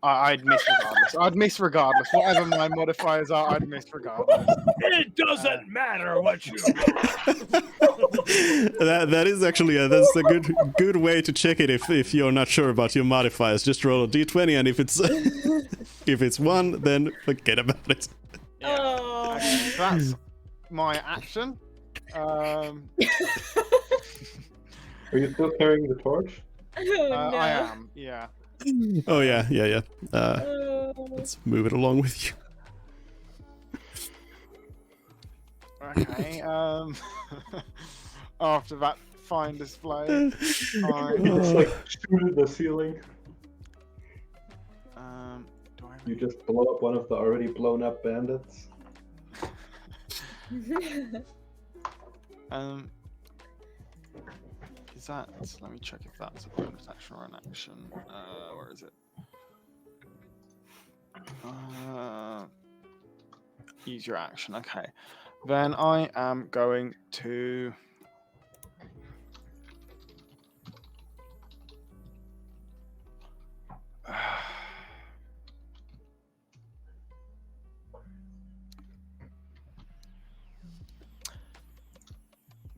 I'd miss regardless. I'd miss regardless. Whatever my modifiers are, I'd miss regardless. it doesn't matter what you. That is actually that's a good way to check it if you're not sure about your modifiers. Just roll a d20, and if it's if it's 1, then forget about it. Yeah. Oh. Okay, so that's my action. Are you still carrying the torch? Oh, no. I am. Yeah. Oh yeah. Oh. Let's move it along with you. Okay. After that fine display, It's like shoot at the ceiling. You just blow up one of the already blown up bandits. Is that? Let me check if that's a bonus action or an action. Where is it? Use your action. Okay. Then I am going to.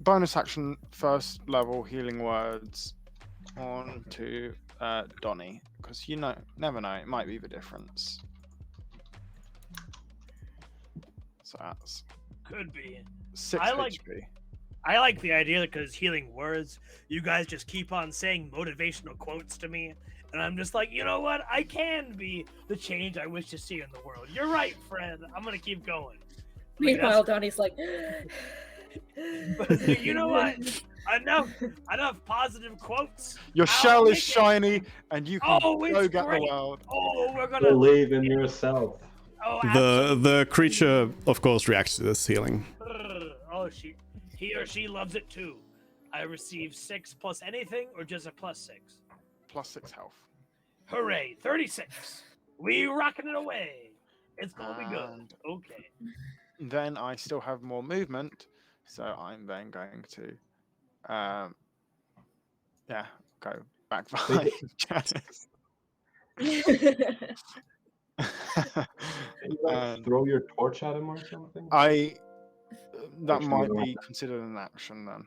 Bonus action, first level healing words on to Donnie, because never know, it might be the difference. So that's Could be. 6 I like- HP. I like the idea because healing words, you guys just keep on saying motivational quotes to me. And I'm just like, you know what? I can be the change I wish to see in the world. You're right, Fred. I'm going to keep going. Like, Meanwhile, Donnie's like, you know what? Enough positive quotes. Your I'll shell is make it. shiny, and you can Oh, go it's get the great. world. Oh, we're going to... Believe in yourself. Oh, absolutely. The creature, of course, reacts to this healing. Oh, he or she loves it too. I receive 6 plus anything or just a +6? +6 health. Hooray, 36. We rocking it away. It's going to be good. And Okay. then I still have more movement, so I'm then going to, go back behind Janice. Can you like, throw your torch at him or something? That Actually, might you don't be considered an action then.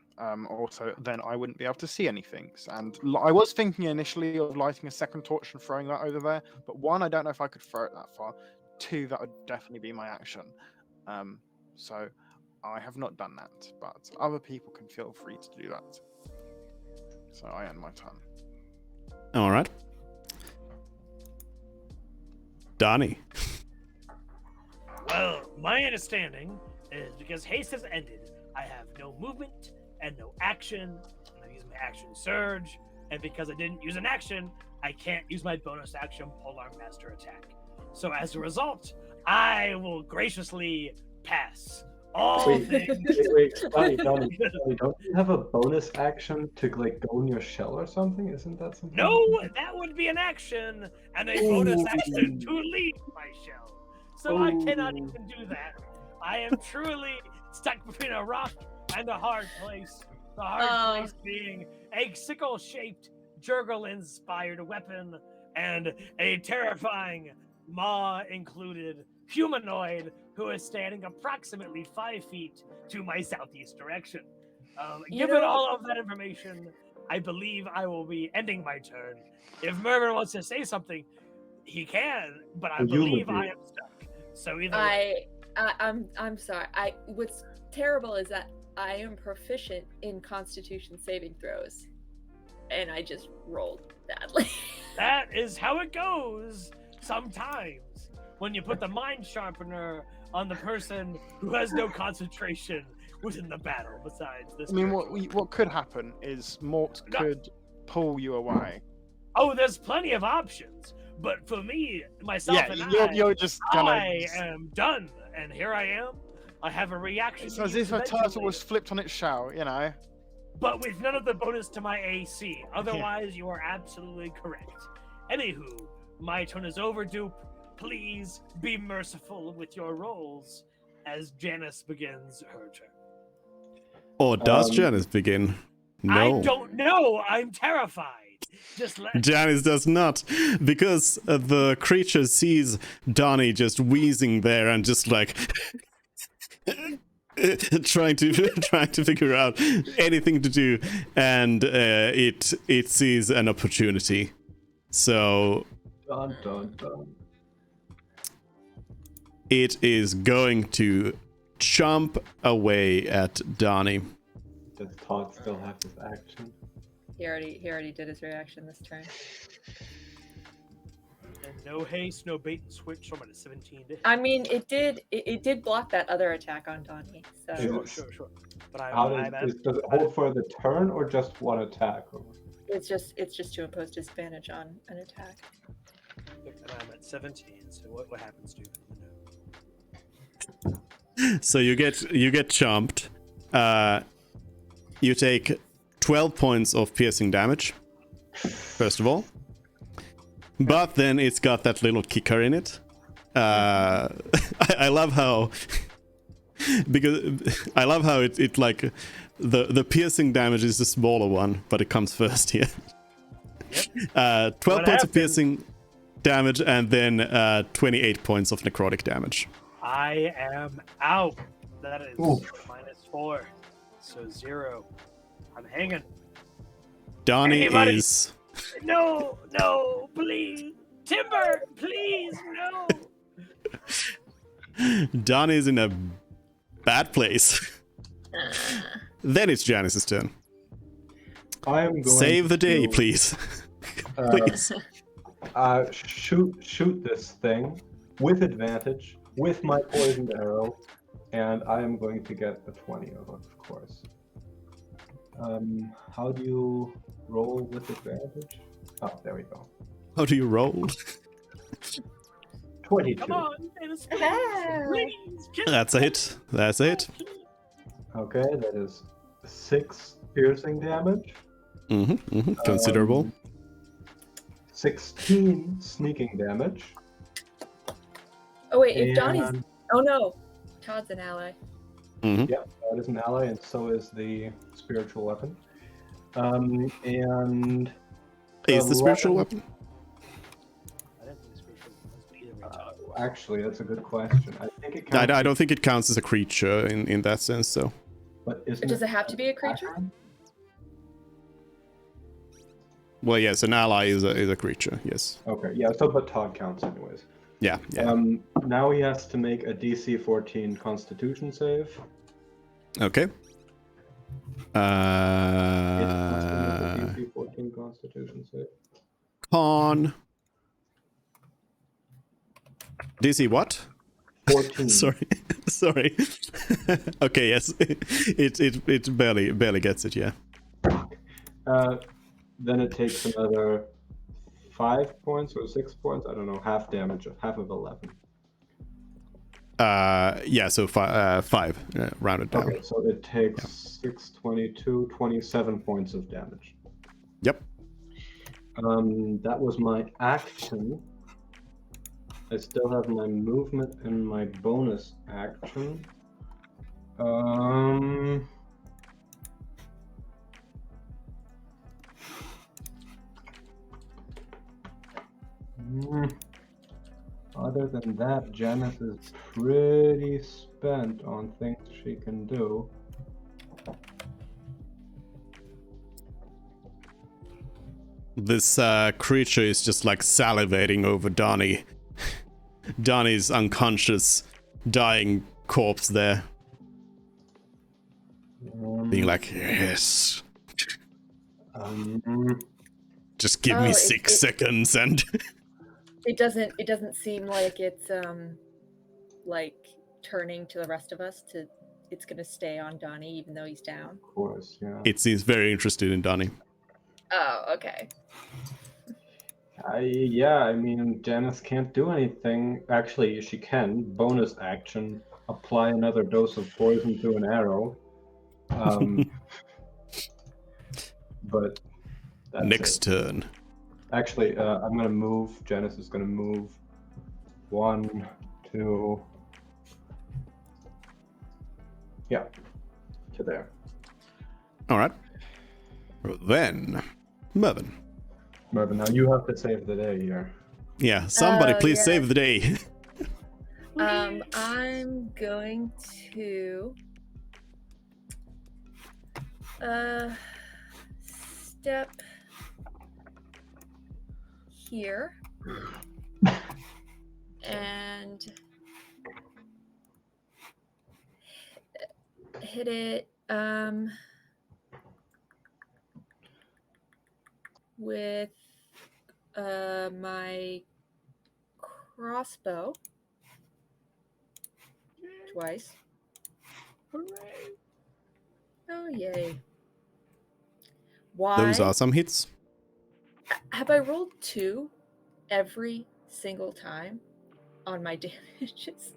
Also, then I wouldn't be able to see anything. And I was thinking initially of lighting a second torch and throwing that over there, but one, I don't know if I could throw it that far. Two, that would definitely be my action. So I have not done that, but other people can feel free to do that. So I end my turn. All right. Donnie. Well, my understanding is because haste has ended, I have no movement and no action, and I use my action surge, and because I didn't use an action, I can't use my bonus action Polearm Master attack. So as a result, I will graciously pass all Wait, things. Donnie, don't you have a bonus action to like go in your shell or something? Isn't that something? No, that would be an action and a bonus action to leave my shell. So I cannot even do that. I am truly stuck between a rock and a hard place. The hard place being a sickle-shaped, Jurgle-inspired weapon and a terrifying, maw-included humanoid who is standing approximately 5 feet to my southeast direction. Given all of that information, I believe I will be ending my turn. If Mervyn wants to say something, he can, but I believe I am stuck. So either way. I'm sorry. What's terrible is that I am proficient in Constitution saving throws, and I just rolled badly. That is how it goes sometimes when you put the mind sharpener on the person who has no concentration within the battle. Besides this, I mean, what could happen is Mort could pull you away. Oh, there's plenty of options, but for me, myself, you're just gonna. I am done, and here I am. I have a reaction. It's as if a turtle was flipped on its shell, you know. But with none of the bonus to my AC. Otherwise, you are absolutely correct. Anywho, my turn is over, Dupe. Please be merciful with your rolls as Janice begins her turn. Or does Janice begin? No. I don't know. I'm terrified. Just let Janice does not, because the creature sees Donnie just wheezing there and just like trying to figure out anything to do, and it sees an opportunity. So Dun, dun, dun. it is going to chomp away at Donnie. Does Todd still have his action? He already did his reaction this turn. And no haste, no bait and switch. So I'm at a 17 to hit. I mean, it did block that other attack on Donnie. So Sure. But Does it hold for the turn or just one attack? it's just to impose disadvantage on an attack. And I'm at 17. So what happens to you? So you get chomped. You take 12 points of piercing damage, first of all. But then it's got that little kicker in it. I love how it like the piercing damage is the smaller one, but it comes first here. Yep. 12 What points of happened? piercing damage and then 28 points of necrotic damage. I am out. That is Oof. -4. So 0. I'm hanging. Donnie Anybody? is No, please. Timber, please, no. Donnie's in a bad place. Then it's Janice's turn. I am going Save the day, to, please. Please. shoot this thing with advantage with my poisoned arrow, and I am going to get a 20 of course. How do you roll with advantage? Oh, there we go. How do you roll? 22. Come on, Dennis, Ah. please. Just That's it. That's it. Okay, that is 6 piercing damage. Considerable. 16 sneaking damage. Oh wait, if Donnie's. And Oh no, Todd's an ally. that is an ally, and so is the spiritual weapon. And Is the spiritual 11 weapon? I don't think spiritual weapons, but either way, Todd. Actually, that's a good question. I think it counts. I don't think it counts as a creature in that sense, so. But isn't Does it have to be a creature? action? Well, yes, an ally is a creature, yes. Okay, yeah. So, but Todd counts anyways. Yeah, yeah. Now he has to make a DC 14 Constitution save. Okay. It has to make a DC 14 Constitution save. Con. DC what? 14. Sorry. Okay, yes. It barely gets it, yeah. Then it takes another 5 points or 6 points. I don't know. Half damage, half of 11. Yeah, so 5 rounded down. Okay, so it takes 6, 22, 27 points of damage. Yep. That was my action. I still have my movement and my bonus action. Other than that, Janice is pretty spent on things she can do. This creature is just like salivating over Donnie. Donnie's unconscious, dying corpse there. Being like, yes. Just give me Oh, 6 seconds and It doesn't seem like it's like turning to the rest of us to. It's gonna stay on Donnie even though he's down. Of course, yeah. it seems very interested in Donnie. Oh, okay. I mean, Janice can't do anything. Actually, she can. Bonus action, apply another dose of poison to an arrow. But that's Next it. turn. Actually, I'm gonna move. Janice is gonna move 1, 2. Yeah, to there. Alright. Then, Mervin. Mervin, now you have to save the day here. Yeah, somebody please yeah. save the day. I'm going to step here and hit it with my crossbow twice. Hooray! Oh yay! Why Those are some hits. have I rolled 2 every single time on my damages.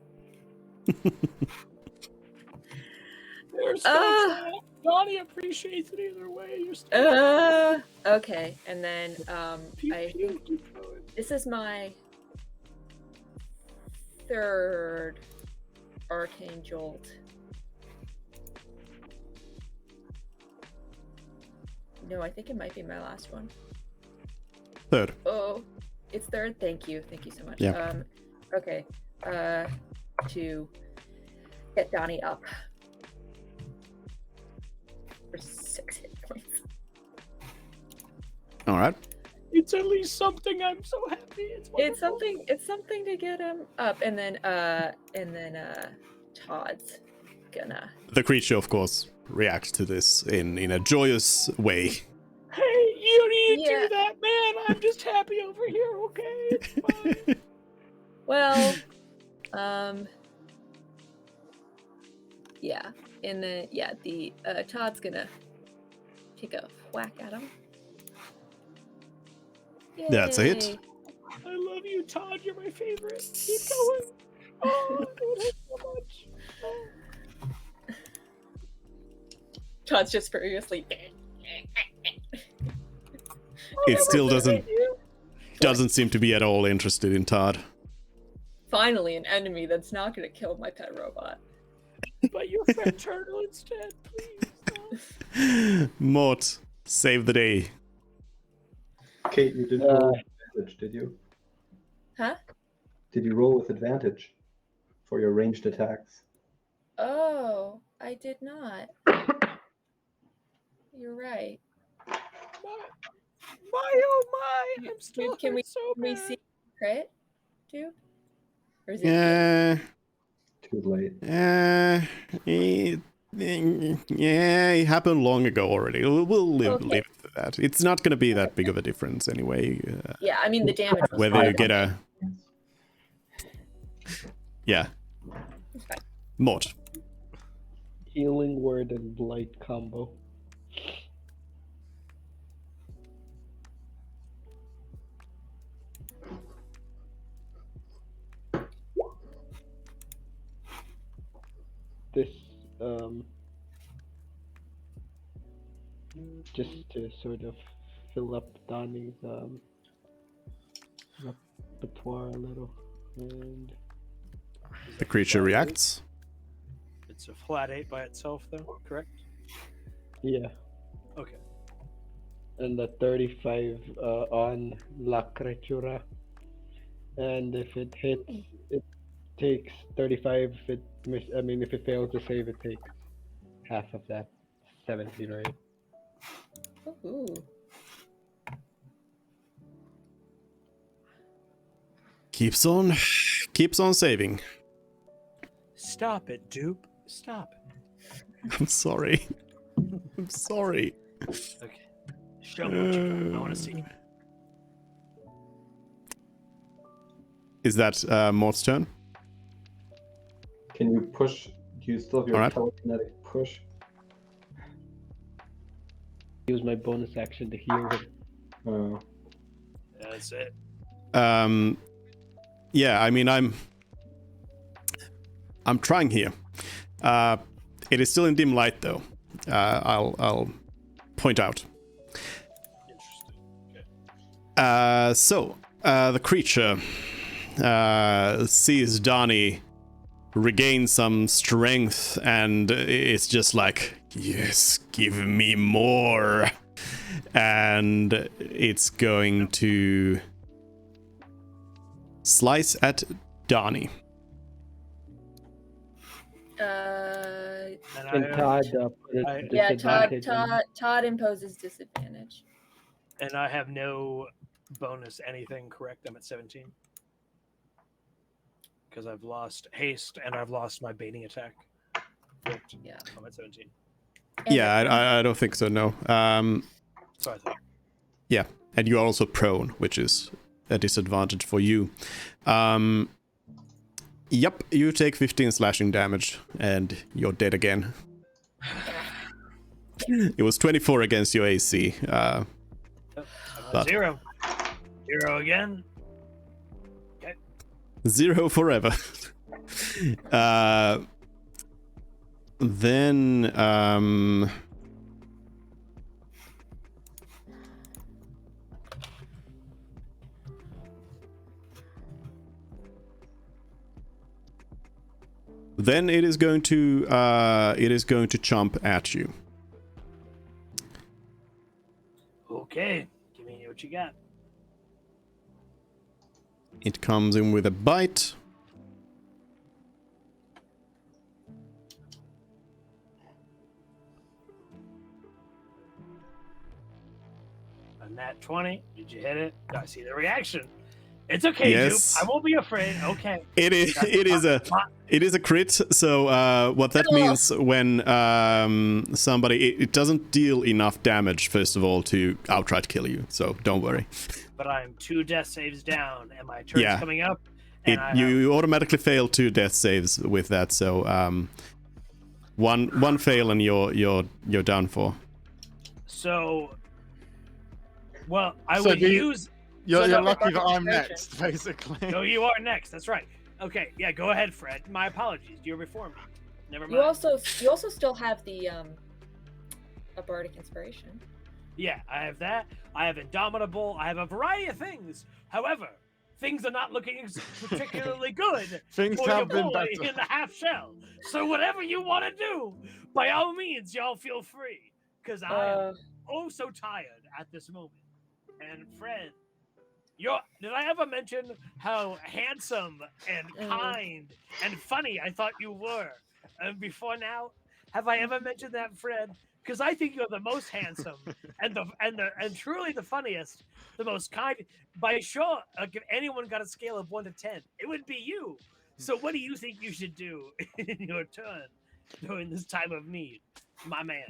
There's Donnie appreciates it either way. You're still Okay, and then pew, I pew, think keep going. this is my third arcane jolt. No, I think it might be my last one. Third. Oh, it's third. Thank you so much. Yeah. Okay. To get Donnie up for 6 hit points. All right. It's at least something. I'm so happy. It's wonderful. It's something to get him up, and then Todd's gonna. The creature, of course, reacts to this in a joyous way. Hey, you need to Yeah. do that, man. I'm just happy over here. Okay, it's fine. Well, yeah, and then the Todd's gonna take a whack at him. That's a hit. Yay. I love you, Todd. You're my favorite. Keep going. Oh, it hurts so much. Oh. Todd's just furiously. It still doesn't seem to be at all interested in Todd. Finally, an enemy that's not gonna kill my pet robot. But you're fraternal instead, please. Mort, save the day. Kate, you didn't roll with advantage, did you? Huh? Did you roll with advantage for your ranged attacks? Oh, I did not. You're right. My oh my! I'm still Dude, can we bad. see crit, dude? Or is it? Yeah. Too late. It happened long ago already. We'll leave Okay. it for that. It's not going to be that big of a difference anyway. Yeah, I mean the damage. Was Whether fine. you get a... Yeah. It's fine. Mort. Healing word and blight combo. This just to sort of fill up Donnie's repertoire a little, and The creature reacts. It's a flat 8 by itself, though, correct? yeah, Okay. and the 35 on La Creatura, and if it hits, it takes 35. If if it fails to save, it takes half of that, 17, right? Ooh. Keeps on saving. Stop it, dupe. Stop it. I'm sorry. I'm sorry. Okay. Show me what you got. I want to see. Is that Mort's turn? Can you push? Do you still have your Alright. telekinetic push? Use my bonus action to heal him. That's it. Yeah, I mean, I'm trying here. It is still in dim light, though. I'll point out. Interesting. So the creature sees Donnie regain some strength, and it's just like, yes, give me more. And it's going to slice at Donnie. And And Todd put it I- to Yeah, disadvantage on- Todd imposes disadvantage. And I have no bonus anything, correct? I'm at 17. Because I've lost haste and I've lost my baiting attack. Correct. Yeah. I'm at 17. And Yeah, I don't think so, no. So I thought. Yeah, and you are also prone, which is a disadvantage for you. Yep, you take 15 slashing damage, and you're dead again. It was 24 against your AC. I'm at But- 0. 0 again. 0 forever. Then then it is going to chomp at you. Okay, give me what you got. It comes in with a bite. A nat 20. Did you hit it? I see the reaction. It's okay, Yes. Dupe. I won't be afraid. Okay. It is a crit. So what that means when somebody it doesn't deal enough damage first of all to outright kill you. So don't worry. But I'm 2 death saves down, and my turn's coming up. And You automatically fail 2 death saves with that. So one fail and you're done for. So, well, I So would do you- use. You're no, lucky that I'm concentration. next, basically. No, you are next. That's right. Okay, yeah, go ahead, Fred. My apologies. You're before me. Never mind. You also still have the a bardic inspiration. Yeah, I have that. I have Indomitable. I have a variety of things. However, things are not looking particularly good Things for your have been boy better. in the half shell. So whatever you want to do, by all means, y'all feel free. Because I am oh so tired at this moment. And Fred, did I ever mention how handsome and kind and funny I thought you were? And before now, have I ever mentioned that, Fred? Because I think you're the most handsome and truly the funniest, the most kind. By sure, like if anyone got a scale of 1 to 10, it would be you. So what do you think you should do in your turn during this time of need, my man?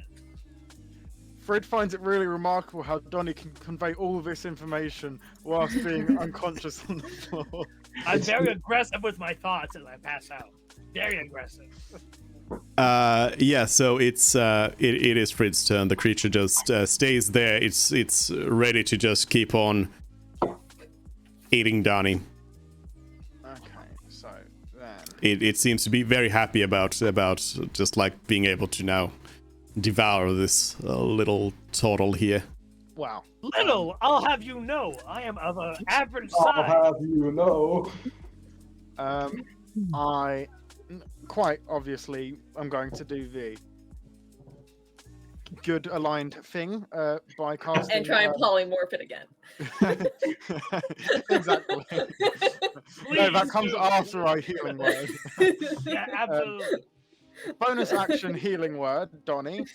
Fred finds it really remarkable how Donnie can convey all of this information whilst being unconscious on the floor. I'm very aggressive with my thoughts as I pass out. Very aggressive. Yeah, so it is Fred's turn. The creature just stays there. It's ready to just keep on eating Donnie. Okay, so then It seems to be very happy about just like being able to now devour this little turtle here. wow. Little, I'll have you know, I am of an average I'll size. have you know. I quite obviously am going to do the good aligned thing by casting. And try and polymorph it again. Exactly. No, that comes do. after I healing word. Yeah, absolutely. Bonus action healing word, Donnie,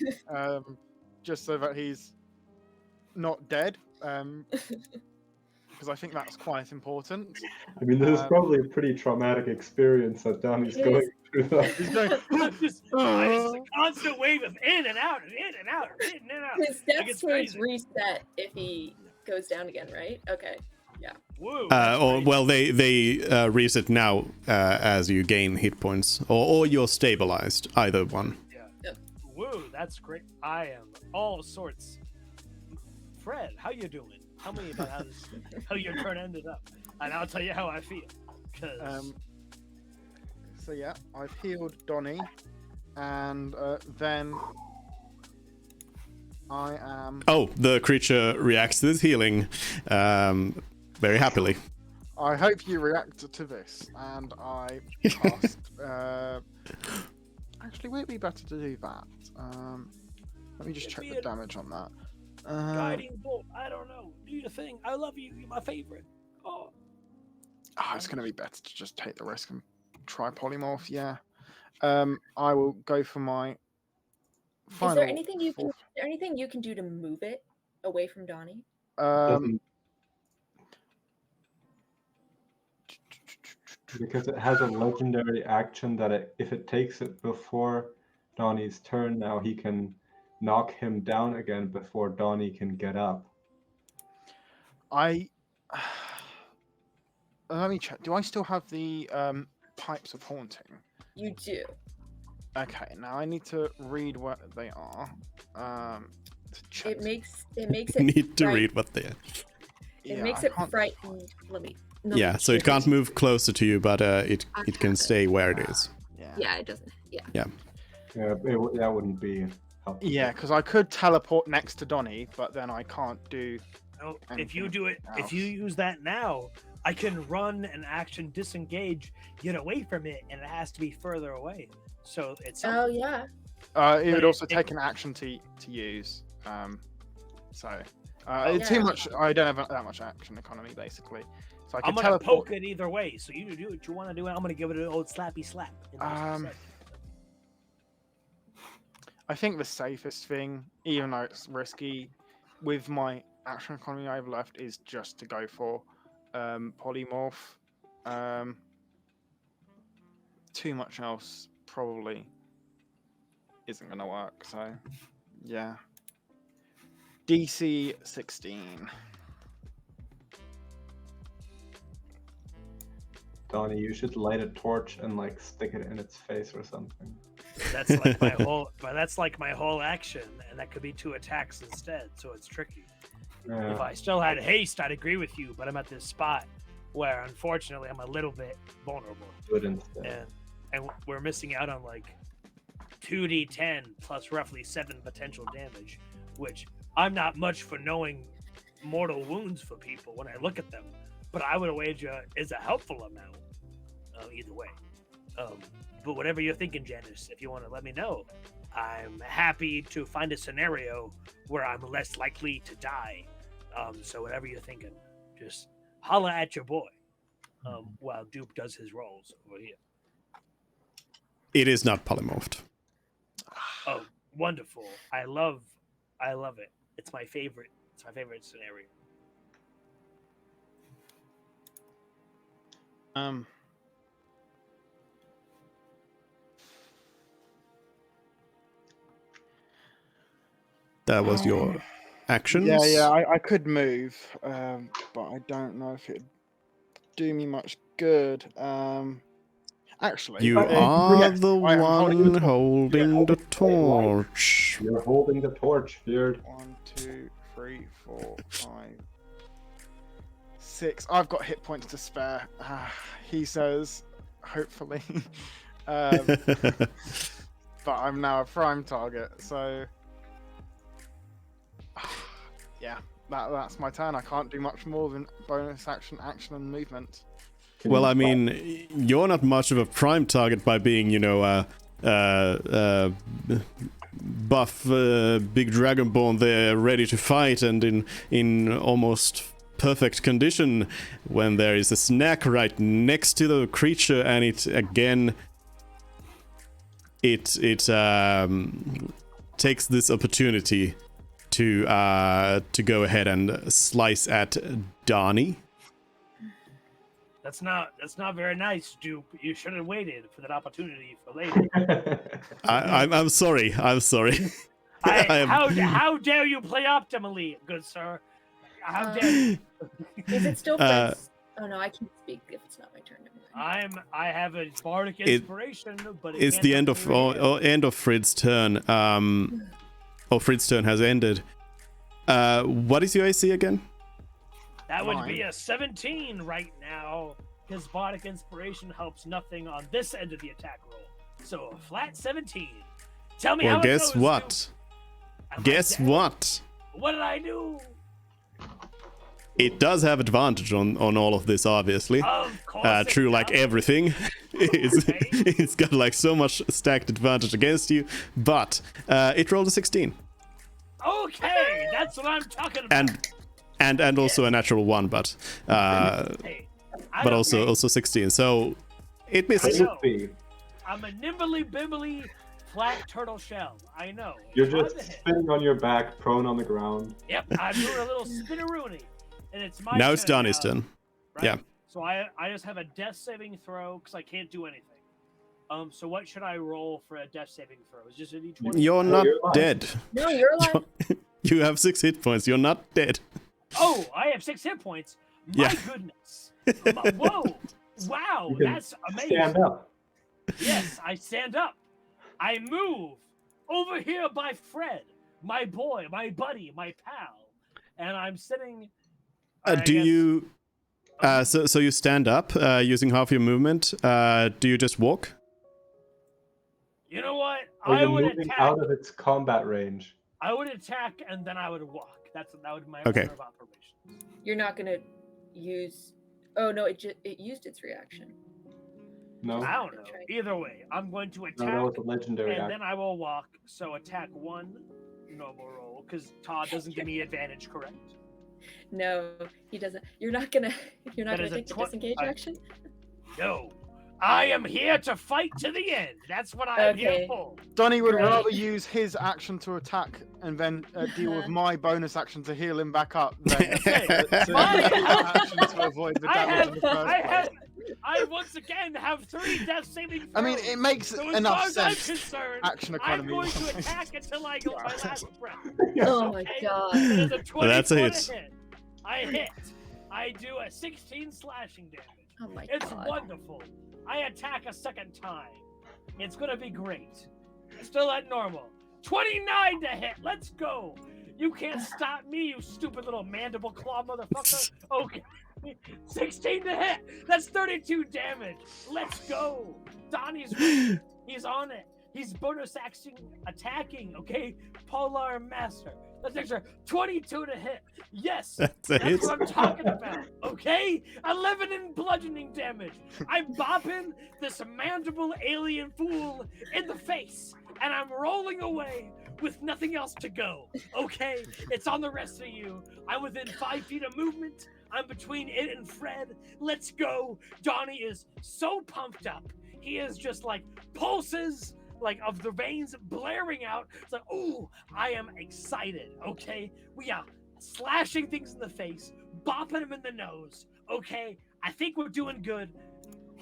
just so that he's not dead, because I think that's quite important. I mean, this is probably a pretty traumatic experience that Donnie's It going is. through. That. He's going, It's a constant wave of in and out, and in and out, and in and out. His Like, death it's saves crazy. reset if he goes down again, right? Okay. Woo, Or well, they reset now as you gain hit points, or you're stabilized. Either one. woo, that's great. I am all sorts. Fred, how you doing? Tell me about how your turn ended up, and I'll tell you how I feel. 'Cause so yeah, I've healed Donnie, and then I am. Oh, the creature reacts to this healing very happily. I hope you react to this, and I cast. Actually, would it be better to do that? Let me just It'd check be the a damage on that. guiding bolt. I don't know. Do your thing. I love you. You're my favorite. Oh, It's going to be better to just take the risk and try polymorph. Yeah. I will go for my final. Is there anything you can? fourth- Is there anything you can do to move it away from Donnie? Doesn't- because it has a legendary action that if it takes it before Donnie's turn, now he can knock him down again before Donnie can get up. Let me check. Do I still have the pipes of haunting? You do. Okay, now I need to read what they are. To check. It makes it. Need to fright- read what they are. It Yeah, makes I it can't- frightened. Let me No, Yeah, so it can't move closer to you, but it can stay where it is. Yeah. Yeah, it doesn't. Yeah. Yeah, that wouldn't be helpful. Yeah, because I could teleport next to Donnie, but then I can't do. No, if anything you do it, if you use that now, I can run an action disengage, get away from it, and it has to be further away. So it's Oh yeah. It would But also it- take an action to use. So yeah. too much. I don't have that much action economy basically. So I can I'm gonna teleport. poke it either way. So you do what you want to do, and I'm gonna give it an old slappy slap. I think the safest thing, even though it's risky, with my action economy I have left, is just to go for polymorph. Too much else probably isn't going to work. So, yeah. DC 16. Donnie, you should light a torch and like stick it in its face or something. That's like my whole. But that's like my whole action, and that could be 2 attacks instead. So it's tricky. Yeah. If I still had haste, I'd agree with you. But I'm at this spot where, unfortunately, I'm a little bit vulnerable, Do it instead. and we're missing out on like 2d10 plus roughly 7 potential damage, which I'm not much for knowing mortal wounds for people when I look at them, but I would wager is a helpful amount either way. But whatever you're thinking, Janice, if you want to let me know, I'm happy to find a scenario where I'm less likely to die. So whatever you're thinking, just holla at your boy while Dupe does his rolls over here. It is not polymorphed. Oh, wonderful! I love it. It's my favorite. It's my favorite scenario. That was your actions. Yeah, I could move, but I don't know if it'd do me much good. Actually, You I- are yes, the I am one torch. holding the torch. You're holding the torch, Beard. 1, 2, 3, 4, 5, 6. I've got hit points to spare. He says, hopefully. But I'm now a prime target, so yeah, that's my turn. I can't do much more than bonus action, and movement. Well, I mean, you're not much of a prime target by being, buff, big dragonborn there, ready to fight, and in almost perfect condition when there is a snack right next to the creature, and it again, it takes this opportunity to go ahead and slice at Donnie. That's not very nice, Dupe. You should have waited for that opportunity for later. I'm sorry. I'm sorry. How dare you play optimally, good sir? How dare you? Is it still Fred's? Oh no, I can't speak if it's not my turn. Never mind. I have a bardic inspiration, but It's the end of Frid's turn. Frid's turn has ended. What is your AC again? That would be a 17 right now, because bardic inspiration helps nothing on this end of the attack roll. So a flat 17. Tell me how Well, it guess goes, what? Dupe. Guess what? What did I do? It does have advantage on all of this, obviously. Of course. True, it like does. everything. It's got like so much stacked advantage against you, but it rolled a 16. Okay, that's what I'm talking about. And also a natural 1, but Hey, I but don't also think- 16. So it misses. I know. Be. I'm a nimbly bimbly flat turtle shell. I know. You're On just the hit. spinning on your back, prone on the ground. Yep, I'm doing a little spinneroonie, and it's my Now it's turn Donnie's turn. right? Yeah. So I just have a death saving throw because I can't do anything. So what should I roll for a death saving throw? Is just a d20? You're not you're alive. dead. No, you're alive. You have 6 hit points. You're not dead. Oh, I have 6 hit points. My Yeah. goodness. Whoa. Wow, You can that's amazing. Stand up. Yes, I stand up. I move over here by Fred, my boy, my buddy, my pal, and I'm sitting. I Do guess- you So you stand up using half your movement. Do you just walk? You know what? Or I you're would moving attack. out of its combat range. I would attack and then I would walk. That would be my Okay. order of operations. You're not gonna use. Oh no, it used its reaction. No? I don't know. Either way, I'm going to No, attack that was a legendary and action. then I will walk. So attack 1, normal roll, because Todd doesn't give me advantage, correct? No, he doesn't. You're not gonna That is a take the twen- disengage I- action. No. I am here to fight to the end. That's what I am here Okay. for. Donnie would Great. rather use his action to attack and then deal with my bonus action to heal him back up than to My- use that action to avoid the damage in the first place. I once again have 3 death saving throws. I mean, it makes So as enough far as I'm sense. concerned, Action I'm economy. going to attack until I go my last breath. Oh my Okay? god. It is a 20 That's a foot hit. hit. I hit. I do a 16 slashing damage. Oh my It's god. wonderful. I attack a second time. It's gonna be great. Still at normal. 29 to hit. Let's go. You can't stop me, you stupid little mandible claw motherfucker. Okay. 16 to hit. That's 32 damage. Let's go. Donnie's ready. He's on it. He's bonus action attacking. Okay. Polar Master. That's extra 22 to hit. Yes. That's a That's hit. what I'm talking about, okay? 11 in bludgeoning damage. I'm bopping this mandible alien fool in the face, and I'm rolling away with nothing else to go, okay? It's on the rest of you. I'm within 5 feet of movement. I'm between it and Fred. Let's go. Donnie is so pumped up. He is just like pulses like of the veins blaring out. It's like, ooh, I am excited, okay? We are slashing things in the face, bopping him in the nose, okay? I think we're doing good.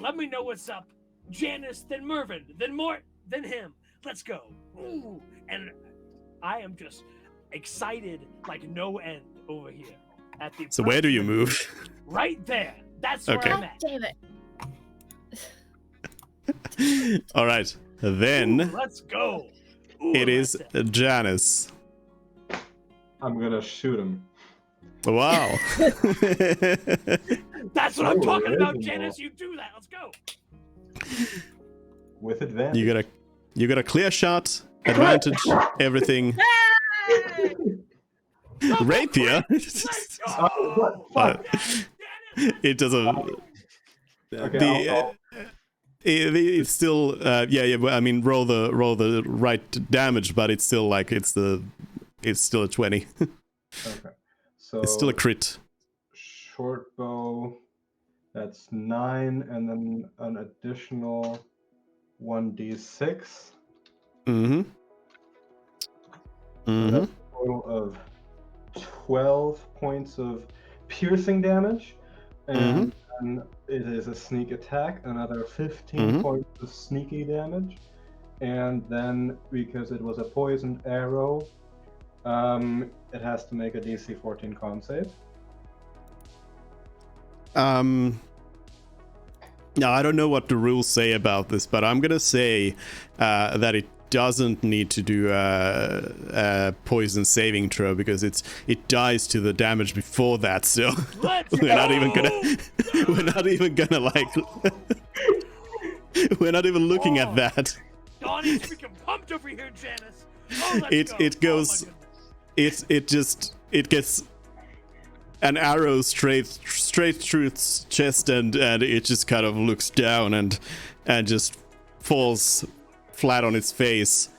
Let me know what's up. Janice, then Mervyn, then Mort, then him. Let's go. Ooh, and I am just excited like no end over here. At the So where do you move? Right there. That's where Okay. I'm at. Damn it. All right. Then Ooh, let's go. Ooh, it is that's it. Janice. I'm gonna shoot him. Wow. That's what I'm Oh, talking about, original. Janice. You do that. Let's go. With advantage. you got a clear shot, advantage, everything. Hey! Rapier. Let's go. Oh, what? Janice. It doesn't. Okay, It's still but I mean roll the right damage, but it's still like it's still a 20. Okay. So It's still a crit. short bow, that's 9, and then an additional 1d6. Mm-hmm. Mm-hmm. That's a total of 12 points of piercing damage, and then it is a sneak attack, another 15 points of sneaky damage, and then because it was a poisoned arrow, it has to make a DC 14 con save. Now I don't know what the rules say about this, but I'm gonna say that it doesn't need to do a poison saving throw because it dies to the damage before that. So Let's we're not even go. gonna like we're not even looking at that. Donnie's freaking pumped over here, Janice. Oh, let's It- go. it goes- Oh, my goodness. It gets an arrow straight through its chest, and it just kind of looks down and just falls flat on its face.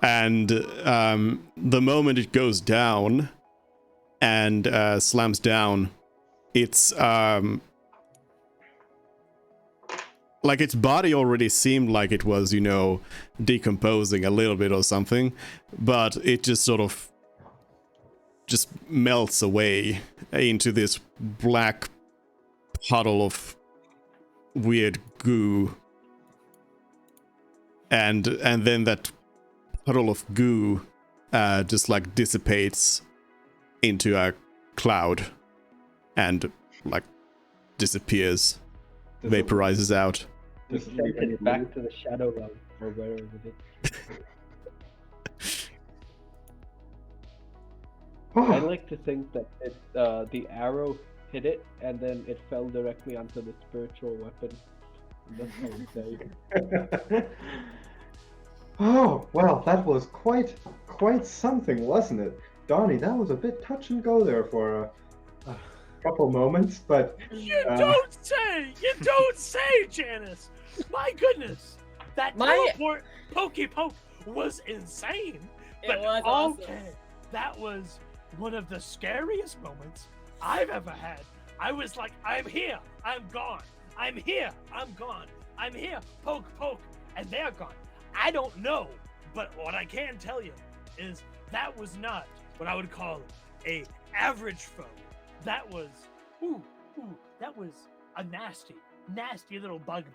And the moment it goes down and slams down, it's like its body already seemed like it was, decomposing a little bit or something, but it just sort of just melts away into this black puddle of weird goo. And then that puddle of goo just like dissipates into a cloud and like disappears, vaporizes out. This is Sent it back to the Shadow Realm, or wherever it is. I like to think that the arrow hit it, and then it fell directly onto the spiritual weapon. That's how it died. Oh, well, that was quite something, wasn't it? Donnie, that was a bit touch and go there for a couple moments, but You don't say, Janice. My goodness, that teleport pokey poke was insane. It was awesome. That was one of the scariest moments I've ever had. I was like, I'm here, I'm gone. I'm here, I'm gone. I'm here, poke, poke, and they're gone. I don't know, but what I can tell you is that was not what I would call a average foe. That was, that was a nasty little bug man.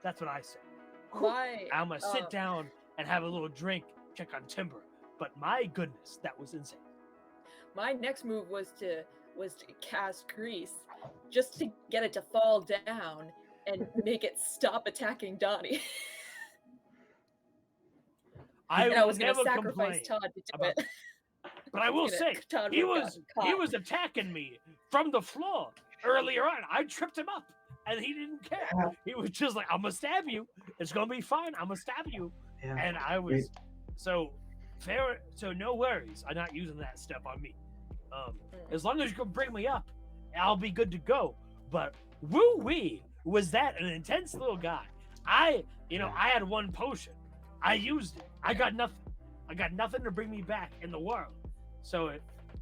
That's what I say. I'm gonna sit down and have a little drink, check on Timber. But my goodness, that was insane. My next move was to cast Grease, just to get it to fall down and make it stop attacking Donnie. I was going to sacrifice Todd to do it. But I will say, he was attacking me from the floor earlier on. I tripped him up, and he didn't care. He was just like, I'm going to stab you. It's going to be fine. I'm going to stab you. Yeah. And I was... So no worries. I'm not using that stuff on me. As long as you can bring me up, I'll be good to go. But woo-wee, was that an intense little guy. I had one potion. I used it. I got nothing. I got nothing to bring me back in the world. So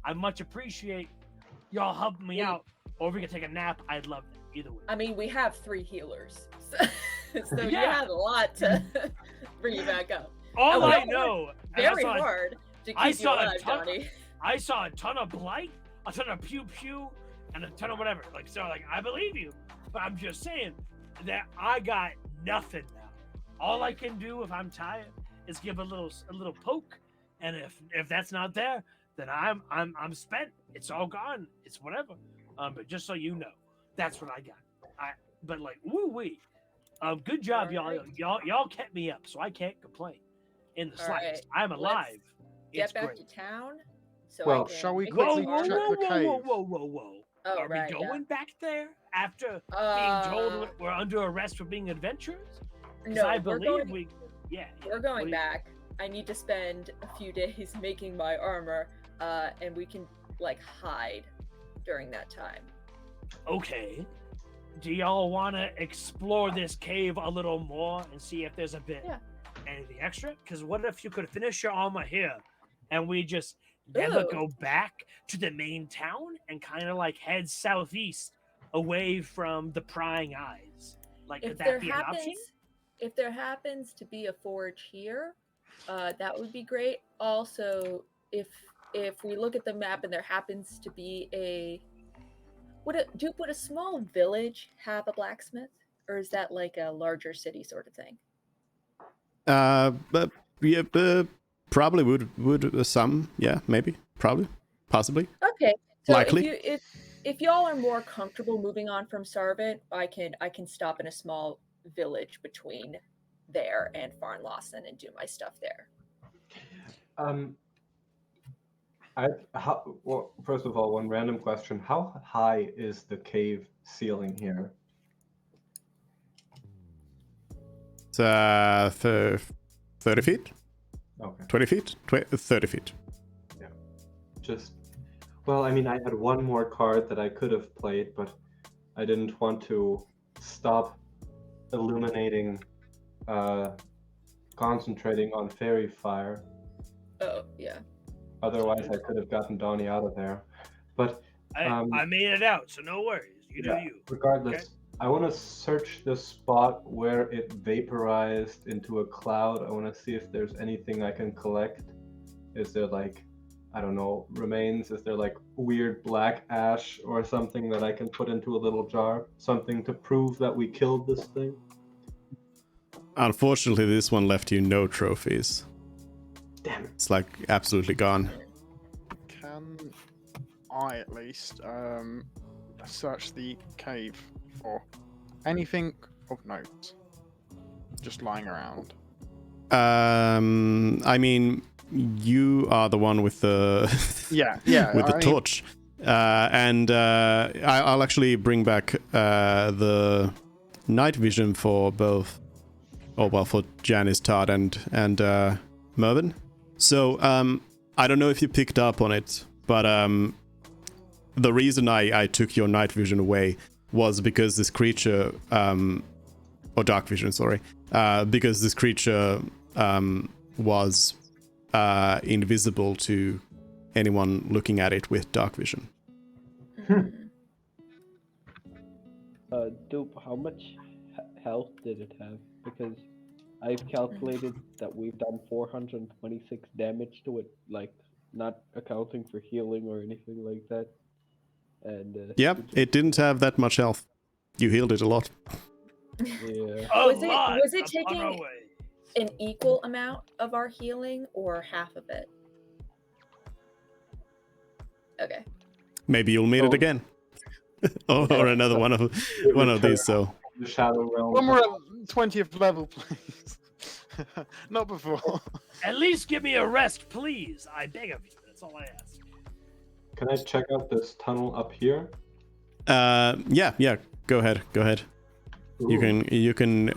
I much appreciate y'all helping me out. Or if we could take a nap, I'd love that. Either way. I mean, we have 3 healers. So you had a lot to bring you back up. All I know, very hard to keep you alive, Johnny. I saw a ton of blight, a ton of pew pew, and a ton of whatever. I believe you, but I'm just saying that I got nothing now. All I can do if I'm tired is give a little poke, and if that's not there, then I'm spent. It's all gone. It's whatever. But just so you know, that's what I got. But woo wee. Good job, y'all. Y'all kept me up, so I can't complain in the slightest. Right. I'm alive. Get back to town. So shall we quickly check the cave? Whoa. Are we going back there after being told we're under arrest for being adventurers? No, I believe we're going back. I need to spend a few days making my armor, and we can hide during that time. Okay. Do y'all want to explore this cave a little more and see if there's anything extra? Because what if you could finish your armor here, and we just never go back to the main town and kind of head southeast away from the prying eyes? Could that be an option? If there happens to be a forge here, that would be great. Also, if we look at the map and there happens to be would a small village have a blacksmith, or is that a larger city sort of thing? But probably would some, maybe, probably, possibly. Okay, so likely. If y'all are more comfortable moving on from Sarvent, I can stop in a small village between there and Farnlawson and do my stuff there. First of all, one random question: how high is the cave ceiling here? It's 30 feet. Okay. 20 feet. 30 feet. Yeah. I had one more card that I could have played, but I didn't want to stop illuminating, concentrating on fairy fire. Oh, yeah. Otherwise, I could have gotten Donnie out of there. But I made it out, so no worries. You do you. Regardless, okay? I want to search the spot where it vaporized into a cloud. I want to see if there's anything I can collect. Is there remains? Is there weird black ash or something that I can put into a little jar? Something to prove that we killed this thing? Unfortunately, this one left you no trophies. Damn it. It's absolutely gone. Can I at least search the cave for anything of note just lying around? You are the one with the yeah with the torch. I'll actually bring back the night vision for both, for Janice, Todd, and Mervin. So I don't know if you picked up on it, but the reason I took your night vision away was because this creature, or dark vision, sorry, because this creature was invisible to anyone looking at it with dark vision. Dupe, how much health did it have? Because I've calculated that we've done 426 damage to it, like not accounting for healing or anything like that. And Yeah, it didn't have that much health. You healed it a lot. yeah. Was it taking an equal amount of our healing or half of it? Okay. Maybe you'll meet it again. or another one of these. So The Shadow Realm. When we're at 20th level, please. Not before. At least give me a rest, please. I beg of you. That's all I ask. Can I check out this tunnel up here? Yeah. Go ahead. Ooh. You can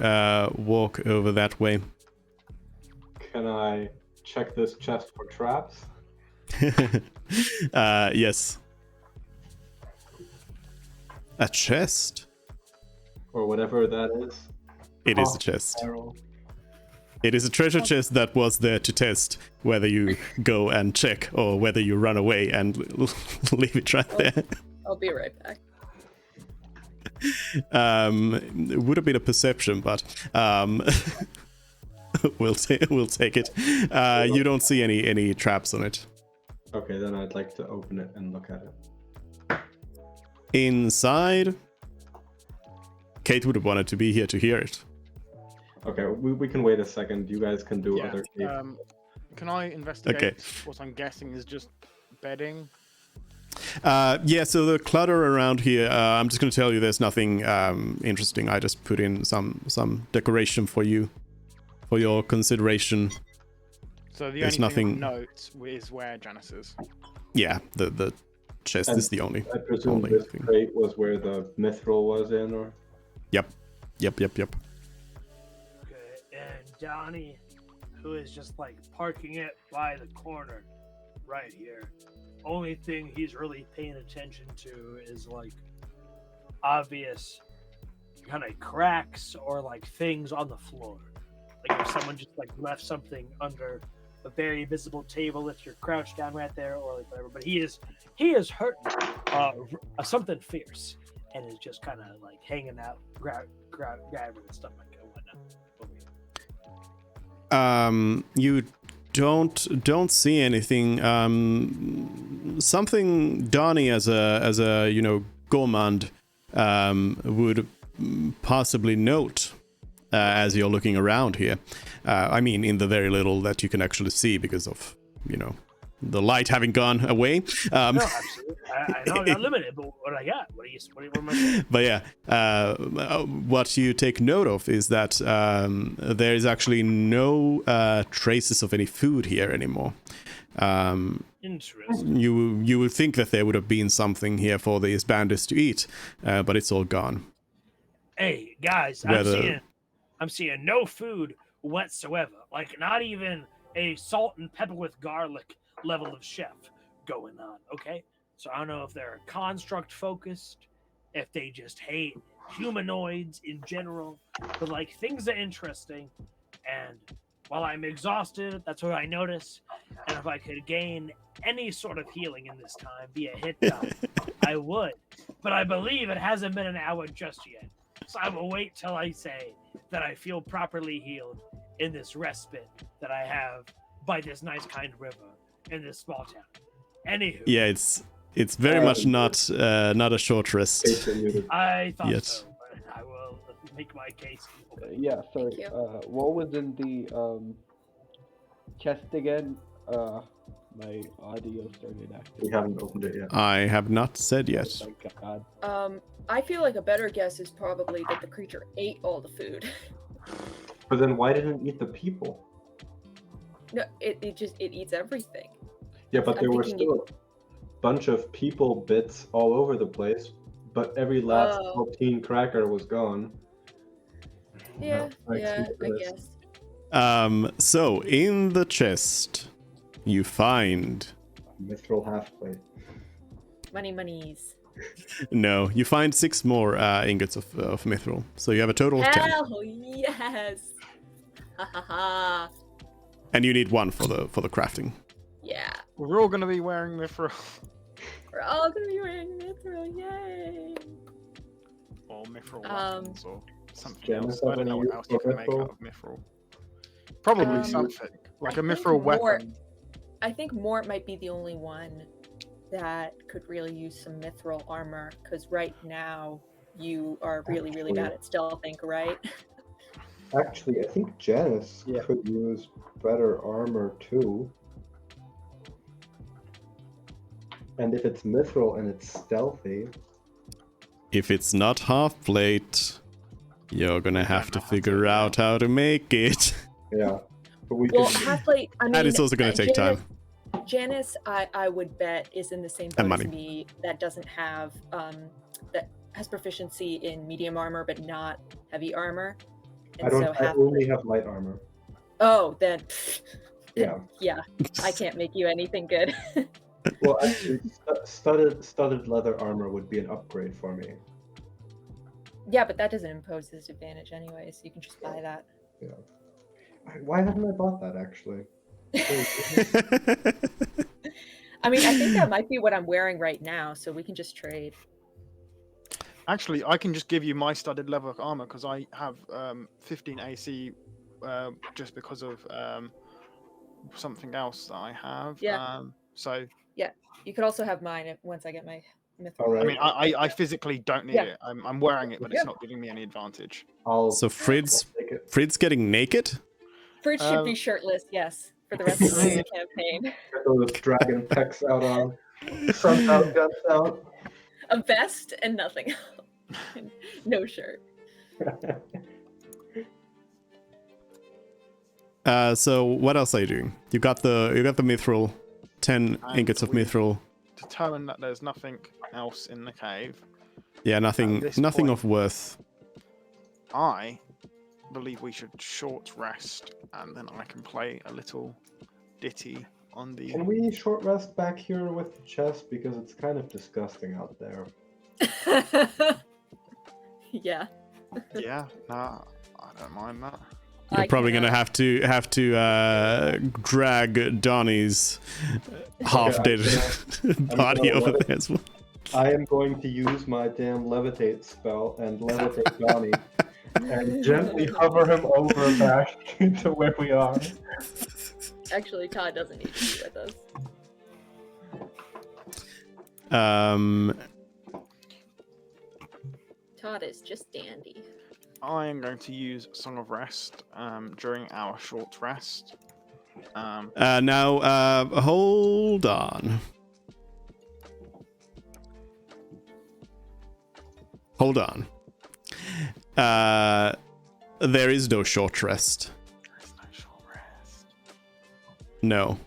walk over that way. Can I check this chest for traps? Yes. A chest? Or whatever that is? It is a chest. Spiral. It is a treasure chest that was there to test whether you go and check or whether you run away and leave it right there. I'll be right back. It would have been a perception, but we'll take it. You don't see any traps on it. Okay, then I'd like to open it and look at it. Inside, Kate would have wanted to be here to hear it. Okay, we can wait a second. You guys can do Yeah. other. Can I investigate Okay. what I'm guessing is just bedding? Yeah, so the clutter around here, I'm just going to tell you there's nothing interesting. I just put in some decoration for you, for your consideration. So the There's only nothing- thing I note is where Janice is. Yeah, the chest And is the only I presume only this thing. crate was where the mithril was in, or? Yep. Okay, and Donnie, who is just like parking it by the corner right here. Only thing he's really paying attention to is like obvious kind of cracks or like things on the floor. Like if someone just like left something under a very visible table if you're crouched down right there or like whatever. But he is hurting something fierce and is just kind of like hanging out, grabbing and stuff like that. Whatnot over here. You don't see anything. Something Donnie as a gourmand would possibly note as you're looking around here. I mean, in the very little that you can actually see because of the light having gone away. No, absolutely. I know I'm not limited, but what I got? What am I saying? But yeah, what you take note of is that there is actually no traces of any food here anymore. Interesting. You would think that there would have been something here for these bandits to eat, but it's all gone. Hey guys, I'm seeing no food whatsoever. Like not even a salt and pepper with garlic level of chef going on. Okay, so I don't know if they're construct focused, if they just hate humanoids in general, but like things are interesting. And while I'm exhausted, that's what I notice. And if I could gain any sort of healing in this time via hit die, I would. But I believe it hasn't been an hour just yet. So I will wait till I say that I feel properly healed in this respite that I have by this nice kind river in this small town. Anywho. Yeah, it's very much not a short rest. I thought yet. so, but I will make my case. Yeah, sorry. Thank you. What was in the chest again? My audio started acting. We haven't opened it yet. I have not said yet. Oh my god. I feel like a better guess is probably that the creature ate all the food. But then why didn't it eat the people? No, it eats everything. Yeah, but there I'm were thinking still bunch of people bits all over the place, but every last Oh. saltine cracker was gone. Yeah, Thanks yeah, for I this. guess. So in the chest, you find Mithril half plate. Monies. no, you find 6 more ingots of mithril. So you have a total of 10, Hell yes! Ha ha ha! and you need 1 for the crafting. Yeah, We're all going to be wearing mithril. we're all gonna be wearing mithril, yay! Or mithril Um, weapons or something Janice else. I have don't know any what else you for can make mithril? out of mithril. Probably Um, something. Like I a think mithril Mort- weapon. I think Mort might be the only one that could really use some mithril armor, because right now you are really Actually- bad at stealthing, right? Actually, I think Janice Yeah. could use better armor too. And if it's mithril and it's stealthy, If it's not half plate, you're gonna have to know how to figure do out how to make it. yeah. But we Well, could. half plate. I mean, And it's also gonna take Janice, time. Janice, I would bet is in the same And boat as money. me. That doesn't have that has proficiency in medium armor, but not heavy armor. And I don't. so I half only plate. have light armor. Oh, then Yeah. yeah, I can't make you anything good. Well, actually, studded leather armor would be an upgrade for me. Yeah, but that doesn't impose disadvantage anyway, so you can just buy that. Why haven't I bought that actually? I mean, I think that might be what I'm wearing right now, so we can just trade. Actually, I can just give you my studded leather armor because I have 15 AC just because of something else that I have. Yeah. So You could also have mine once I get my mithril. All right. I mean, I physically don't need Yeah. it. I'm wearing it, but Yeah. it's not giving me any advantage. So Fritz I'll take it. Fritz getting naked? Fritz should be shirtless, yes, for the rest of the campaign. Get those dragon pecs out on. Suns out, guns out. A vest and nothing else. No shirt. So what else are you doing? You got the mithril, 10 And ingots of we- mithril. Determine that there's nothing else in the cave. Yeah, nothing this nothing point- of worth. I believe we should short rest, and then I can play a little ditty on the. Can we short rest back here with the chest because it's kind of disgusting out there. Yeah. Yeah, nah, I don't mind that. You're I probably gonna cannot. have to drag Donnie's half dead body gonna over let it- there as well. I am going to use my damn levitate spell and levitate Donnie and gently hover him over back to where we are. Actually, Todd doesn't need to be with us. Todd is just dandy. I am going to use Song of Rest during our short rest. Now, hold on. Hold on. There is no short rest. There's no short rest. No.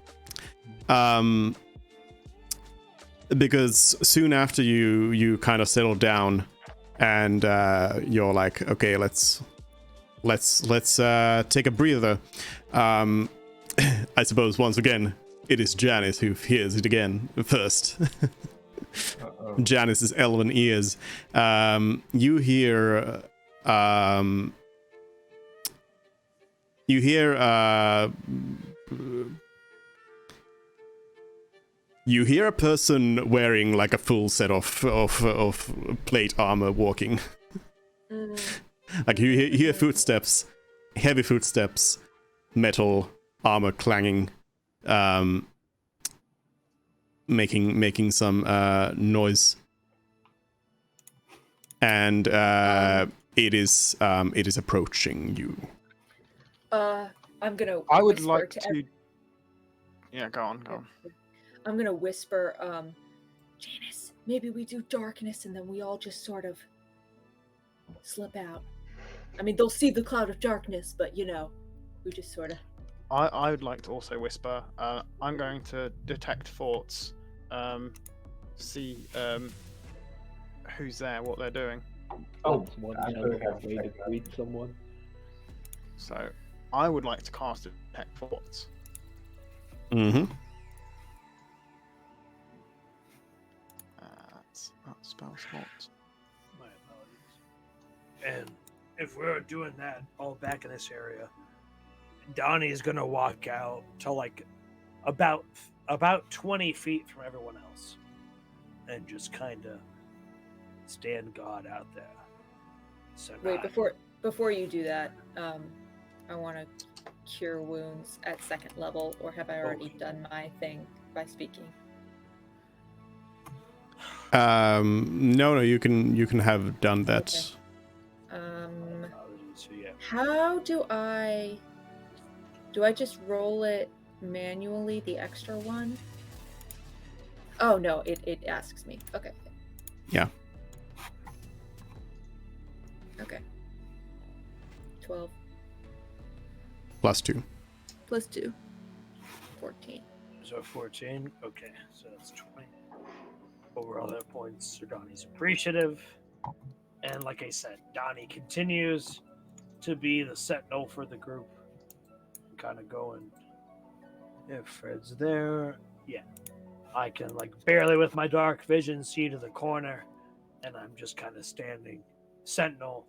Because soon after you kind of settle down and you're like, okay, let's take a breather. I suppose once again it is Janice who hears it again first. Uh-oh. Janice's elven ears. You hear you hear a person wearing like a full set of plate armor walking. Mm. Like you hear footsteps, heavy footsteps, metal armor clanging, making some noise, and it is approaching you. I'm gonna. I would whisper like to. to. Yeah, go on, go on. I'm gonna whisper, Janice, maybe we do darkness and then we all just sort of slip out. I mean, they'll see the cloud of darkness, but you know, we just sort of. I would like to also whisper. I'm going to detect thoughts see who's there, what they're doing. Oh, That's one absolutely hell have of to a way to check that. greet someone. So I would like to cast Detect Thoughts. Mm-hmm. That spell slot. My apologies. And if we're doing that all back in this area, Donnie's gonna walk out to like about 20 feet from everyone else, and just kind of stand guard out there. So Wait, before you do that, I want to cure wounds at 2nd level, or have I already Okay. done my thing by speaking? No, you can have done that. Okay. So yeah, How do I just roll it manually, the extra one? Oh no, it asks me. Okay. Yeah. Okay. 12 +2. plus 2. 14. so 14. Okay, so that's 20 overall hit points. So Donnie's appreciative, and like I said, Donnie continues to be the sentinel for the group, kind of going. If Fred's there, yeah, I can like barely with my dark vision see to the corner, and I'm just kind of standing sentinel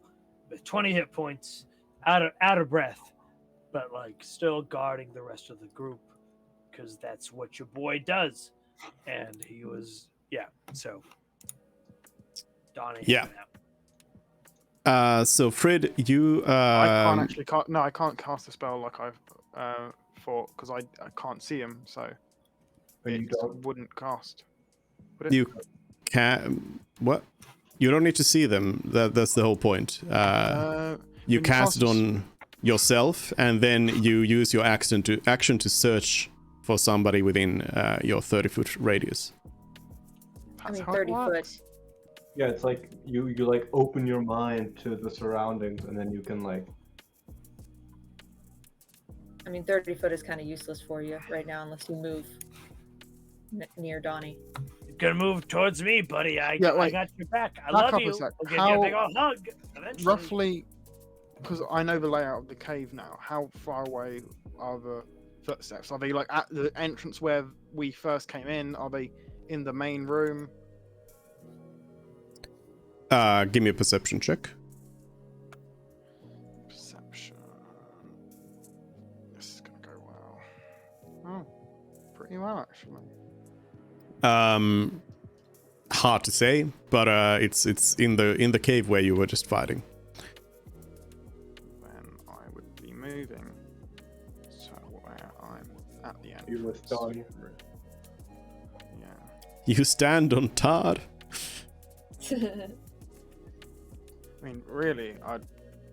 with 20 hit points, out of breath, but like still guarding the rest of the group, because that's what your boy does. And he was, yeah. So Donnie, Yeah. hanging out. So Fred, you I can't actually cast. No, I can't cast a spell like I've thought because I can't see him, so And you it don't. wouldn't cast. Would it? you can what? You don't need to see them. That's the whole point. You when you cast it cast- on yourself, and then you use your action to search for somebody within your 30-foot radius. I That's mean, how it 30 foot. works. Yeah, it's like you like open your mind to the surroundings, and then you can like. I mean, 30 foot is kind of useless for you right now unless you move near Donnie. You're gonna move towards me, buddy. I wait. got your back. I Back love up a you. sec. I'll give you a big old hug. Eventually. Roughly, because I know the layout of the cave now. How far away are the footsteps? Are they like at the entrance where we first came in? Are they in the main room? Give me a perception check. Perception. This is gonna go well. Oh, pretty well actually. Hard to say, but it's in the cave where you were just fighting. Then I would be moving so where I'm at the entrance. You with Donnie. Yeah. You stand on Todd. I mean, really,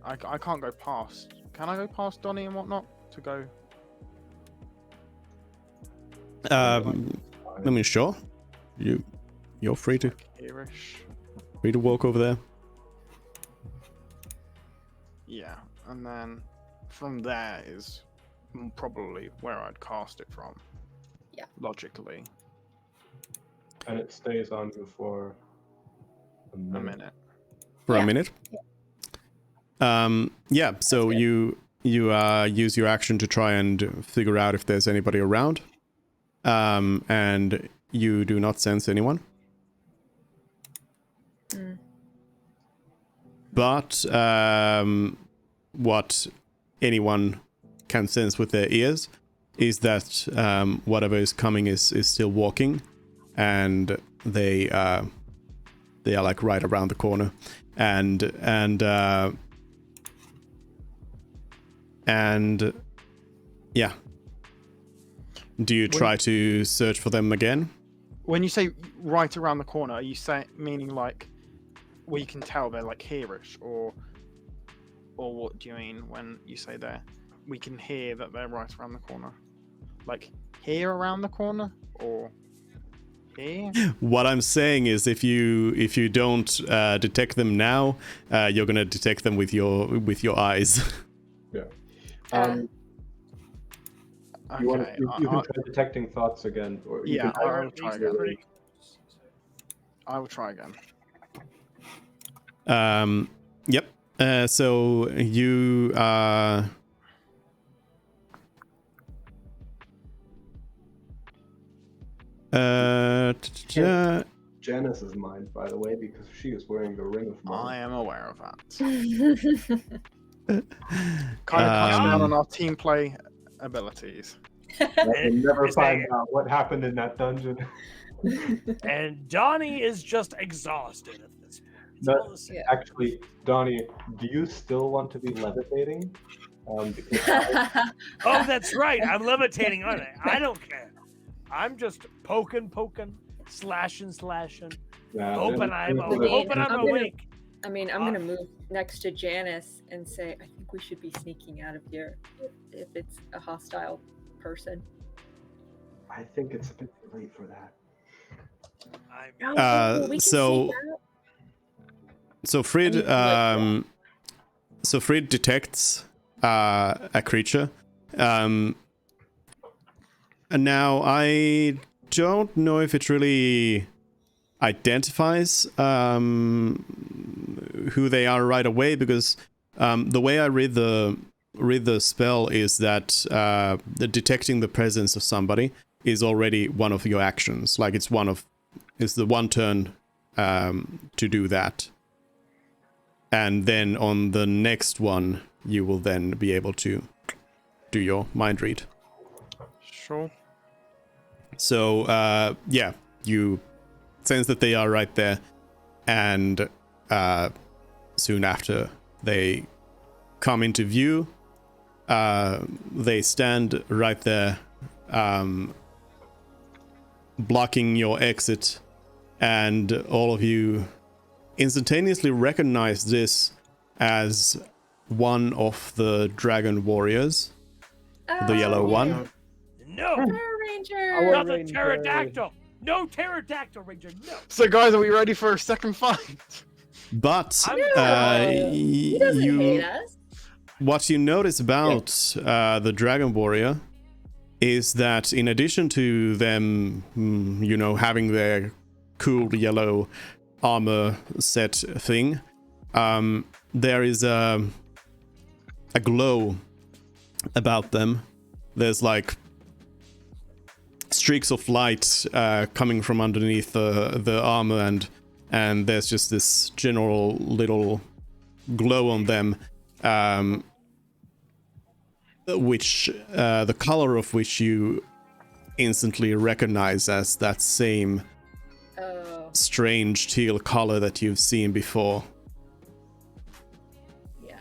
I can't go past. Can I go past Donnie and whatnot to go? I mean, sure. You're free to Here-ish. walk over there. Yeah, and then from there is probably where I'd cast it from. Yeah. Logically, And it stays on you for a a minute. minute. For Yeah. a minute. Yeah. So That's good. you use your action to try and figure out if there's anybody around, and you do not sense anyone. Mm. But what anyone can sense with their ears is that whatever is coming is still walking, and they are like right around the corner, and yeah. Do you try to search for them again? When you say right around the corner, are you saying meaning like we can tell they're like here-ish, or what do you mean when you say there? We can hear that they're right around the corner, like here around the corner, or here? What I'm saying is, if you don't detect them now, you're gonna detect them with your eyes. Yeah. Uh, You, Okay, you can try detecting thoughts again, or you yeah, can I'll try again. I will try again. Yep. So you Janice's mind, by the way, because she is wearing the ring of I mind. am aware of that. Kind of cuts down on our team play abilities. We'll never Is find that- out what happened in that dungeon. And Donnie is just exhausted at this point. It's No, all the same. Actually, Donnie, do you still want to be levitating? Because Oh, that's right. I'm levitating on it. I don't care. I'm just poking, slashing. yeah, Hoping then- I'm then for the- hoping I'm I'm gonna- awake. I mean, I'm gonna move next to Janice and say, I think we should be sneaking out of here if it's a hostile person. I think it's a bit too late for that. No, we can so- sneak out. So Frid, I mean, like, Frid detects a creature. And now I don't know if it really identifies who they are right away, because the way I read the spell is that the detecting the presence of somebody is already one of your actions. Like it's the one turn to do that. And then on the next one, you will then be able to do your mind read. Sure. So, yeah, you sense that they are right there. And soon after they come into view, they stand right there, blocking your exit. And all of you instantaneously recognize this as one of the dragon warriors, the yellow one. No, Power Ranger. Our not the Ranger. pterodactyl. No pterodactyl ranger. No. So, guys, are we ready for a second fight? But He doesn't hate us. what you notice about the dragon warrior is that in addition to them, having their cool yellow armor set thing, there is a glow about them. There's like streaks of light coming from underneath the armor, and there's just this general little glow on them, which the color of which you instantly recognize as that same Oh, strange teal color that you've seen before. yeah.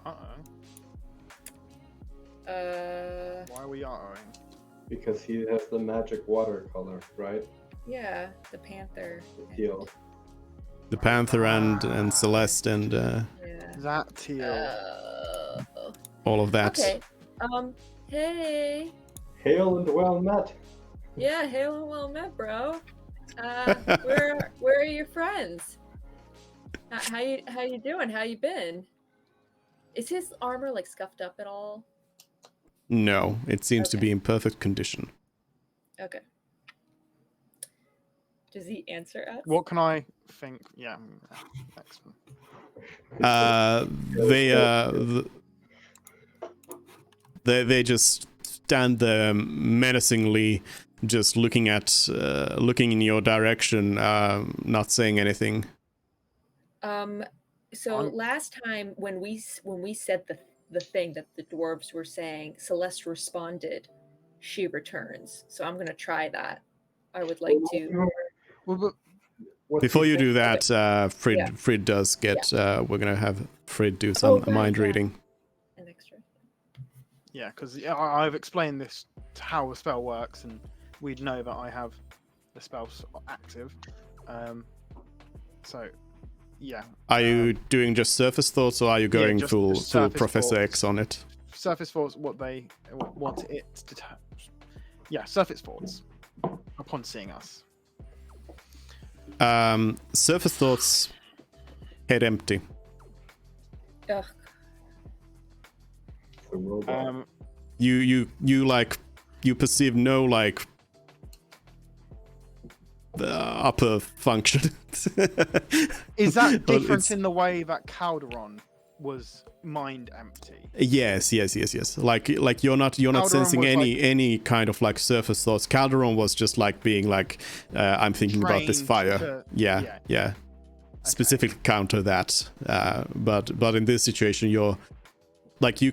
Uh-oh. Why are we uh-ohing? Because he has the magic watercolor, right? Yeah, the panther. The teal. The Panther and Celeste and Yeah. That teal. all of that. Okay. Hey. Hail and well met. Yeah, hail and well met, bro. Where are your friends? How you doing? How you been? Is his armor like scuffed up at all? No, it seems to Okay. be in perfect condition. Okay. Does he answer us? What can I think? Yeah, excellent. They just stand there menacingly, just looking in your direction, not saying anything. So last time when we said the thing that the dwarves were saying, Celeste responded, "She returns." So I'm gonna try that. I would like to. Well, but What's Before he you do saying? that, Frid Yeah. Frid does get. We're gonna have Frid do some right, mind yeah. reading. An extra. yeah, because I've explained this how the spell works, and we'd know that I have the spells active. So, yeah. Are you doing just surface thoughts, or are you going just full surface Professor thoughts. X on it? Surface thoughts, surface thoughts upon seeing us. Surface thoughts, head empty. Ugh. The robot. You perceive no like upper function. Is that Well, different it's- in the way that Calderon was mind empty? Yes. Like you're not Calderon sensing was any kind of like surface thoughts. Calderon was just like being like, I'm thinking about this Trained fire. to- Yeah. Okay. Specifically counter that. But in this situation, you're like you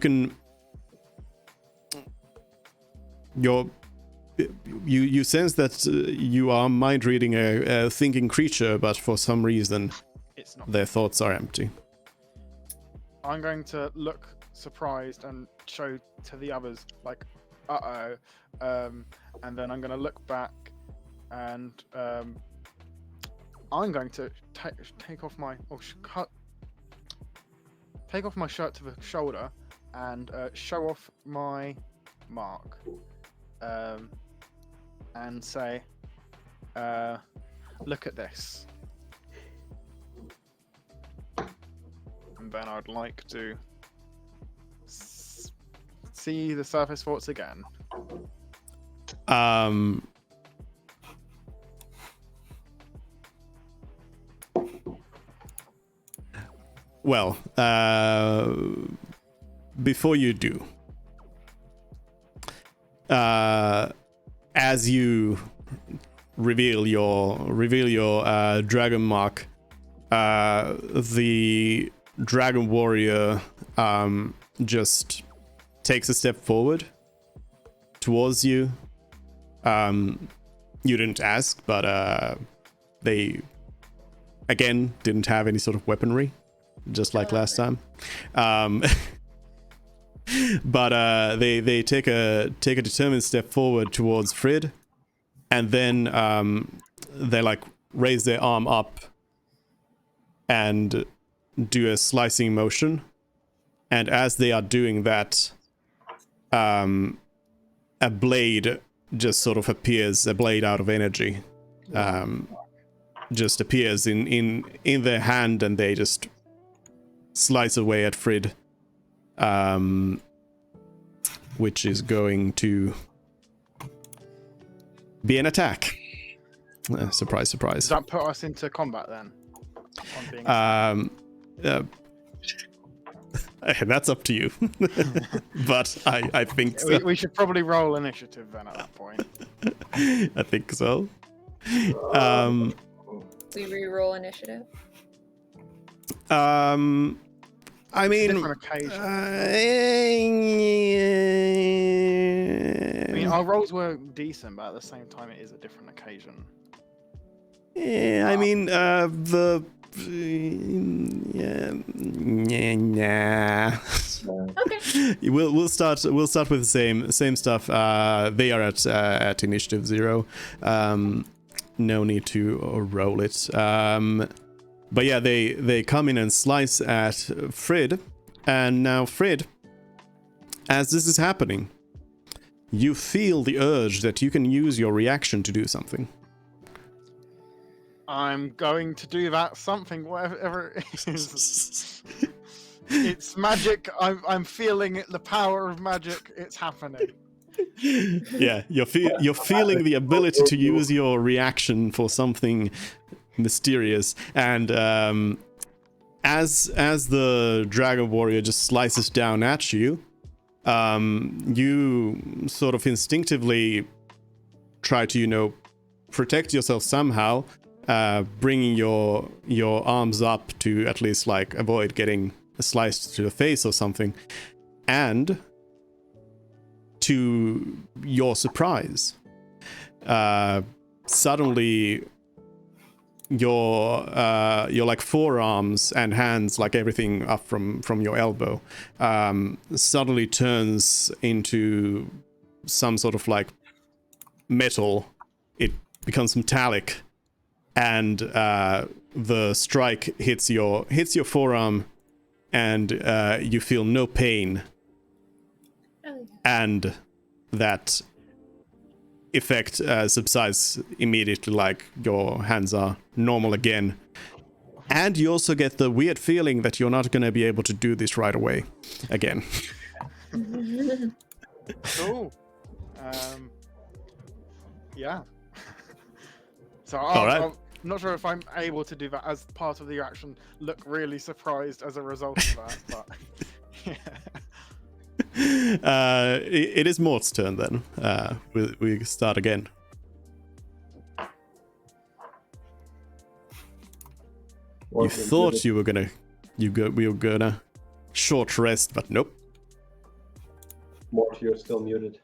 sense that you are mind reading a thinking creature, but for some reason It's not. their thoughts are empty. I'm going to look surprised and show to the others, like, uh-oh. And then I'm going to look back and I'm going to take off my take off my shirt to the shoulder and show off my mark, and say, look at this. And then I'd like to see the surface thoughts again. Well, before you do, as you reveal your dragon mark, the dragon warrior just takes a step forward towards you. You didn't ask, but they again didn't have any sort of weaponry, just like last time. But they take a determined step forward towards Frid, and then they like raise their arm up and do a slicing motion. And as they are doing that, a blade just sort of appears, a blade out of energy, just appears in their hand, and they just slice away at Frid, which is going to be an attack. Surprise, surprise. Does that put us into combat then? On being That's up to you. But I think so. we should probably roll initiative then at that point. I think so. We re-roll initiative. I mean, Different occasion. I I mean, our rolls were decent, but at the same time, it is a different occasion. I mean, nah. Okay. We'll start with the same stuff. They are at initiative 0. No need to roll it. But yeah, they come in and slice at Frid, and now Frid, as this is happening, you feel the urge that you can use your reaction to do something. I'm going to do that something, whatever it is. It's magic. I'm feeling it, the power of magic. It's happening. Yeah, you're feeling the ability to use your reaction for something mysterious, and as the dragon warrior just slices down at you, you sort of instinctively try to protect yourself somehow, bringing your arms up to at least like avoid getting sliced to the face or something, and to your surprise, suddenly your like forearms and hands, like everything up from your elbow, suddenly turns into some sort of like metal. It becomes metallic, and the strike hits your forearm, and you feel no pain, and that effect subsides immediately, like your hands are normal again. And you also get the weird feeling that you're not going to be able to do this right away again. Cool. Yeah. So All right. I'm not sure if I'm able to do that as part of the action. Look really surprised as a result of that, but yeah. It is Mort's turn then. We start again. You thought we were gonna short rest, but nope. Mort, you're still muted.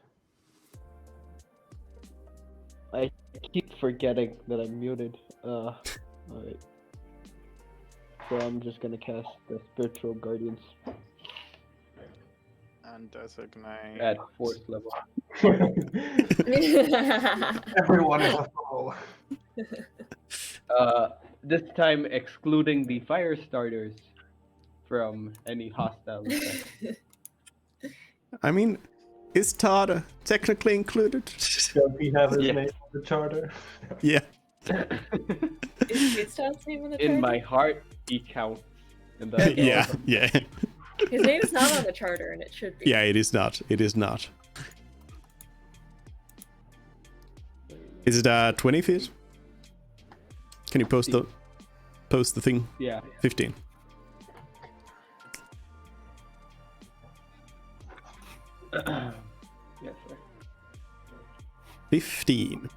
I keep forgetting that I'm muted. Alright. So I'm just gonna cast the Spiritual Guardians And designate at 4th level. Everyone is a foe. This time excluding the fire starters from any hostile effect. I mean, is Todd technically included? Does he have his Yeah. name on the charter? Yeah. Is Gustav's name on the In charter? my heart, he counts. And that's Yeah. awesome. Yeah. His name is not on the charter, and it should be. Yeah. It is not. It is not. Is it 20 feet? Can you post the thing? Yeah. 15. Yes, sir. 15.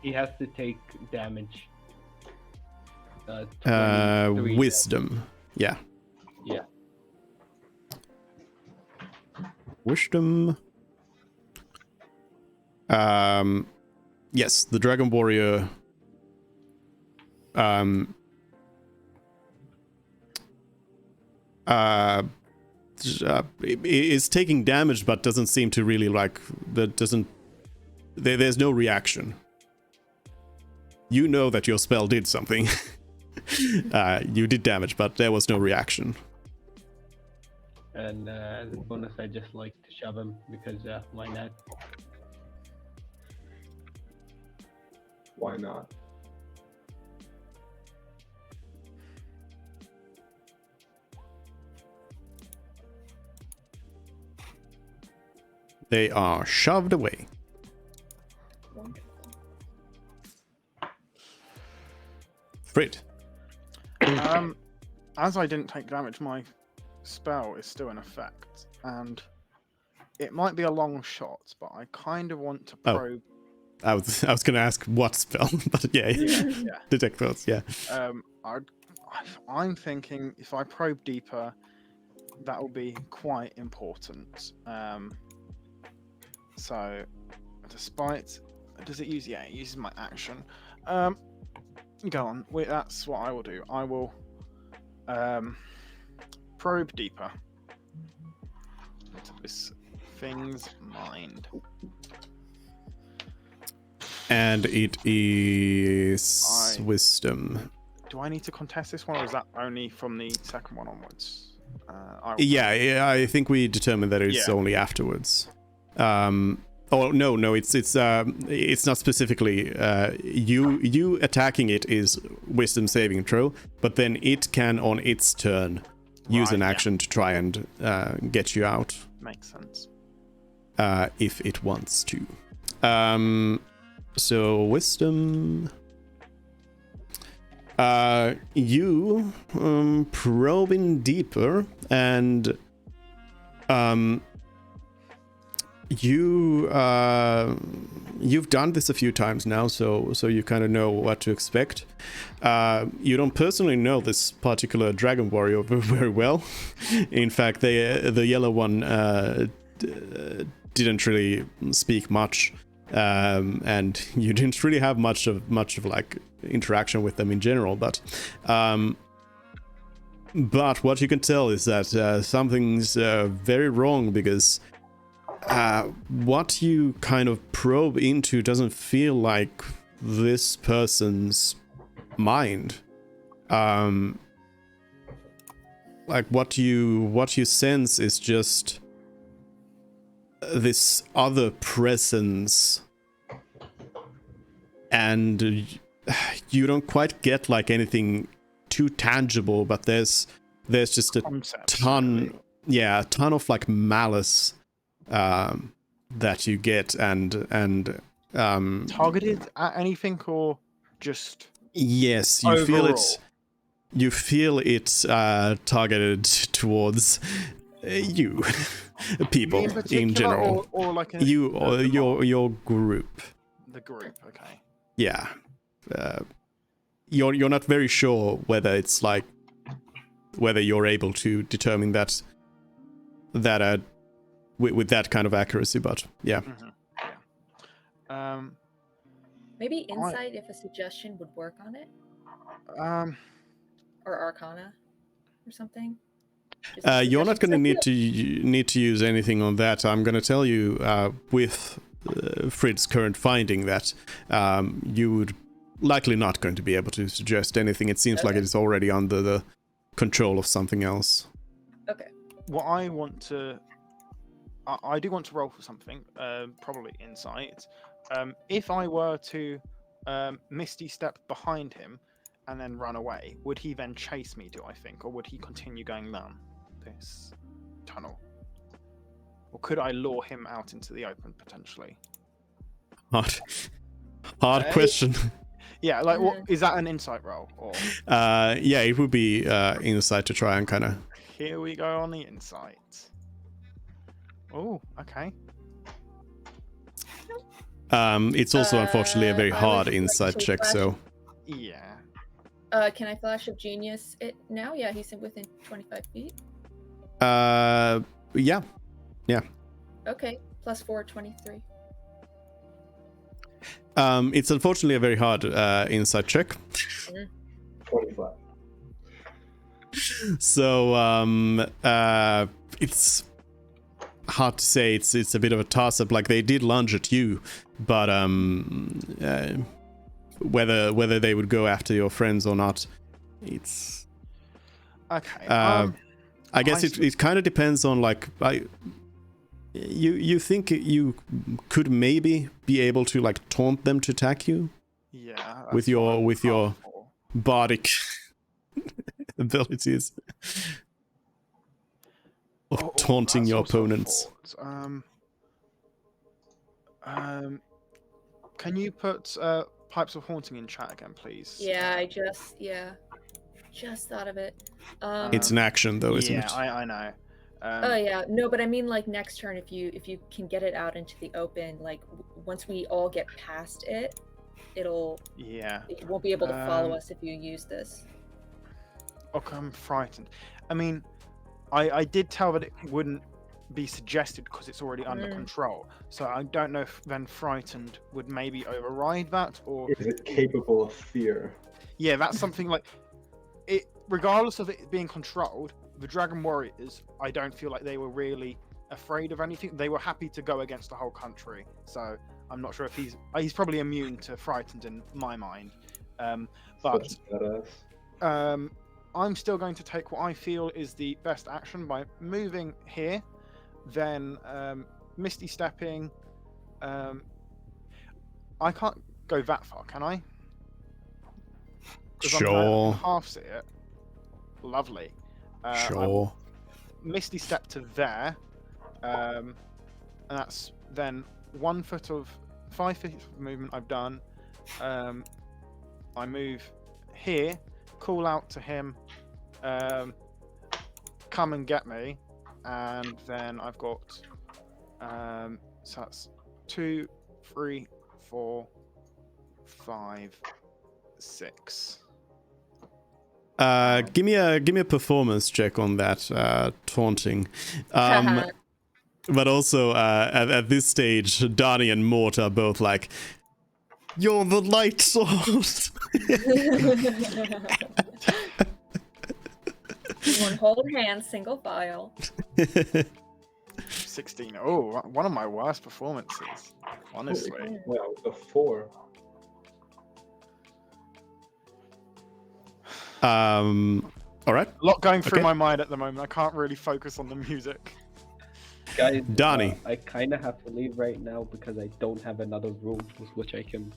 He has to take damage. 23 Wisdom. Yeah. Yeah. Wisdom. Yes, the Dragon Warrior. Is taking damage, but doesn't seem to really like. That doesn't. There's no reaction. You know that your spell did something. You did damage, but there was no reaction. And as a bonus, I just like to shove him because why not? Why not? They are shoved away. Frit. As I didn't take damage, my spell is still in effect, and it might be a long shot, but I kind of want to Oh. probe. I was gonna ask what spell, but yeah. Yeah. Detect thoughts, yeah. I'm thinking if I probe deeper, that will be quite important. So, despite, does it use? Yeah, it uses my action. Go on. That's what I will do. I will probe deeper into this thing's mind. And it is wisdom. Do I need to contest this one, or is that only from the second one onwards? Yeah, I think we determined that it's Yeah. only afterwards. Oh no, it's not specifically you attacking it is wisdom saving throw, but then it can on its turn use Right, an yeah. action to try and get you out Makes sense. if it wants to. So wisdom. You probing deeper and you've done this a few times now, so you kind of know what to expect. You don't personally know this particular dragon warrior very well. In fact, the yellow one didn't really speak much, and you didn't really have much of like interaction with them in general. But what you can tell is that something's very wrong, because what you kind of probe into doesn't feel like this person's mind. Like what you sense is just this other presence, and you don't quite get like anything too tangible, but there's just a Concepts, ton of like malice that you get, and Targeted at anything or just Yes, you feel it's overall? you feel it's targeted towards you, Me people in in particular, general. or like You or your group. the group? Okay. Yeah. You're not very sure whether it's like whether you're able to determine that with that kind of accuracy, but yeah. Yeah. Maybe insight if a suggestion would work on it, or Arcana, or something. Just a You're not suggestion, going 'cause to I feel- need to use anything on that. I'm going to tell you with Frid's current finding that you would likely not going to be able to suggest anything. It seems like Okay. it is already under the control of something else. Okay. What I want to, I do want to roll for something, probably insight. If I were to Misty step behind him and then run away, would he then chase me, do I think? Or would he continue going down this tunnel? Or could I lure him out into the open, potentially? Hard question. Yeah, like, what is that an insight roll? Or Yeah, it would be inside to try and kind of... here we go on the insight. Oh, okay. It's also unfortunately a very I hard would insight like to check, flash- so... Yeah. Can I flash of genius it now? Yeah, he's within 25 feet. Yeah. Okay, +4, 23. It's unfortunately a very hard insight check. 25. So it's hard to say. It's a bit of a toss-up. Like, they did lunge at you, but whether they would go after your friends or not, it's Okay. I guess I it kind of depends on, like, you think you could maybe be able to, like, taunt them to attack you Yeah. with that's what your I'm up for. bardic abilities of Oh, taunting that's your also a opponents. thought. Can you put Pipes of Haunting in chat again, please? Yeah, I just thought of it. It's an action, though, isn't yeah, it? I know. Oh yeah, no, but I mean, like, next turn, if you can get it out into the open, like once we all get past it, it won't be able to follow us if you use this. Okay, I'm frightened. I mean, I did tell that it wouldn't be suggested because it's already under control. So I don't know if then frightened would maybe override that, or Is it capable of fear? yeah, that's something like it. Regardless of it being controlled, the Dragon Warriors, I don't feel like they were really afraid of anything. They were happy to go against the whole country. So I'm not sure if he's probably immune to frightened in my mind. But Such a badass. I'm still going to take what I feel is the best action by moving here, then Misty stepping. I can't go that far, can I? 'Cause I Sure. can half see it. Lovely. I Sure. will Misty step to there, and that's then 1 foot of 5 feet of movement I've done. I move here, call out to him, come and get me, and then I've got so that's 2, 3, 4, 5, 6. Give me a performance check on that taunting. But also at this stage, Donnie and Mort are both like, "You're the light source." One hold hands, single file. 16. Oh, one of my worst performances, honestly. Well, a 4. All right, A lot going through Okay. my mind at the moment. I can't really focus on the music. Guys, Donnie. I kind of have to leave right now because I don't have another room with which I can,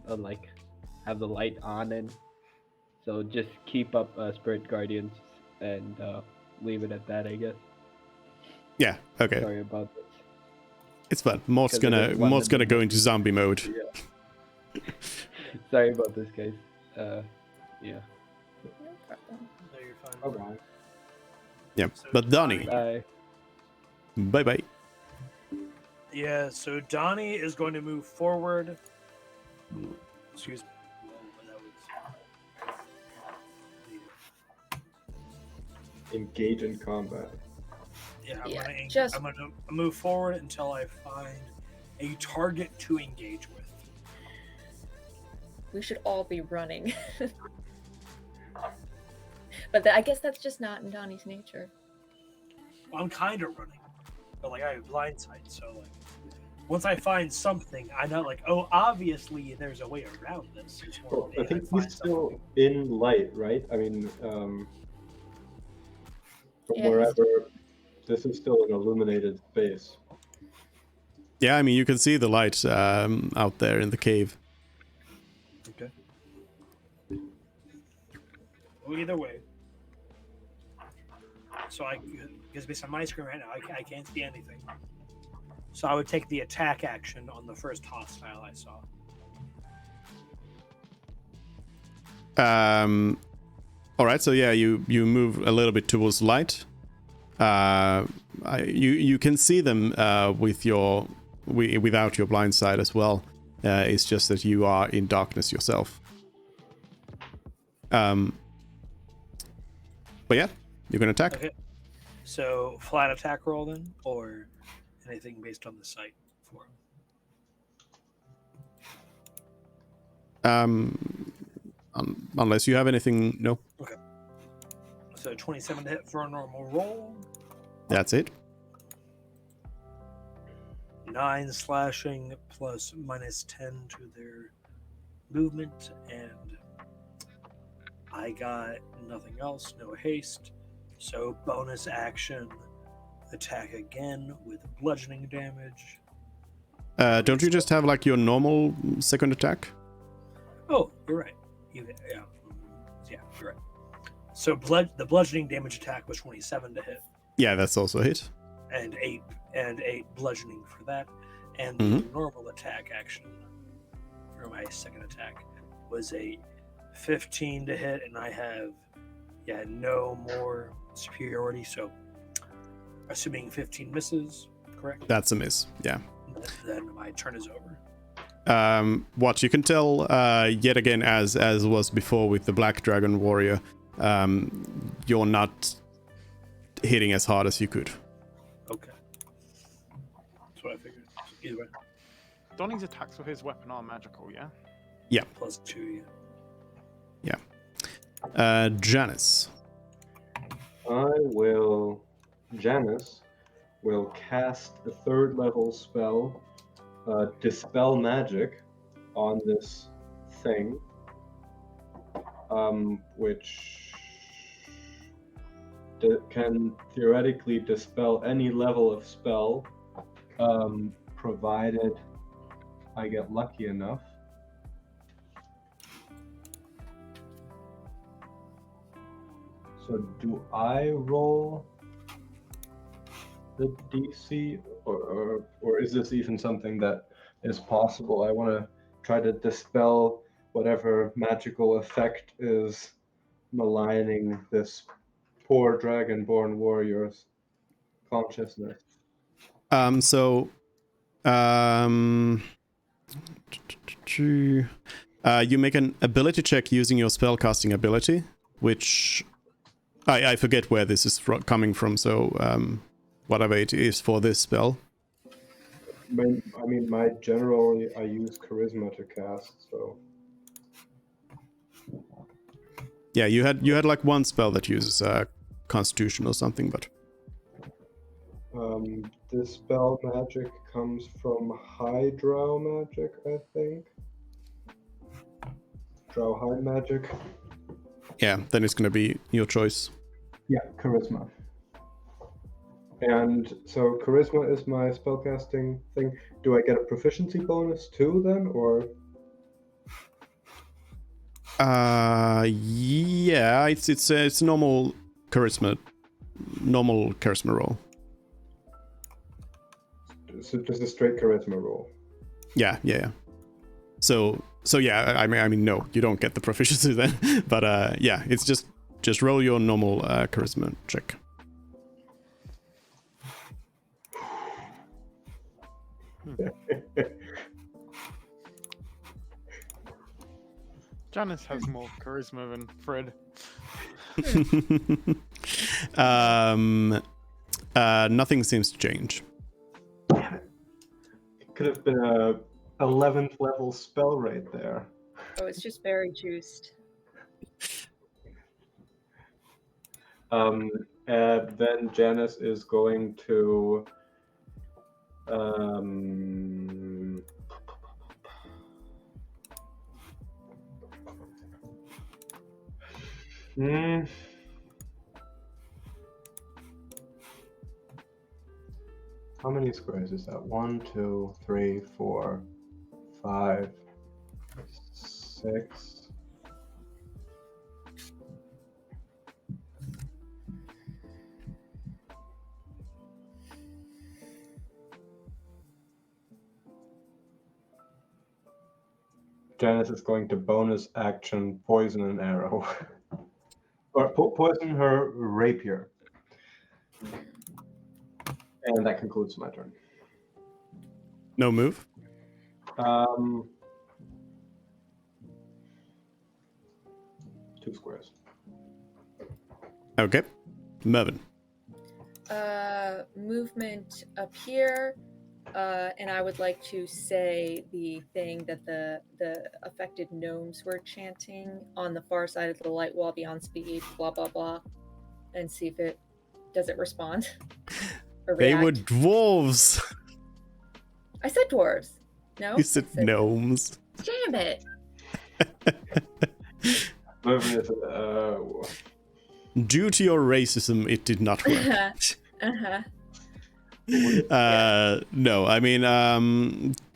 like, have the light on in. So just keep up, Spirit Guardians, and leave it at that, I guess. yeah, okay. Sorry about this. It's fun. Mort's 'Cause I gonna just wanted to go into zombie mode. Yeah. Sorry about this, guys. Yeah. No problem. No, you're fine. All right. Yeah, So but Donnie, Bye. bye. Yeah, so Donnie is going to move forward. Excuse me. That was... Engage in combat. Yeah, just- I'm gonna move forward until I find a target to engage with. We should all be running. But I guess that's just not in Donnie's nature. I'm kind of running, but like I have blind sight, so like once I find something, I know like, oh, obviously there's a way around this. It's more Well, like, I think find he's still in light, right? I mean, from Yeah, wherever, this is still an illuminated space. Yeah, I mean you can see the light out there in the cave. Okay. Well, either way. So because based on my screen right now, I can't see anything. So I would take the attack action on the first hostile I saw. All right, so yeah, you move a little bit towards light. You can see them without your blind sight as well. It's just that you are in darkness yourself. But yeah, you're gonna attack. Okay. So flat attack roll then, or anything based on the sight for him? Unless you have anything, no. Okay. So 27 to hit for a normal roll. That's it. 9 slashing plus minus 10 to their movement, and I got nothing else, no haste. So bonus action, attack again with bludgeoning damage. Don't you just have like your normal second attack? Oh, you're right. Yeah, you're right. So the bludgeoning damage attack was 27 to hit, Yeah, that's also a hit. and 8 bludgeoning for that, and the normal attack action for my second attack was a 15 to hit, and I have no more superiority, so assuming 15 misses, correct? That's a miss. Yeah. Then my turn is over. What you can tell yet again, as was before with the Black Dragon Warrior, you're not hitting as hard as you could. Okay. That's what I figured. Either way, Donnie's attacks with his weapon are magical, yeah? plus 2, Janice. Janice will cast a 3rd level spell, Dispel Magic, on this thing, which can theoretically dispel any level of spell, provided I get lucky enough. So do I roll the DC, or is this even something that is possible? I want to try to dispel whatever magical effect is maligning this poor dragonborn warrior's consciousness. You make an ability check using your spellcasting ability, which I forget where this is coming from, so whatever it is for this spell. My generally I use charisma to cast, so Yeah, you had like one spell that uses Constitution or something, but this spell magic comes from High Drow magic, I think. Drow High magic. yeah, then it's gonna be your choice. Yeah, charisma. And so charisma is my spellcasting thing. Do I get a proficiency bonus too then, or? Yeah, it's normal charisma roll. So just a straight charisma roll. Yeah. So yeah, I mean, no, you don't get the proficiency then. But yeah, it's just roll your normal charisma check. Janice has more charisma than Fred. Nothing seems to change. It could have been a 11th level spell right there. Oh, it's just very juiced. And then Janice is going to how many squares is that? 1, 2, 3, 4, 5, 6. Janice is going to bonus action poison an arrow. Or poison her rapier. And that concludes my turn. No move. 2 squares. Okay. Mervin. Movement up here, and I would like to say the thing that the affected gnomes were chanting on the far side of the light wall beyond speed, blah blah blah, and see if it respond or They react. were dwarves. I said dwarves. No, You said gnomes. Damn it! Mervin is Due to your racism, it did not work. No, I mean,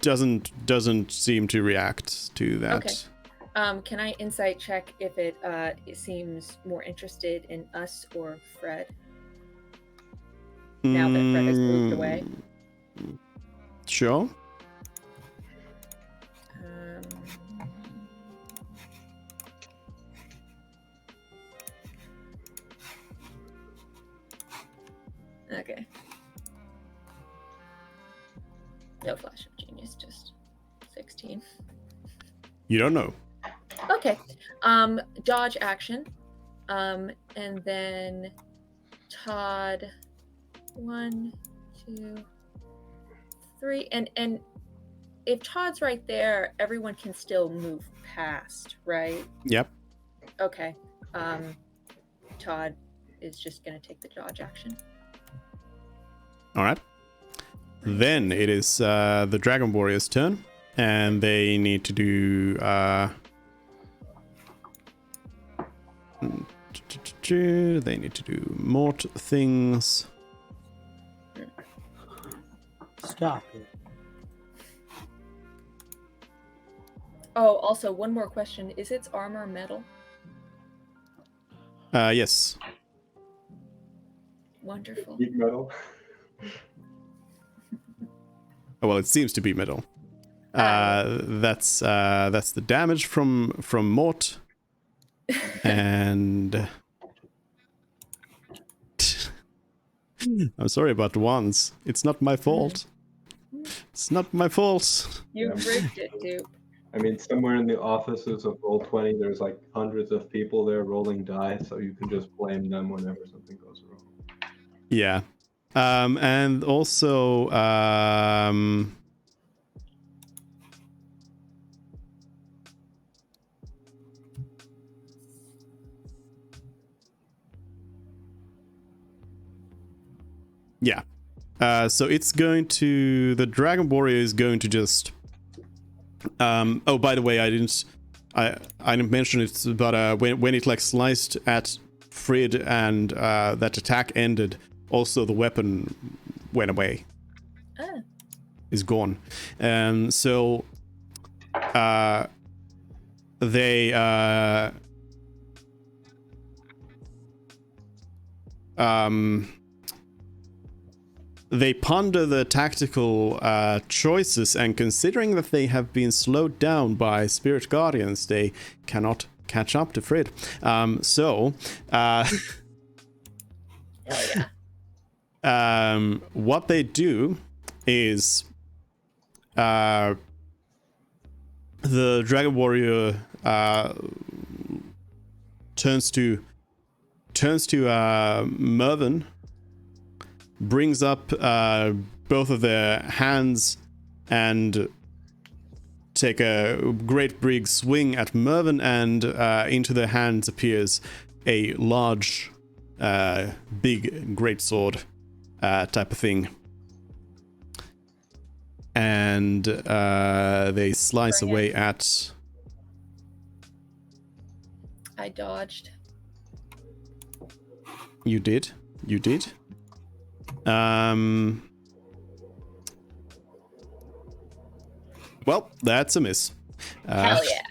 doesn't seem to react to that. Okay. Can I insight check if it seems more interested in us or Fred? Now that Fred has moved away. Sure. Okay. No flash of genius, just 16. You don't know. Okay. Dodge action. And then Todd 1, 2, 3. And if Todd's right there, everyone can still move past, right? Yep. Okay. Todd is just gonna take the dodge action. All right. Then it is the Dragon Warrior's turn, and they need to do they need to do more things. Stop it. Oh, also one more question: is its armor metal? Yes. Wonderful. Deep metal. Oh, well, it seems to be metal. That's the damage from Mort, and I'm sorry about the ones. It's not my fault. It's not my fault. You rigged it, dude. I mean, somewhere in the offices of Roll20, there's like hundreds of people there rolling die, so you can just blame them whenever something goes wrong. Yeah. And also, yeah. So it's going to, the Dragon Warrior is going to just, oh, by the way, I didn't mention it, but when it like sliced at Frid and that attack ended, also the weapon went away. Oh. Is gone. So they they ponder the tactical choices, and considering that they have been slowed down by spirit guardians, they cannot catch up to Frid. So Hell yeah. what they do is the dragon warrior turns to Mervyn, brings up both of their hands and take a great big swing at Mervyn, and into their hands appears a large, big greatsword type of thing. And they slice Bring it. away at... I dodged. You did. Well, that's a miss. Hell yeah.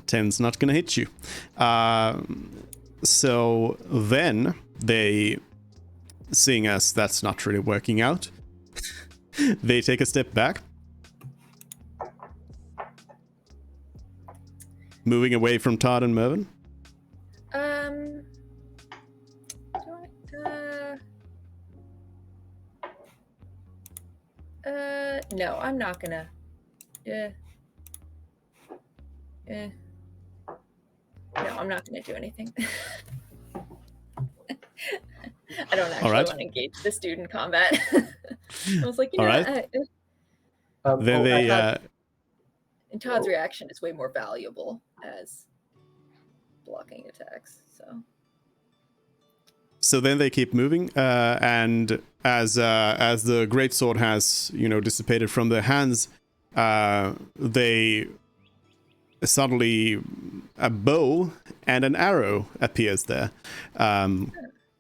10's not gonna hit you. So then they, seeing as that's not really working out, they take a step back, moving away from Todd and Mervyn. No, I'm not gonna. No, I'm not gonna do anything. I don't actually right. want to engage this dude in combat. I was like, you know, All right. Then they and Todd's reaction is way more valuable as blocking attacks. So then they keep moving, and as the greatsword has, dissipated from their hands, they suddenly a bow and an arrow appears there,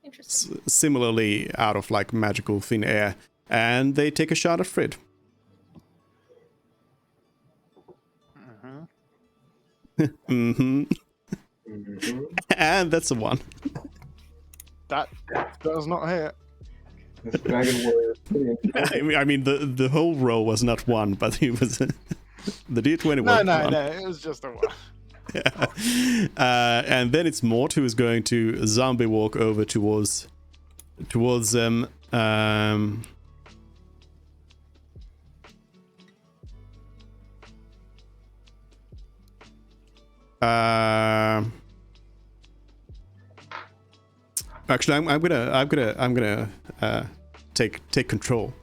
Interesting. similarly out of like magical thin air, and they take a shot at Frid. Mm-hmm. And that's a 1. That does not hit. This dragon warrior is pretty intense. I mean the whole roll was not 1, but it was the D20 was No, 1. it was just a 1. Yeah. And then it's Mort who is going to zombie walk over towards them. Actually, I'm gonna take control.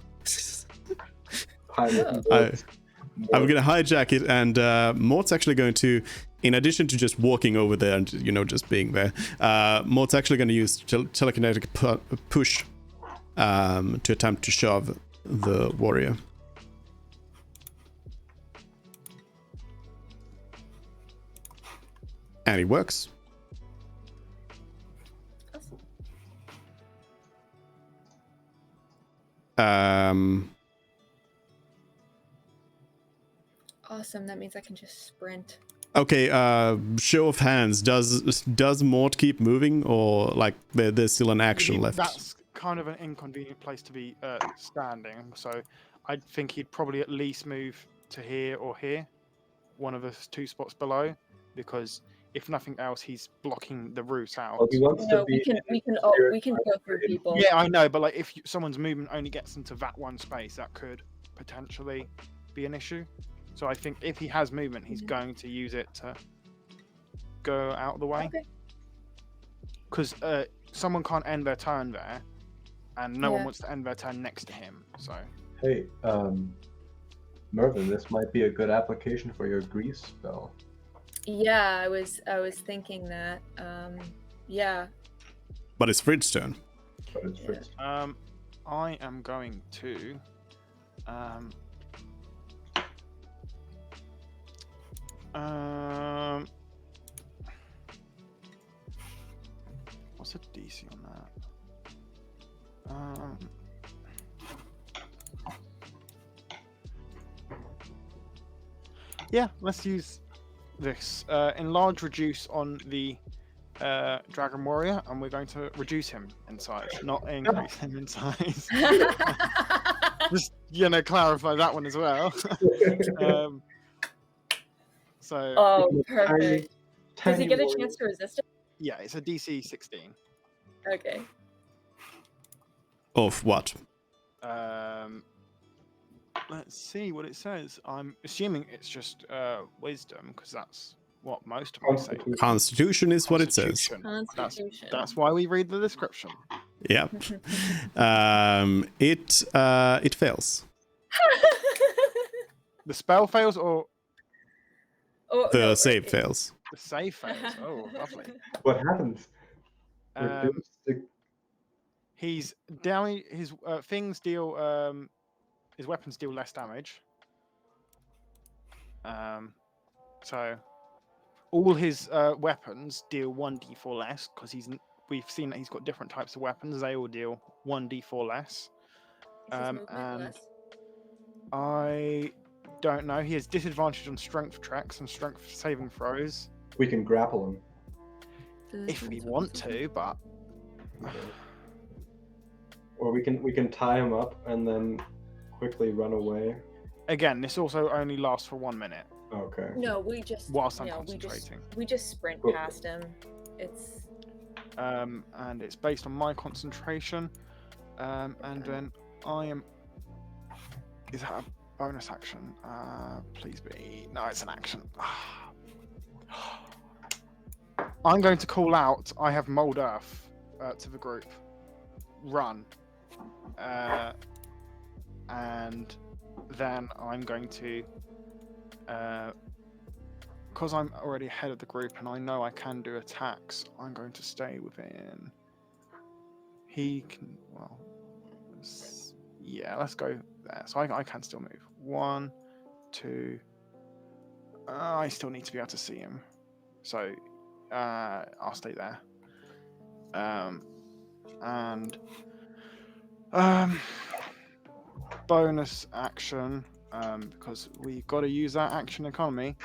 I'm gonna hijack it, and Mort's actually going to, in addition to just walking over there and just being there, Mort's actually going to use telekinetic push to attempt to shove the warrior. And it works. Awesome. That means I can just sprint. Okay, show of hands. Does Mort keep moving, or like there's still an action left? That's kind of an inconvenient place to be standing, so I think he'd probably at least move to here or here, one of the 2 spots below, because if nothing else, he's blocking the route out. Well, he wants to We be can go through people. Yeah, I know, but like if someone's movement only gets them to that one space, that could potentially be an issue. So I think if he has movement, he's going to use it to go out of the way. Because someone can't end their turn there, and no one wants to end their turn next to him. So Hey, Mervyn, this might be a good application for your grease spell. Yeah, I was thinking that. Yeah. But it's Frid's turn. But it's first. I am going to what's the DC on that? Yeah, let's use this. Enlarge reduce on the Dragon Warrior, and we're going to reduce him in size, not increase him in size. Just clarify that one as well. So Oh, Tiny- perfect. Does he tiny get a warrior. chance to resist it? yeah, it's a DC 16. Okay. Of what? Let's see what it says. I'm assuming it's just wisdom, because that's what most of my say. Constitution. Constitution is what it says. Constitution. That's why we read the description. Yep. It fails. The spell fails or Oh, The no, save okay. fails. the save fails? Oh, lovely. What happens? Um, Reduce the- he's down. His things deal. His weapons deal less damage. So all his weapons deal 1d4 less because we've seen that he's got different types of weapons. They all deal 1d4 less. Is his movement And less? I don't know. He has disadvantage on strength checks and strength saving throws we can grapple him, if we want to, but or we can tie him up and then quickly run away. again, this also only lasts for 1 minute Okay. No, we just. whilst I'm no, concentrating. we just sprint Cool. past him. It's. And it's based on my concentration. And then I am. Is that a bonus action? Please be. No, it's an action. I'm going to call out. I have Mold Earth to the group. Run. And then I'm going to. Because I'm already ahead of the group and I know I can do attacks, I'm going to stay within. He can. Well. Yeah, let's go there. So I can still move. 1, 2. I still need to be able to see him. So I'll stay there. And bonus action, because we got to use that action economy.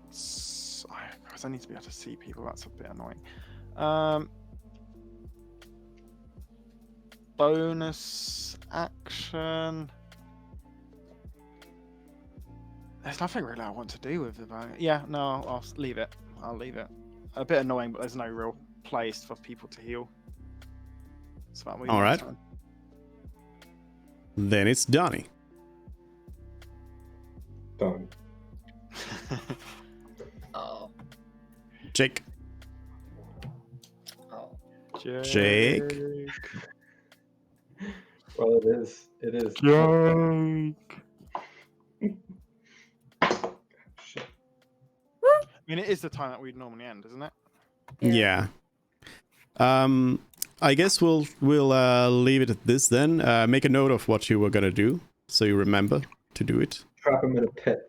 Because I need to be able to see people. That's a bit annoying. Bonus action. There's nothing really I want to do with it. Yeah, no, I'll leave it. I'll leave it. A bit annoying, but there's no real place for people to heal. So that will be All my right. turn. Then it's Donnie. Done. Oh. Jake. Oh. Jake. Well, it is. Jake. Shit. I mean, it is the time that we'd normally end, isn't it? Yeah. I guess we'll leave it at this then. Make a note of what you were gonna do, so you remember to do it. Trap him in a pit.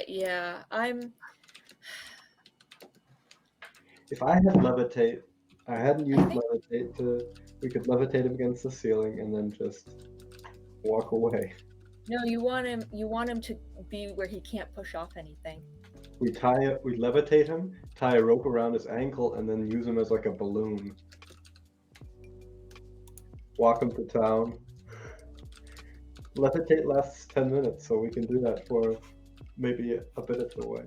Yeah. If I had levitate, I hadn't used levitate we could levitate him against the ceiling and then just walk away. No, you want him to be where he can't push off anything. We levitate him, tie a rope around his ankle, and then use him as like a balloon. Walk him to town. Levitate lasts 10 minutes, so we can do that for maybe a bit of the way.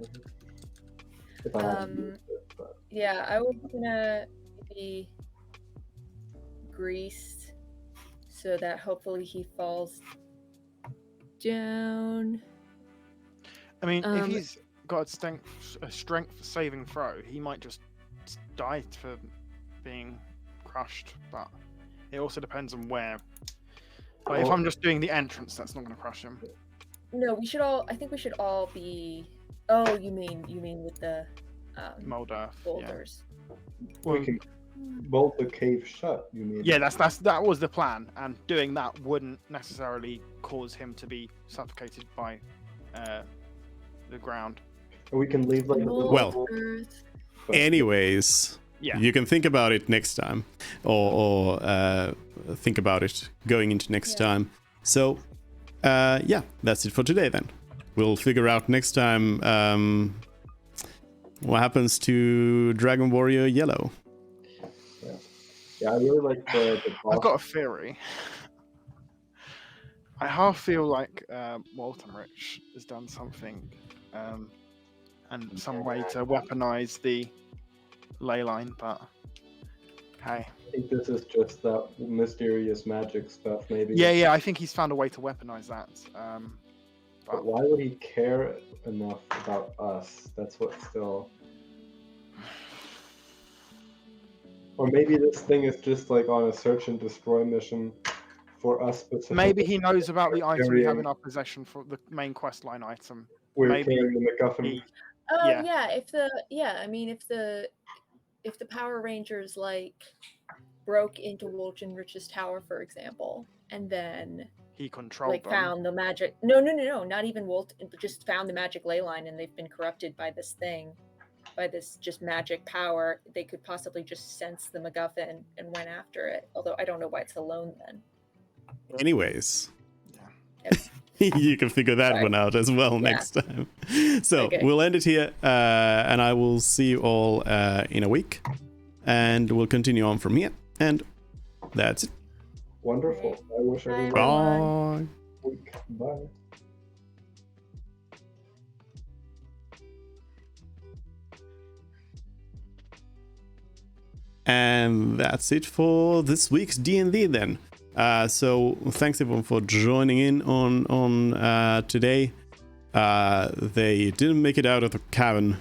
If I haven't used it, but Yeah, I was gonna be greased so that hopefully he falls down. I mean, if Um, he's got a strength saving throw, he might just die for being crushed. But it also depends on where. Like, if I'm just doing the entrance, that's not going to crush him. No, we should all. I think we should all be. Oh, you mean with the Mold Earth. Yeah. boulders? we can bolt the cave shut, you mean? Yeah, that was the plan, and doing that wouldn't necessarily cause him to be suffocated by the ground. And we can leave like a little Well, hole, Earth. but- Anyways, Yeah. You can think about it next time, or think about it going into next Yeah. time. So, yeah, that's it for today then. We'll figure out next time what happens to Dragon Warrior Yellow. Yeah, I really like the I've boss. got a theory. I half feel like Walton Rich has done something, and some way to weaponize the ley line, but hey. I think this is just that mysterious magic stuff, maybe. Yeah, I think he's found a way to weaponize that. But why would he care enough about us? That's what still. Or maybe this thing is just like on a search and destroy mission for us specifically. Maybe he knows about the item we have carrying- in our possession for the main quest line item. We're maybe carrying the MacGuffin. he- Yeah. Yeah. I mean, if the Power Rangers like broke into Wolchen Rich's tower, for example, and then he controlled like them. found the magic. No, not even Wolchen, but just found the magic ley line, and they've been corrupted by this thing, by this just magic power. They could possibly just sense the MacGuffin and went after it. Although I don't know why it's alone then. Anyways, Yep. you can figure that Sorry. one out as well Yeah. next time. So Okay. we'll end it here, and I will see you all in a week, and we'll continue on from here. And that's it. Wonderful. I wish Bye, everyone Bye. a week. Bye. And that's it for this week's D&D then. So thanks everyone for joining in on today. They didn't make it out of the cavern.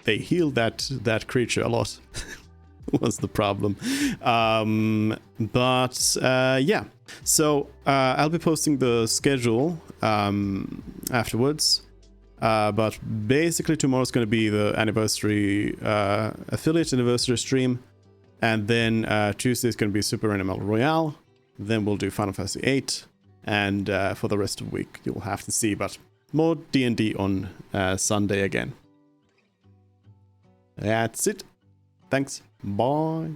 They healed that creature a lot. Was the problem. But yeah. So I'll be posting the schedule afterwards. But basically tomorrow's going to be the anniversary affiliate anniversary stream, and then Tuesday is going to be Super Animal Royale. Then we'll do Final Fantasy VIII, and for the rest of the week you'll have to see. But more D&D on Sunday again. That's it. Thanks. Bye.